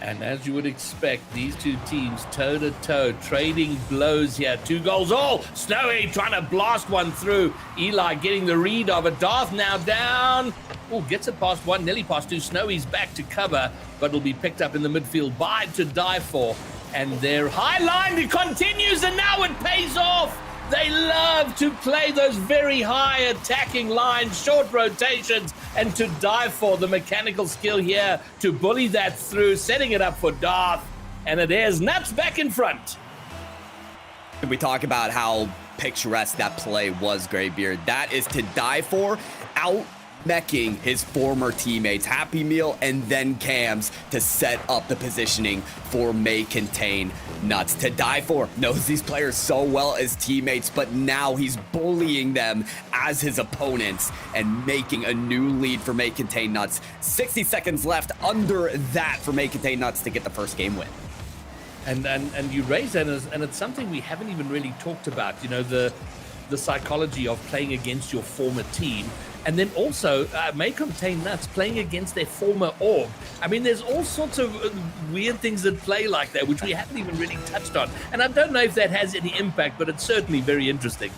And as you would expect, these two teams toe-to-toe, trading blows here. 2 goals all. Snowy trying to blast one through. Eli getting the read of it. Darth now down. Oh, gets it past one, nearly past 2. Snowy's back to cover, but will be picked up in the midfield by To Die For. And their high line, it continues, and now it pays off. They love to play those very high attacking lines, short rotations, and To Die For, the mechanical skill here to bully that through, setting it up for Darth. And it is Nuts back in front. We talk about how picturesque that play was, Graybeard. That is To Die For out-meching his former teammates, Happy Meal and then Cams, to set up the positioning for May Contain Nuts. To Die For knows these players so well as teammates, but now he's bullying them as his opponents and making a new lead for May Contain Nuts. 60 seconds left under that for May Contain Nuts to get the first game win. And you raise that, and it's something we haven't even really talked about, you know, the psychology of playing against your former team. And then also, May Contain Nuts playing against their former org. I mean, there's all sorts of weird things that play like that, which we haven't even really touched on. And I don't know if that has any impact, but it's certainly very interesting.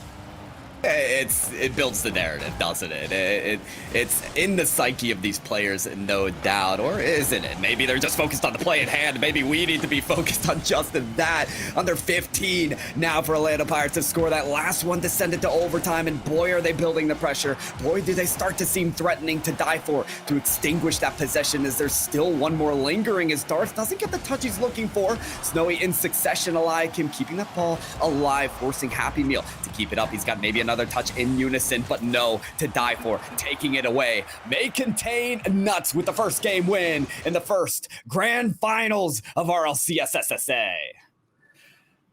It builds the narrative, doesn't it? It's in the psyche of these players, no doubt. Or isn't it? Maybe they're just focused on the play at hand. Maybe we need to be focused on just that. Under 15 now for Orlando Pirates to score that last one to send it to overtime. And boy, are they building the pressure. Boy, do they start to seem threatening. To Die For to extinguish that possession, as there's still one more lingering as Darth doesn't get the touch he's looking for. Snowy in succession alike, him keeping that ball alive, forcing Happy Meal to keep it up. He's got maybe another touch in unison, but no, To Die For taking it away. May Contain Nuts with the first game win in the first grand finals of RLCS SSA.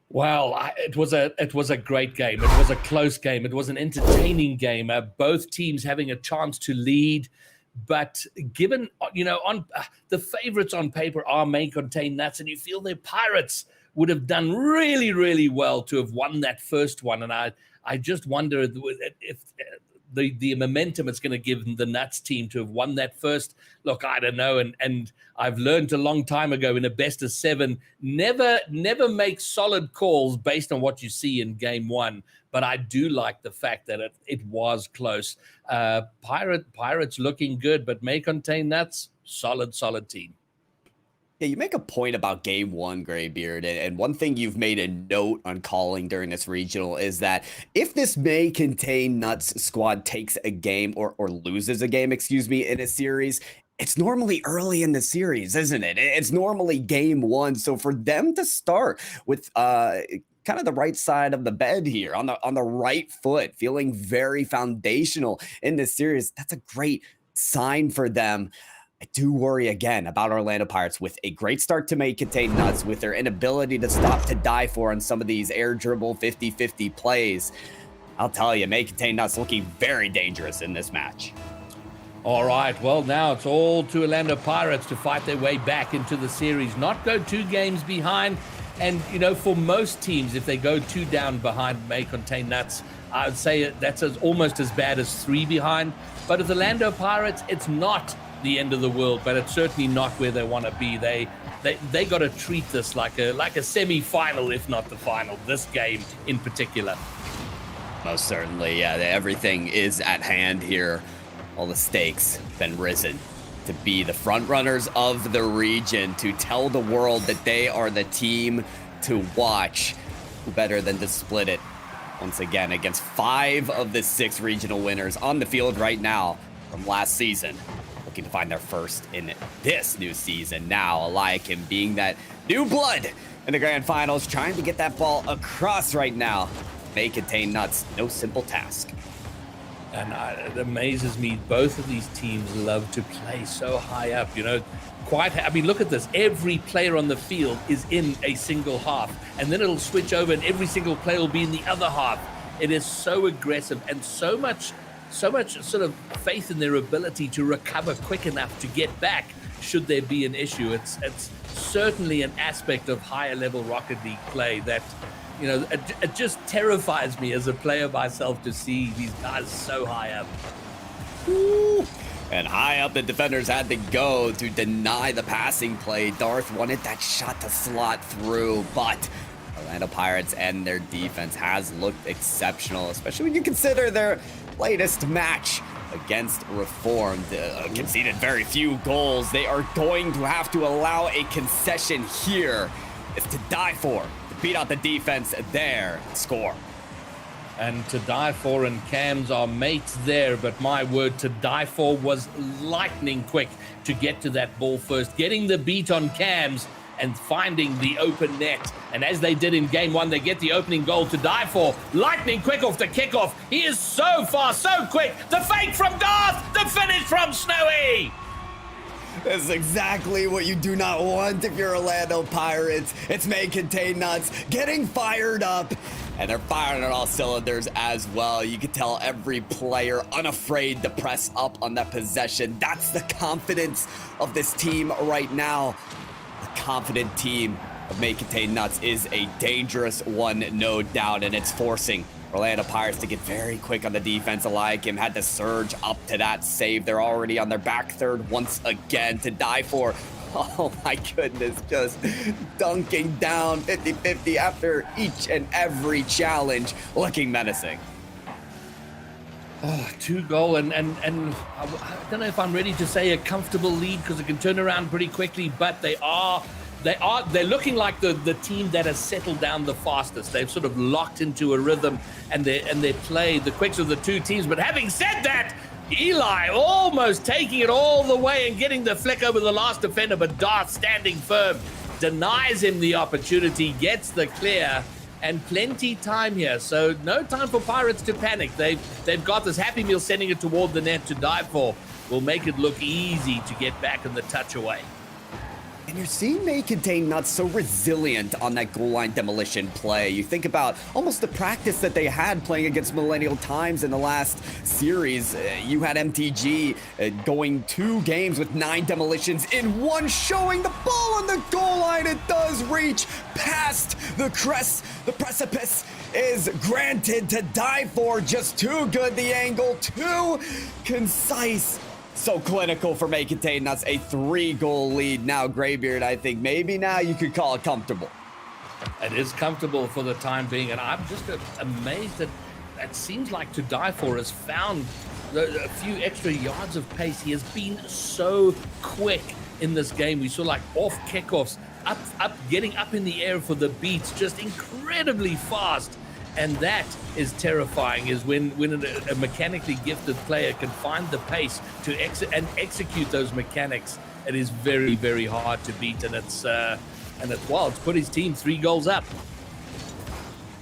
Well, it was a great game. It was a close game. It was an entertaining game. Both teams having a chance to lead, but given, you know, on the favorites on paper are May Contain Nuts, and you feel their Pirates would have done really, really well to have won that first one. And I just wonder if the momentum it's going to give the Nuts team to have won that first. Look, I don't know. And I've learned a long time ago in a best of 7, never make solid calls based on what you see in game 1. But I do like the fact that it was close. Pirates looking good, but May Contain Nuts, solid team. Yeah, you make a point about game 1, Graybeard, and one thing you've made a note on calling during this regional is that if this May Contain Nuts squad takes a game or loses a game, in a series, it's normally early in the series, isn't it? It's normally game 1. So for them to start with kind of the right side of the bed here, on the right foot, feeling very foundational in this series, that's a great sign for them. I do worry again about Orlando Pirates with a great start to May Contain Nuts, with their inability to stop To Die For on some of these air dribble 50-50 plays. I'll tell you, May Contain Nuts looking very dangerous in this match. All right, well, now it's all to Orlando Pirates to fight their way back into the series, not go 2 games behind. And, you know, for most teams, if they go 2 down behind May Contain Nuts, I would say that's almost as bad as 3 behind. But with Orlando Pirates, it's not the end of the world, but it's certainly not where they want to be. They got to treat this like a semi-final, if not the final, this game in particular. Most certainly, yeah, everything is at hand here all the stakes have been risen to be the front runners of the region, to tell the world that they are the team to watch. Who better than to split it once again against 5 of the 6 regional winners on the field right now from last season, looking to find their first in this new season. Now, Eliakim being that new blood in the grand finals, trying to get that ball across right now may contain nuts. No simple task. And it amazes me, both of these teams love to play so high up, you know. I mean, look at this. Every player on the field is in a single half, and then it'll switch over and every single player will be in the other half. It is so aggressive and so much sort of faith in their ability to recover quick enough to get back should there be an issue. It's certainly an aspect of higher level Rocket League play that, you know, it just terrifies me as a player myself to see these guys so high up. Ooh. And high up, the defenders had to go to deny the passing play. Darth wanted that shot to slot through, but Orlando Pirates and their defense has looked exceptional, especially when you consider their latest match against Reformed. Conceded very few goals. They are going to have to allow a concession here. It's to die for, to beat out the defense there, score. And To Die For and Cams are mates there, but my word, To Die For was lightning quick to get to that ball first, getting the beat on Cams and finding the open net. And as they did in game 1, they get the opening goal. To Die For, lightning quick off the kickoff. He is so fast, so quick. The fake from Darth, the finish from Snowy. This is exactly what you do not want if you're Orlando Pirates. It's may contain nuts, getting fired up, and they're firing on all cylinders as well. You can tell every player unafraid to press up on that possession. That's the confidence of this team right now. The confident team of may contain nuts is a dangerous one, no doubt, and it's forcing Orlando Pirates to get very quick on the defense. Eliakim had to surge up to that save. They're already on their back third once again. To Die For, oh my goodness, just dunking down 50-50 after each and every challenge, looking menacing. Oh, 2-goal and I don't know if I'm ready to say a comfortable lead because it can turn around pretty quickly, but they're looking like the team that has settled down the fastest. They've sort of locked into a rhythm and they play the quicks of the two teams. But having said that, Eli almost taking it all the way and getting the flick over the last defender, but Darth standing firm, denies him the opportunity, gets the clear, and plenty time here. So no time for Pirates to panic. They've got this. Happy Meal sending it toward the net. To Die For will make it look easy to get back in the touch away. And you're seeing may contain nuts so resilient on that goal line demolition play. You think about almost the practice that they had playing against Millennial Times in the last series. You had MTG going 2 games with 9 demolitions in one, showing the ball on the goal line. It does reach past the crest. The precipice is granted. To Die For, just too good. The angle, too concise. So clinical for may contain nuts. A 3-goal lead now. Graybeard, I think maybe now you could call it comfortable. It is comfortable for the time being, and I'm just amazed that it seems like To Die For has found a few extra yards of pace. He has been so quick in this game. We saw like off kickoffs, up, getting up in the air for the beats, just incredibly fast. And that is terrifying, is when a mechanically gifted player can find the pace to execute those mechanics. It is very, very hard to beat, and it's put his team 3 goals up.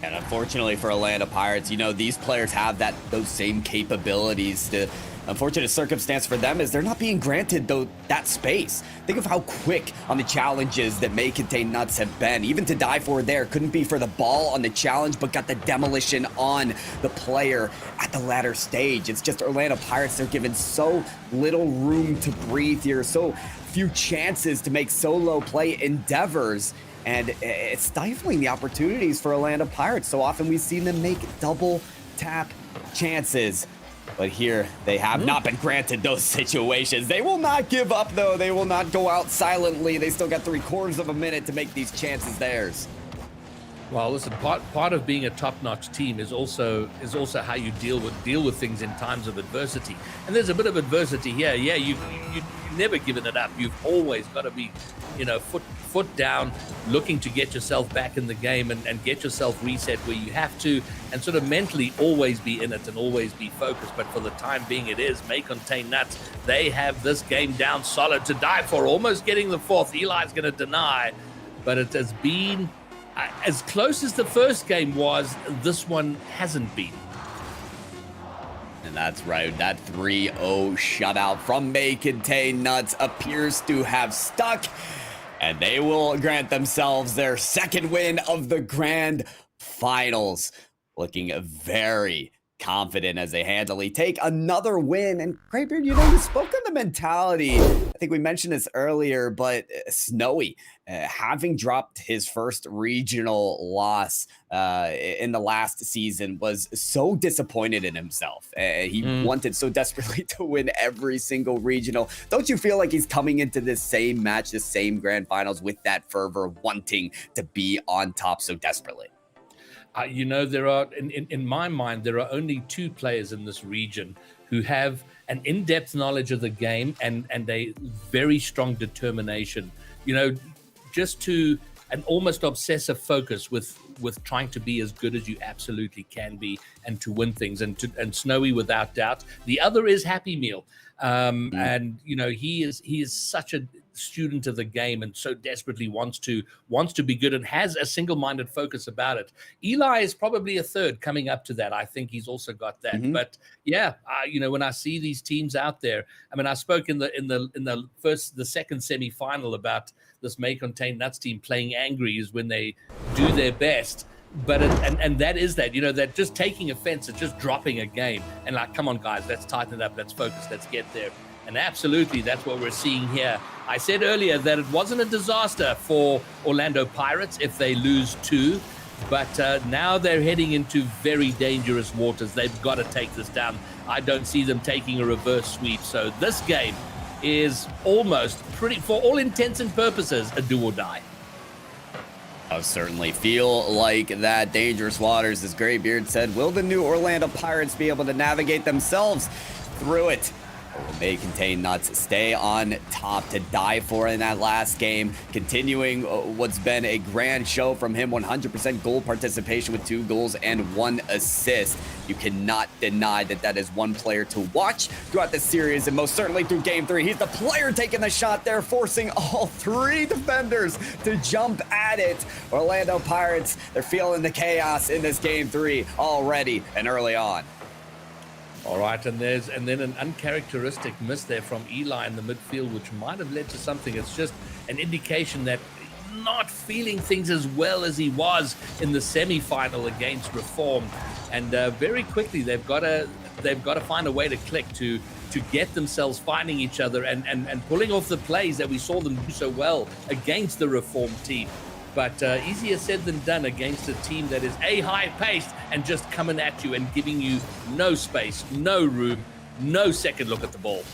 And unfortunately for Orlando Pirates, you know, these players have those same capabilities. The unfortunate circumstance for them is they're not being granted that space. Think of how quick on the challenges that may contain nuts have been. Even To Die For there couldn't be for the ball on the challenge, but got the demolition on the player at the latter stage. It's just Orlando Pirates, they're given so little room to breathe here, so few chances to make solo play endeavors. And it's stifling the opportunities for Orlando Pirates. So often we've seen them make double tap chances. But here, they have not been granted those situations. They will not give up, though. They will not go out silently. They still got 3/4 of a minute to make these chances theirs. Well, listen, part of being a top-notch team is also how you deal with things in times of adversity. And there's a bit of adversity here. Yeah, you've never given it up. You've always got to be, foot down, looking to get yourself back in the game and get yourself reset where you have to, and sort of mentally always be in it and always be focused. But for the time being, it is May Contain Nuts. They have this game down solid to die for, almost getting the fourth. Eli's going to deny, but it has been as close as the first game was. This one hasn't been. And that's right. That 3-0 shutout from May Contain Nuts appears to have stuck. And they will grant themselves their second win of the grand finals. Looking very confident as they handily take another win. And Graybeard, you spoke on the mentality. I think we mentioned this earlier, but Snowy, having dropped his first regional loss in the last season, was so disappointed in himself. He wanted so desperately to win every single regional. Don't you feel like he's coming into this same match, this same grand finals with that fervor, wanting to be on top so desperately? There are, in my mind, there are only two players in this region who have an in-depth knowledge of the game and a very strong determination, just to an almost obsessive focus with trying to be as good as you absolutely can be and to win things, and Snowy without doubt. The other is Happy Meal. And he is such a student of the game and so desperately wants to be good and has a single-minded focus about it. Eli is probably a third coming up to that. I think he's also got that. But yeah, when I see these teams out there, I mean, I spoke in the second semi-final about this May Contain Nuts team playing angry is when they do their best. But and that is that, that just taking offense at just dropping a game and like, come on guys, let's tighten it up, let's focus, let's get there. And absolutely, that's what we're seeing here. I said earlier that it wasn't a disaster for Orlando Pirates if they lose 2, but now they're heading into very dangerous waters. They've got to take this down. I don't see them taking a reverse sweep. So this game is almost for all intents and purposes, a do or die. I certainly feel like that. Dangerous waters, as Graybeard said. Will the new Orlando Pirates be able to navigate themselves through it? Or will May Contain Nuts stay on top to die for in that last game? Continuing what's been a grand show from him, 100% goal participation with 2 goals and 1 assist. You cannot deny that is one player to watch throughout the series, and most certainly through Game 3. He's the player taking the shot there, forcing all 3 defenders to jump at it. Orlando Pirates, they're feeling the chaos in this Game 3 already and early on. All right, and then an uncharacteristic miss there from Eli in the midfield, which might have led to something. It's just an indication that not feeling things as well as he was in the semi-final against Reform, and very quickly they've got to find a way to click to get themselves finding each other and pulling off the plays that we saw them do so well against the Reform team. But easier said than done against a team that is high-paced and just coming at you and giving you no space, no room, no second look at the ball.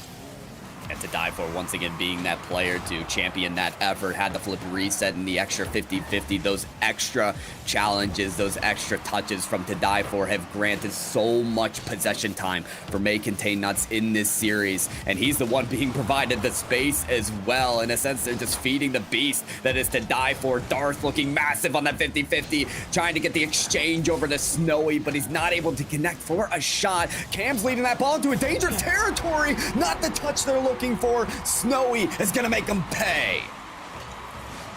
And to die for, once again, being that player to champion that effort, had the flip reset in the extra 50-50. Those extra challenges, those extra touches from To Die For have granted so much possession time for May Contain Nuts in this series. And he's the one being provided the space as well. In a sense, they're just feeding the beast that is To Die For. Darth looking massive on that 50-50, trying to get the exchange over to Snowy, but he's not able to connect for a shot. Cam's leading that ball into a dangerous territory. Not the touch they're looking for. Snowy is going to make them pay.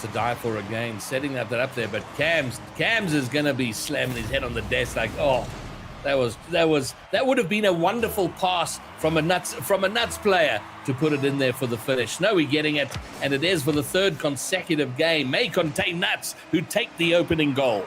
To Die For again, setting that up there, but Cams is going to be slamming his head on the desk like, oh, that would have been a wonderful pass from a nuts player to put it in there for the finish. Snowy getting it, and it is for the 3rd consecutive game. May Contain Nuts who take the opening goal.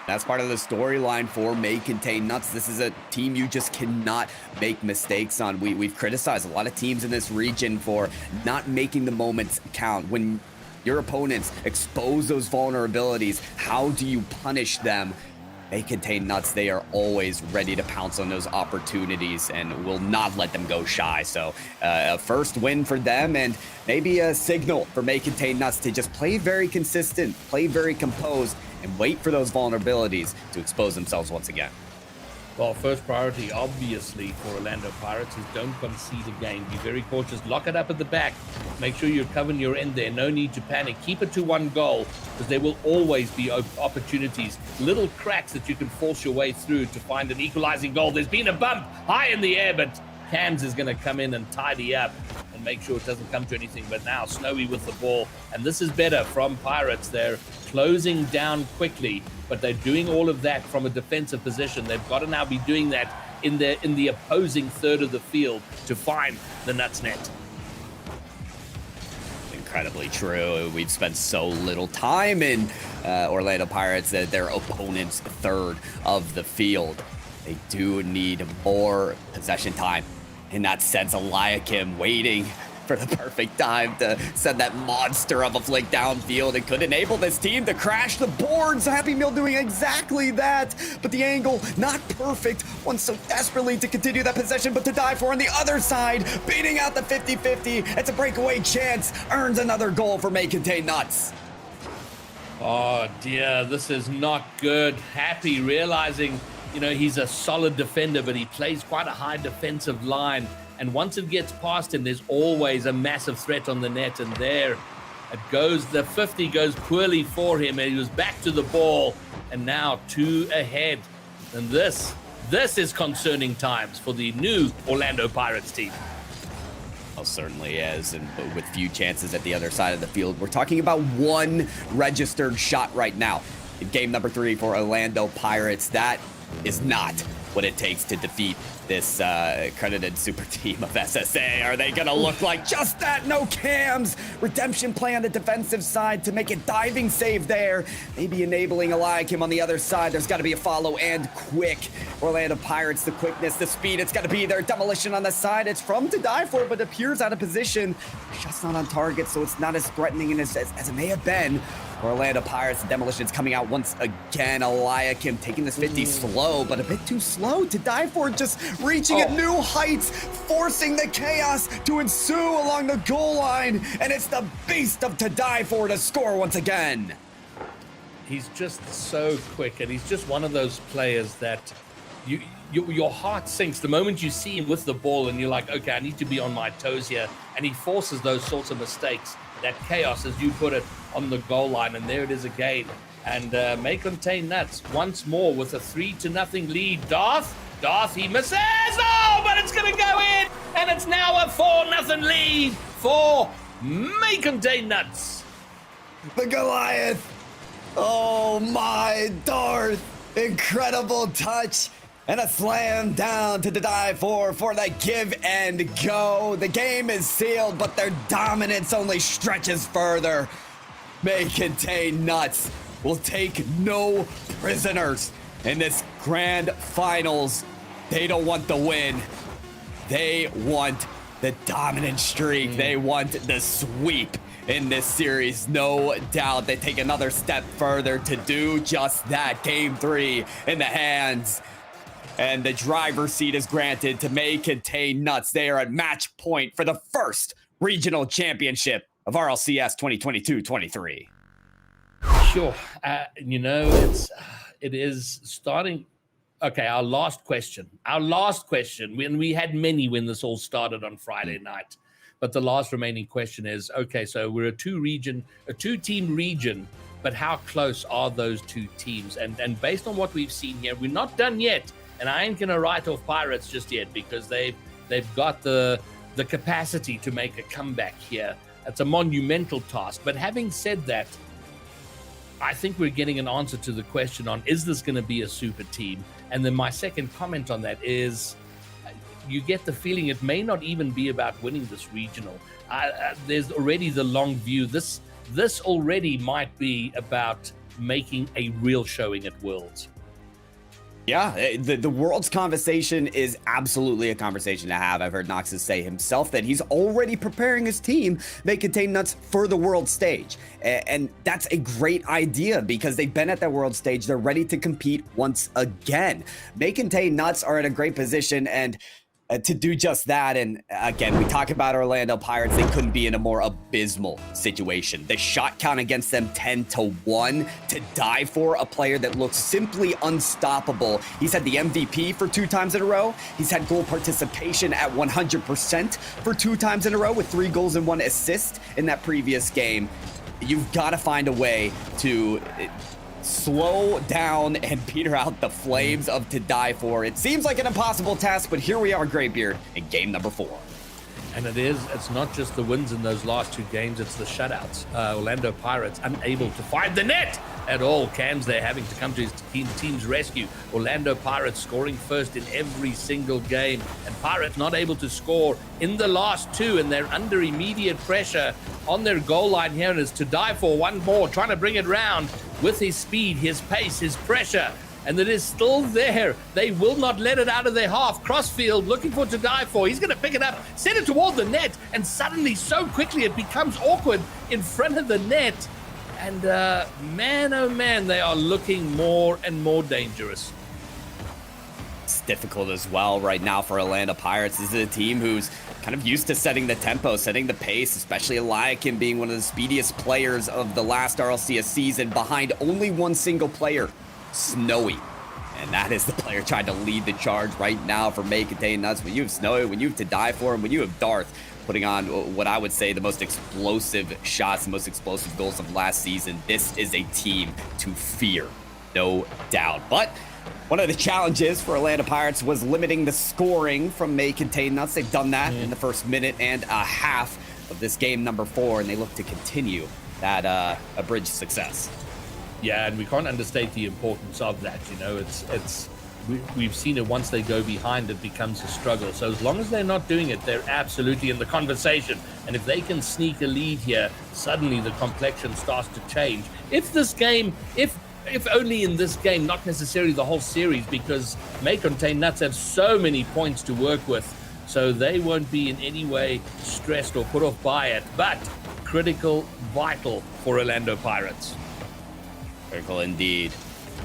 That's part of the storyline for May Contain Nuts. This is a team you just cannot make mistakes on. We've criticized a lot of teams in this region for not making the moments count. When your opponents expose those vulnerabilities, how do you punish them? They contain nuts. They are always ready to pounce on those opportunities and will not let them go shy. So a first win for them, and maybe a signal for May Contain Nuts to just play very consistent, play very composed, and wait for those vulnerabilities to expose themselves once again. Well, first priority, obviously, for Orlando Pirates is don't concede a game. Be very cautious. Lock it up at the back. Make sure you're covering your end there. No need to panic. Keep it to one goal, because there will always be opportunities, little cracks that you can force your way through to find an equalizing goal. There's been a bump high in the air, but Cams is going to come in and tidy up and make sure it doesn't come to anything. But now Snowy with the ball, and this is better from Pirates. They're closing down quickly, but they're doing all of that from a defensive position. They've got to now be doing that in the opposing third of the field to find the Nuts net. Incredibly true. We've spent so little time in Orlando Pirates, their opponent's third of the field. They do need more possession time. In that sense, Eliakim waiting for the perfect time to send that monster of a flick downfield and could enable this team to crash the boards. Happy Meal doing exactly that, but the angle not perfect. Wants so desperately to continue that possession, but to die for on the other side, beating out the 50-50. It's a breakaway chance, earns another goal for May Contain Nuts. Oh dear, this is not good. Happy realizing, he's a solid defender, but he plays quite a high defensive line. And once it gets past him, there's always a massive threat on the net. And there it goes. The 50 goes poorly for him, and he was back to the ball. And now 2 ahead. And this is concerning times for the new Orlando Pirates team. Well, certainly is, and with few chances at the other side of the field. We're talking about 1 registered shot right now in game number 3 for Orlando Pirates. That is not what it takes to defeat this credited super team of SSA. Are they gonna look like just that? No Cams. Redemption play on the defensive side to make a diving save there. Maybe enabling Eliakim on the other side. There's gotta be a follow, and quick. Orlando Pirates, the quickness, the speed, it's gotta be there. Demolition on the side. It's from to die for, but appears out of position. Shot's not on target, so it's not as threatening as it may have been. Orlando Pirates, Demolition's coming out once again. Eliakim taking this 50 slow, but a bit too slow to die for, just reaching at new heights, forcing the chaos to ensue along the goal line, and it's the beast of to die for to score once again. He's just so quick, and he's just one of those players that your heart sinks the moment you see him with the ball, and you're like, okay, I need to be on my toes here, and he forces those sorts of mistakes, that chaos, as you put it, on the goal line. And there it is again, and May Contain Nuts once more with a 3-0 lead. Darth, he misses, but it's gonna go in, and it's now a 4-0 lead for May Contain Nuts. The Goliath, oh my Darth, incredible touch, and a slam down to the die for the give and go. The game is sealed, but their dominance only stretches further. May Contain Nuts will take no prisoners in this grand finals. They don't want the win. They want the dominant streak. They want the sweep in this series. No doubt they take another step further to do just that. Game 3 in the hands, and the driver's seat is granted to May Contain Nuts. They are at match point for the first regional championship of RLCS 2022-23. Sure. It is starting. Okay, our last question. When we had many when this all started on Friday night, but the last remaining question is, okay, so we're a 2-team region, but how close are those 2 teams? And based on what we've seen here, we're not done yet. And I ain't gonna write off Pirates just yet, because they've got the capacity to make a comeback here. It's a monumental task. But having said that, I think we're getting an answer to the question on, is this going to be a super team? And then my second comment on that is, you get the feeling it may not even be about winning this regional. There's already the long view. This already might be about making a real showing at Worlds. Yeah, the world's conversation is absolutely a conversation to have. I've heard Noxus say himself that he's already preparing his team, May Contain Nuts, for the world stage. And that's a great idea because they've been at that world stage. They're ready to compete once again. May Contain Nuts are in a great position and to do just that. And again, we talk about Orlando Pirates. They couldn't be in a more abysmal situation. The shot count against them 10-1 to die for a player that looks simply unstoppable. He's had the MVP for 2 times in a row. He's had goal participation at 100% for 2 times in a row with 3 goals and 1 assist in that previous game. You've got to find a way to slow down and peter out the flames of To Die For. It seems like an impossible task, but here we are, Greybeard, in game number 4. And it's not just the wins in those last 2 games, it's the shutouts. Orlando Pirates unable to find the net at all. Cams there having to come to his team's rescue. Orlando Pirates scoring first in every single game, and Pirates not able to score in the last 2, and they're under immediate pressure on their goal line here, and it's To Die For one more, trying to bring it round with his speed, his pace, his pressure. And it is still there. They will not let it out of their half. Crossfield looking for To Die For. He's going to pick it up, send it toward the net, and suddenly, so quickly, it becomes awkward in front of the net. And man, oh man, they are looking more and more dangerous. It's difficult as well right now for Orlando Pirates. This is a team who's kind of used to setting the tempo, setting the pace, especially Eliakim being one of the speediest players of the last RLCS season behind only one single player, Snowy. And that is the player trying to lead the charge right now for May Contain Nuts. When you have Snowy, when you have To Die For, and when you have Darth putting on what I would say the most explosive shots, the most explosive goals of last season, this is a team to fear, no doubt. But one of the challenges for Orlando Pirates was limiting the scoring from May Contain Nuts. They've done that in the first minute and a half of this game number 4, and they look to continue that abridged success. Yeah, and we can't understate the importance of that. You know, we've seen it. Once they go behind, it becomes a struggle. So as long as they're not doing it, they're absolutely in the conversation. And if they can sneak a lead here, suddenly the complexion starts to change. If only in this game, not necessarily the whole series, because May Contain Nuts have so many points to work with, so they won't be in any way stressed or put off by it. But critical, vital for Orlando Pirates. Critical indeed.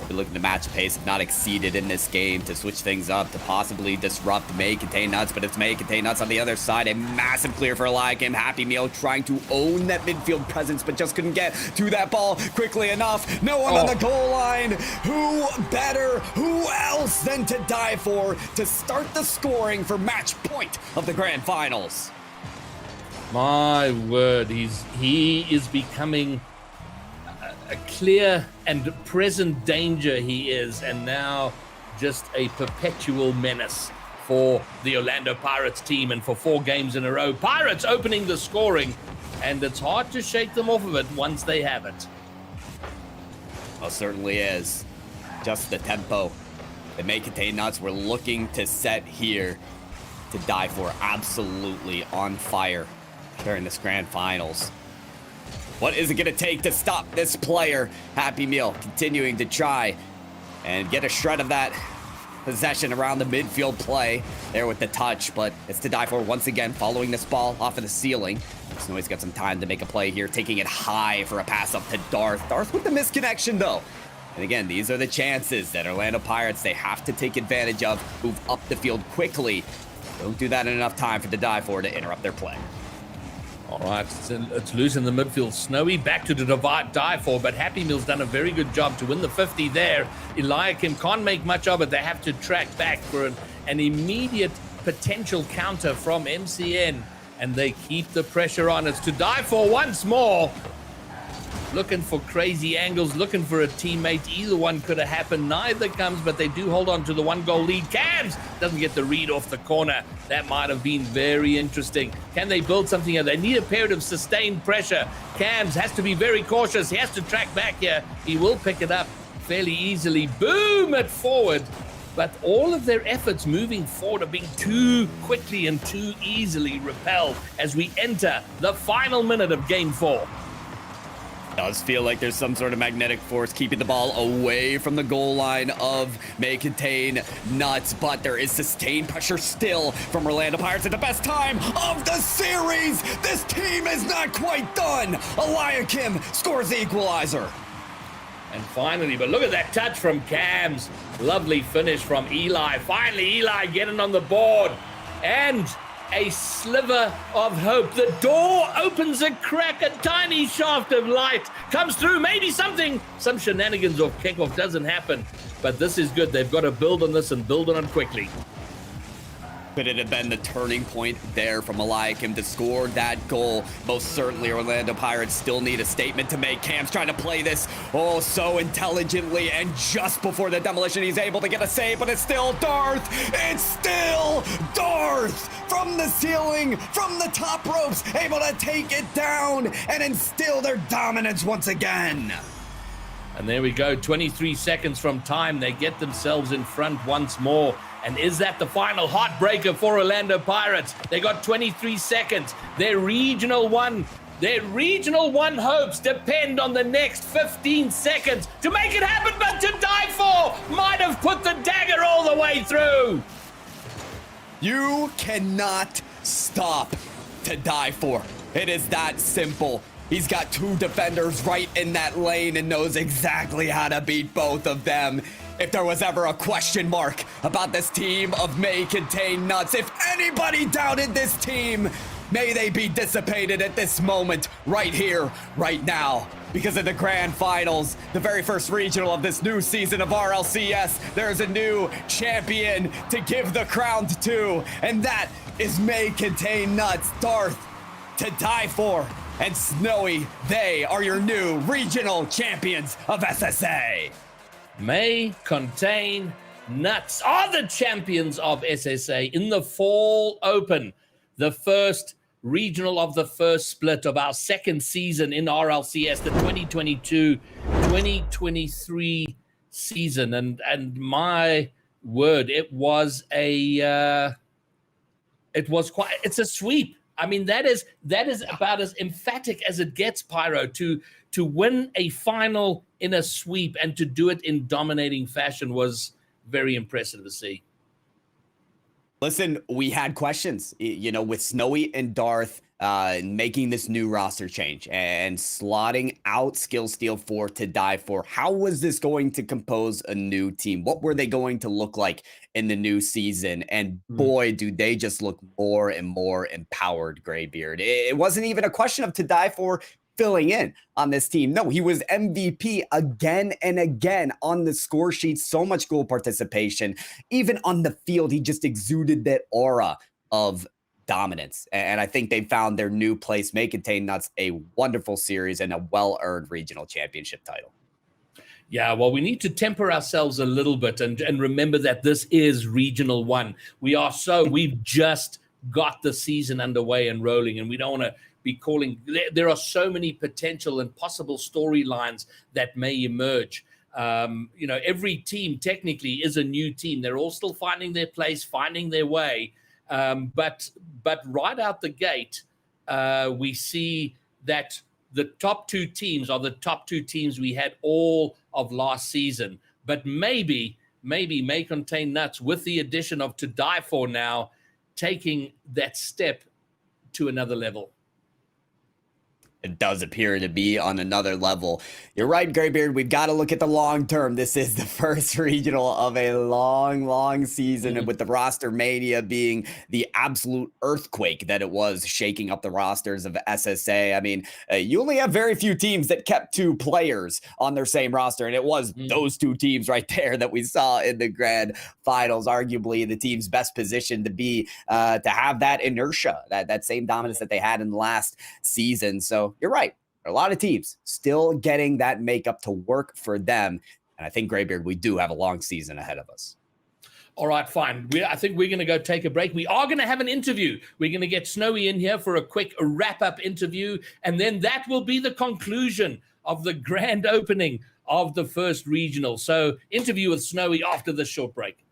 We're looking to match pace, if not exceeded in this game, to switch things up, to possibly disrupt May Contain Nuts, but it's May Contain Nuts on the other side. A massive clear for Eliakim. Happy Meal trying to own that midfield presence, but just couldn't get to that ball quickly enough. No one on the goal line. Who better, who else than To Die For to start the scoring for match point of the grand finals? My word, he is becoming a clear and present danger, he is, and now just a perpetual menace for the Orlando Pirates team, and for 4 games in a row, Pirates opening the scoring, and it's hard to shake them off of it once they have it. Well, certainly is. Just the tempo that May Contain Nuts were looking to set here. To Die For absolutely on fire during this grand finals. What is it going to take to stop this player? Happy Meal continuing to try and get a shred of that possession around the midfield play there with the touch, but it's To Die For once again following this ball off of the ceiling. Snowy's got some time to make a play here, taking it high for a pass up to Darth. Darth with the misconnection though. And again, these are the chances that Orlando Pirates, they have to take advantage of, move up the field quickly. Don't do that in enough time for To Die For to interrupt their play. All right, it's loose in the midfield. Snowy back to Die For, but Happy Meal's done a very good job to win the 50 there. Eliakim can't make much of it. They have to track back for an immediate potential counter from MCN, and they keep the pressure on. It's To Die For once more. Looking for crazy angles, looking for a teammate. Either one could have happened. Neither comes, but they do hold on to the 1-goal lead. Cams doesn't get the read off the corner. That might have been very interesting. Can they build something here? They need a period of sustained pressure. Cams has to be very cautious. He has to track back here. He will pick it up fairly easily. Boom it forward. But all of their efforts moving forward are being too quickly and too easily repelled as we enter the final minute of Game 4. Does feel like there's some sort of magnetic force keeping the ball away from the goal line of May Contain Nuts, but there is sustained pressure still from Orlando Pirates at the best time of the series. This team is not quite done. Eliakim scores the equalizer. And finally, but look at that touch from Cams. Lovely finish from Eli. Finally, Eli getting on the board. And a sliver of hope. The door opens a crack. A tiny shaft of light comes through. Maybe some shenanigans or kickoff doesn't happen. But this is good. They've got to build on this and build on it quickly. Could it have been the turning point there from Eliakim to score that goal? Most certainly, Orlando Pirates still need a statement to make. Cam's trying to play this so intelligently, and just before the demolition, he's able to get a save, but it's still Darth. It's still Darth from the ceiling, from the top ropes, able to take it down and instill their dominance once again. And there we go, 23 seconds from time. They get themselves in front once more. And is that the final heartbreaker for Orlando Pirates? They got 23 seconds. Their regional one hopes depend on the next 15 seconds to make it happen, but to die for might have put the dagger all the way through. You cannot stop to die for. It is that simple. He's got two defenders right in that lane and knows exactly how to beat both of them. If there was ever a question mark about this team of May Contain Nuts, if anybody doubted this team, may they be dissipated at this moment, right here, right now. Because in the grand finals, the very first regional of this new season of RLCS, there's a new champion to give the crown to, and that is May Contain Nuts. Darth, to die for, and Snowy, they are your new regional champions of SSA. May Contain Nuts are the champions of SSA in the Fall Open, the first regional of the first split of our second season in RLCS, the 2022-2023 season. And my word, it's a sweep. I mean, that is about as emphatic as it gets, Pyro, to win a final in a sweep and to do it in dominating fashion was very impressive to see. Listen, we had questions, with Snowy and Darth making this new roster change and slotting out Skill Steel 4 to die for. How was this going to compose a new team? What were they going to look like in the new season? And boy, do they just look more and more empowered, Graybeard. It wasn't even a question of to die for filling in on this team. No, he was MVP again and again on the score sheet. So much goal participation. Even on the field, he just exuded that aura of dominance. And I think they found their new place. May Contain Nuts a wonderful series and a well-earned regional championship title. Yeah, well, we need to temper ourselves a little bit and remember that this is Regional 1. We've just got the season underway and rolling, and we don't want to be calling. There are so many potential and possible storylines that may emerge. Every team technically is a new team. They're all still finding their place, finding their way. But right out the gate, we see that the top two teams are the top two teams we had all of last season. But maybe May Contain Nuts, with the addition of To Die For now, taking that step to another level. It does appear to be on another level. You're right, Graybeard. We've got to look at the long term. This is the first regional of a long, long season, and with the roster mania being the absolute earthquake that it was, shaking up the rosters of SSA. I mean, you only have very few teams that kept two players on their same roster, and it was those two teams right there that we saw in the grand finals. Arguably, the team's best position to be to have that inertia, that same dominance that they had in the last season. So you're right. A lot of teams still getting that makeup to work for them. And I think, Graybeard, we do have a long season ahead of us. All right, fine. I think we're going to go take a break. We are going to have an interview. We're going to get Snowy in here for a quick wrap-up interview. And then that will be the conclusion of the grand opening of the first regional. So interview with Snowy after this short break.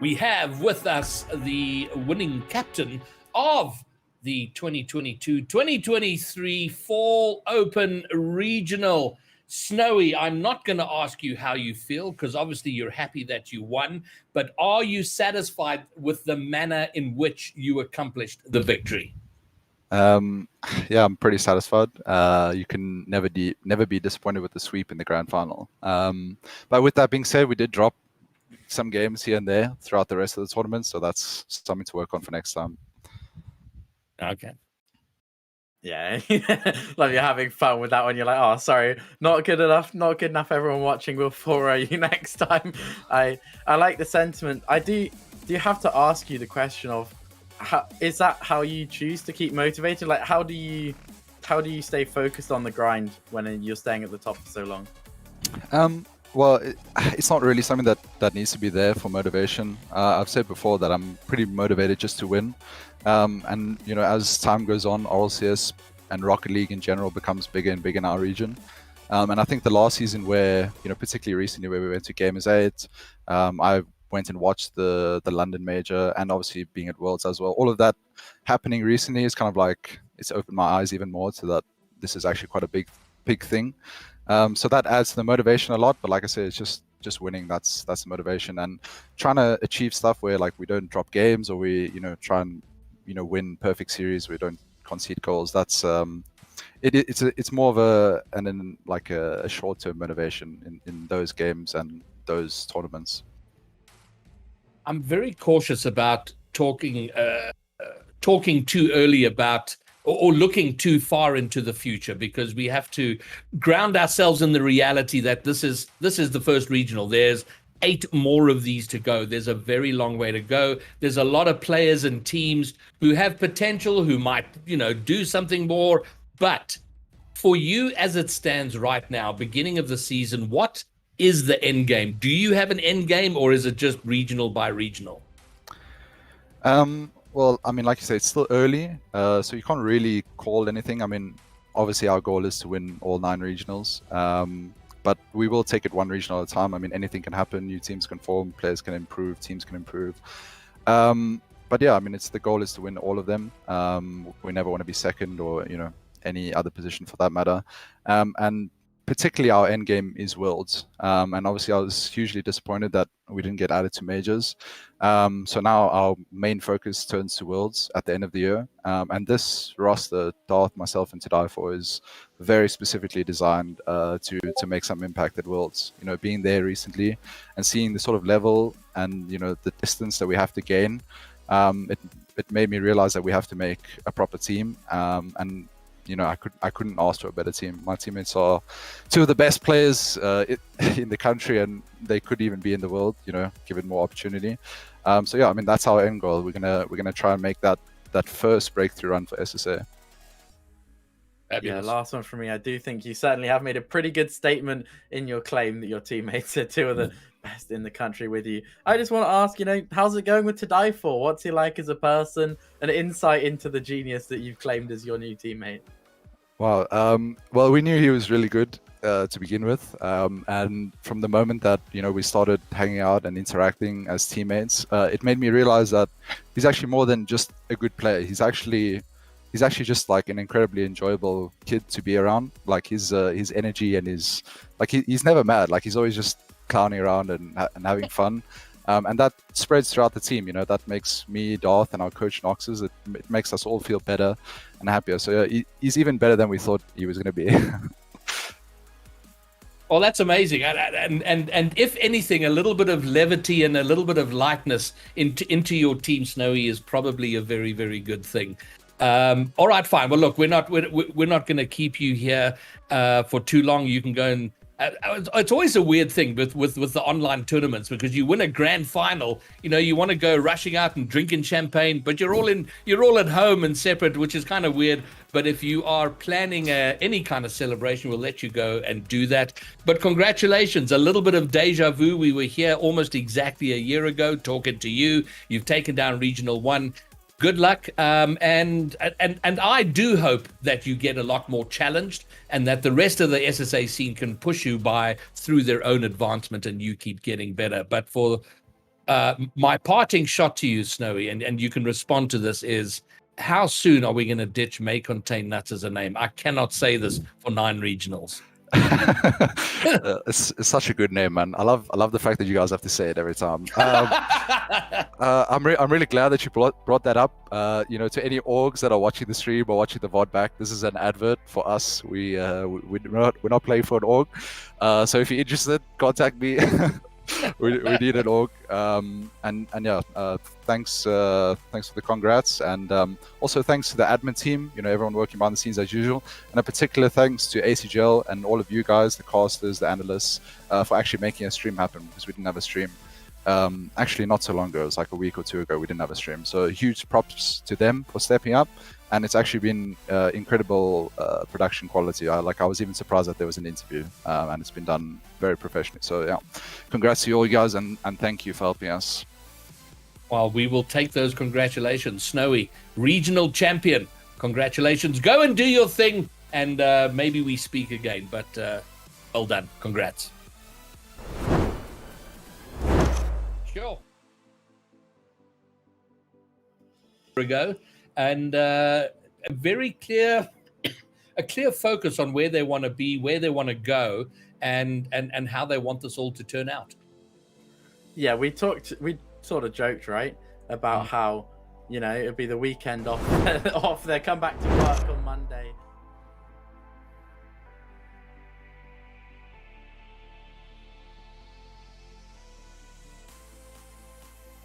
we have with us the winning captain of the 2022-2023 Fall Open Regional. Snowy, I'm not going to ask you how you feel because obviously you're happy that you won, but are you satisfied with the manner in which you accomplished the victory? Yeah, I'm pretty satisfied. You can never be disappointed with the sweep in the grand final. But with that being said, we did drop some games here and there throughout the rest of the tournament, so that's something to work on for next time. Okay. Yeah, like you're having fun with that one. You're like, oh, sorry, not good enough. Everyone watching will 4-0 you next time. I like the sentiment. I do have to ask you the question of, is that how you choose to keep motivated? Like, how do you stay focused on the grind when you're staying at the top for so long? Well, it's not really something that needs to be there for motivation. I've said before that I'm pretty motivated just to win. And, you know, as time goes on, RLCS and Rocket League in general becomes bigger and bigger in our region. And I think the last season where, you know, particularly recently where we went to Gamers 8, I went and watched the London Major and obviously being at Worlds as well. All of that happening recently is kind of like, it's opened my eyes even more to that this is actually quite a big thing. So that adds to the motivation a lot, but like I said, it's just winning. That's the motivation, and trying to achieve stuff where like we don't drop games or we, you know, try and, you know, win perfect series. We don't concede goals. That's it's more of a short-term motivation in those games and those tournaments. I'm very cautious about talking too early about or looking too far into the future, because we have to ground ourselves in the reality that this is the first regional. There's 8 more of these to go. There's a very long way to go. There's a lot of players and teams who have potential, who might, you know, do something more. But for you, as it stands right now, beginning of the season, what is the end game? Do you have an end game, or is it just regional by regional? Well, I mean, like you say, it's still early, so you can't really call anything. I mean, obviously our goal is to win all 9 regionals, but we will take it one regional at a time. I mean, anything can happen. New teams can form, players can improve, teams can improve. But yeah, I mean, the goal is to win all of them. We never want to be second or, you know, any other position for that matter. And particularly our end game is Worlds. And obviously I was hugely disappointed that we didn't get added to majors. So now our main focus turns to Worlds at the end of the year. And this roster, Darth, myself, and To Die For, is very specifically designed to make some impact at Worlds. You know, being there recently and seeing the sort of level and, you know, the distance that we have to gain, it made me realize that we have to make a proper team. And you know, I couldn't ask for a better team. My teammates are 2 of the best players in the country, and they could even be in the world, you know, given more opportunity. So yeah, I mean, that's our end goal. We're gonna try and make that first breakthrough run for SSA. Yeah, last one from me. I do think you certainly have made a pretty good statement in your claim that your teammates are 2 of the best in the country with you. I just want to ask, you know, how's it going with To Die For? What's he like as a person? An insight into the genius that you've claimed as your new teammate. Wow. Well, we knew he was really good to begin with, and from the moment that, you know, we started hanging out and interacting as teammates, it made me realize that he's actually more than just a good player. He's actually just like an incredibly enjoyable kid to be around. Like his energy and he's never mad. Like he's always just clowning around and having fun. And that spreads throughout the team. You know, that makes me, Darth, and our coach Noxus, it makes us all feel better and happier. So yeah, he's even better than we thought he was going to be. Well, that's amazing. And if anything, a little bit of levity and a little bit of lightness into your team, Snowy, is probably a very, very good thing. All right, fine. Well, look, we're not going to keep you here for too long. You can go and it's always a weird thing with the online tournaments, because you win a grand final, you know, you want to go rushing out and drinking champagne, but you're all at home and separate, which is kind of weird. But if you are planning any kind of celebration, we'll let you go and do that. But congratulations, a little bit of deja vu. We were here almost exactly a year ago talking to you. You've taken down Regional 1. Good luck, and I do hope that you get a lot more challenged, and that the rest of the SSA scene can push you through their own advancement, and you keep getting better. But for My parting shot to you, Snowy, and you can respond to this, is how soon are we going to ditch May Contain Nuts as a name? I cannot say this for 9 regionals. It's such a good name, man. I love the fact that you guys have to say it every time. I'm really glad that you brought that up. To any orgs that are watching the stream or watching the VOD back, this is an advert for us. We're not playing for an org. So if you're interested, contact me. we need an org. Thanks for the congrats, and also thanks to the admin team. Everyone working behind the scenes as usual, and a particular thanks to ACGL and all of you guys, the casters, the analysts, for actually making a stream happen, because we didn't have a stream. Actually, not so long ago, it was like a week or 2 ago, we didn't have a stream. So huge props to them for stepping up, and it's actually been incredible production quality. I was even surprised that there was an interview, and it's been done very professionally. So yeah, congrats to you all, guys, and thank you for helping us. Well, we will take those congratulations. Snowy, regional champion. Congratulations. Go and do your thing, and maybe we speak again. But well done. Congrats. Sure. Ago, and a very clear focus on where they want to be, where they want to go, and how they want this all to turn out. Yeah, we sort of joked, right, about how, it'd be the weekend off they come back to work on Monday.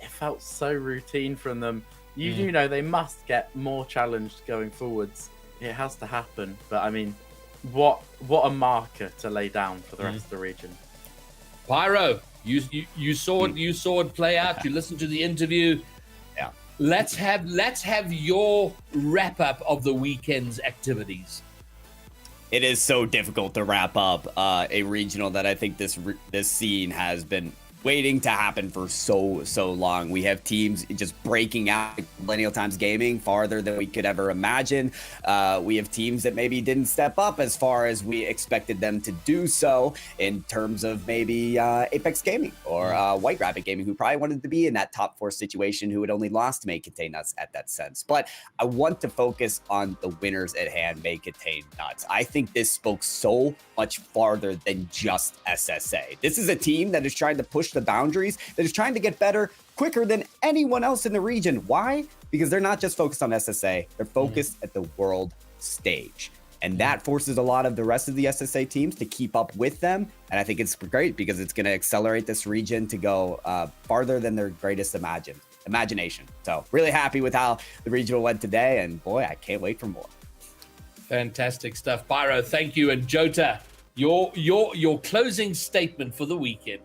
It felt so routine from them. You do know they must get more challenged going forwards. It has to happen. But I mean, what a marker to lay down for the rest of the region. Pyro, you saw it play out. You listened to the interview. Yeah. Let's have your wrap up of the weekend's activities. It is so difficult to wrap up a regional that I think this scene has been waiting to happen for so long. We have teams just breaking out. Millennial Times Gaming farther than we could ever imagine. We have teams that maybe didn't step up as far as we expected them to do so, in terms of maybe Apex Gaming or White Rabbit Gaming, who probably wanted to be in that top 4 situation, who had only lost May Contain Nuts at that sense. But I want to focus on the winners at hand, May Contain Nuts. I think this spoke so much farther than just SSA. This is a team that is trying to push the boundaries, that is trying to get better quicker than anyone else in the region. Why? Because they're not just focused on SSA, they're focused at the world stage. And that forces a lot of the rest of the SSA teams to keep up with them. And I think it's great because it's going to accelerate this region to go farther than their greatest imagination. So really happy with how the regional went today. And boy, I can't wait for more. Fantastic stuff. Pyro, thank you. And Jota, your closing statement for the weekend.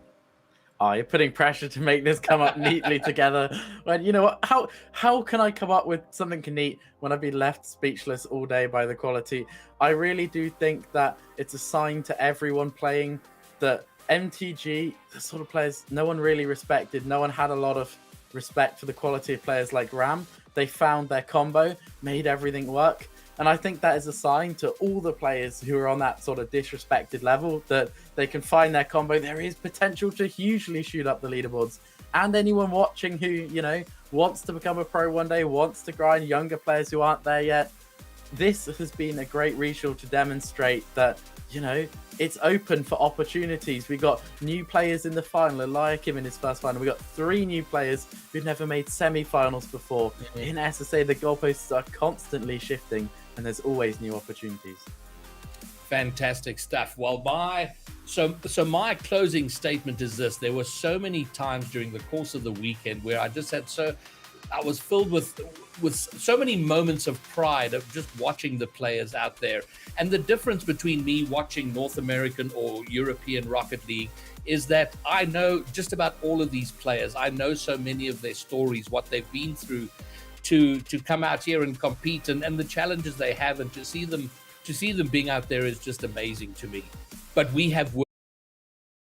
Oh, you're putting pressure to make this come up neatly together. When, you know what? How can I come up with something neat when I've been left speechless all day by the quality? I really do think that it's a sign to everyone playing that MTG, the sort of players no one really respected. No one had a lot of respect for the quality of players like Ram. They found their combo, made everything work. And I think that is a sign to all the players who are on that sort of disrespected level that they can find their combo. There is potential to hugely shoot up the leaderboards. And anyone watching who, wants to become a pro one day, wants to grind, younger players who aren't there yet. This has been a great regional to demonstrate that, it's open for opportunities. We got new players in the final, Eliakim in his first final. We got 3 new players who've never made semi-finals before. In SSA, the goalposts are constantly shifting, and there's always new opportunities. Fantastic stuff. Well, my closing statement is this: there were so many times during the course of the weekend where I was filled with so many moments of pride of just watching the players out there. And the difference between me watching North American or European Rocket League is that I know just about all of these players. I know so many of their stories, what they've been through to come out here and compete, and the challenges they have, and to see them being out there is just amazing to me. But we have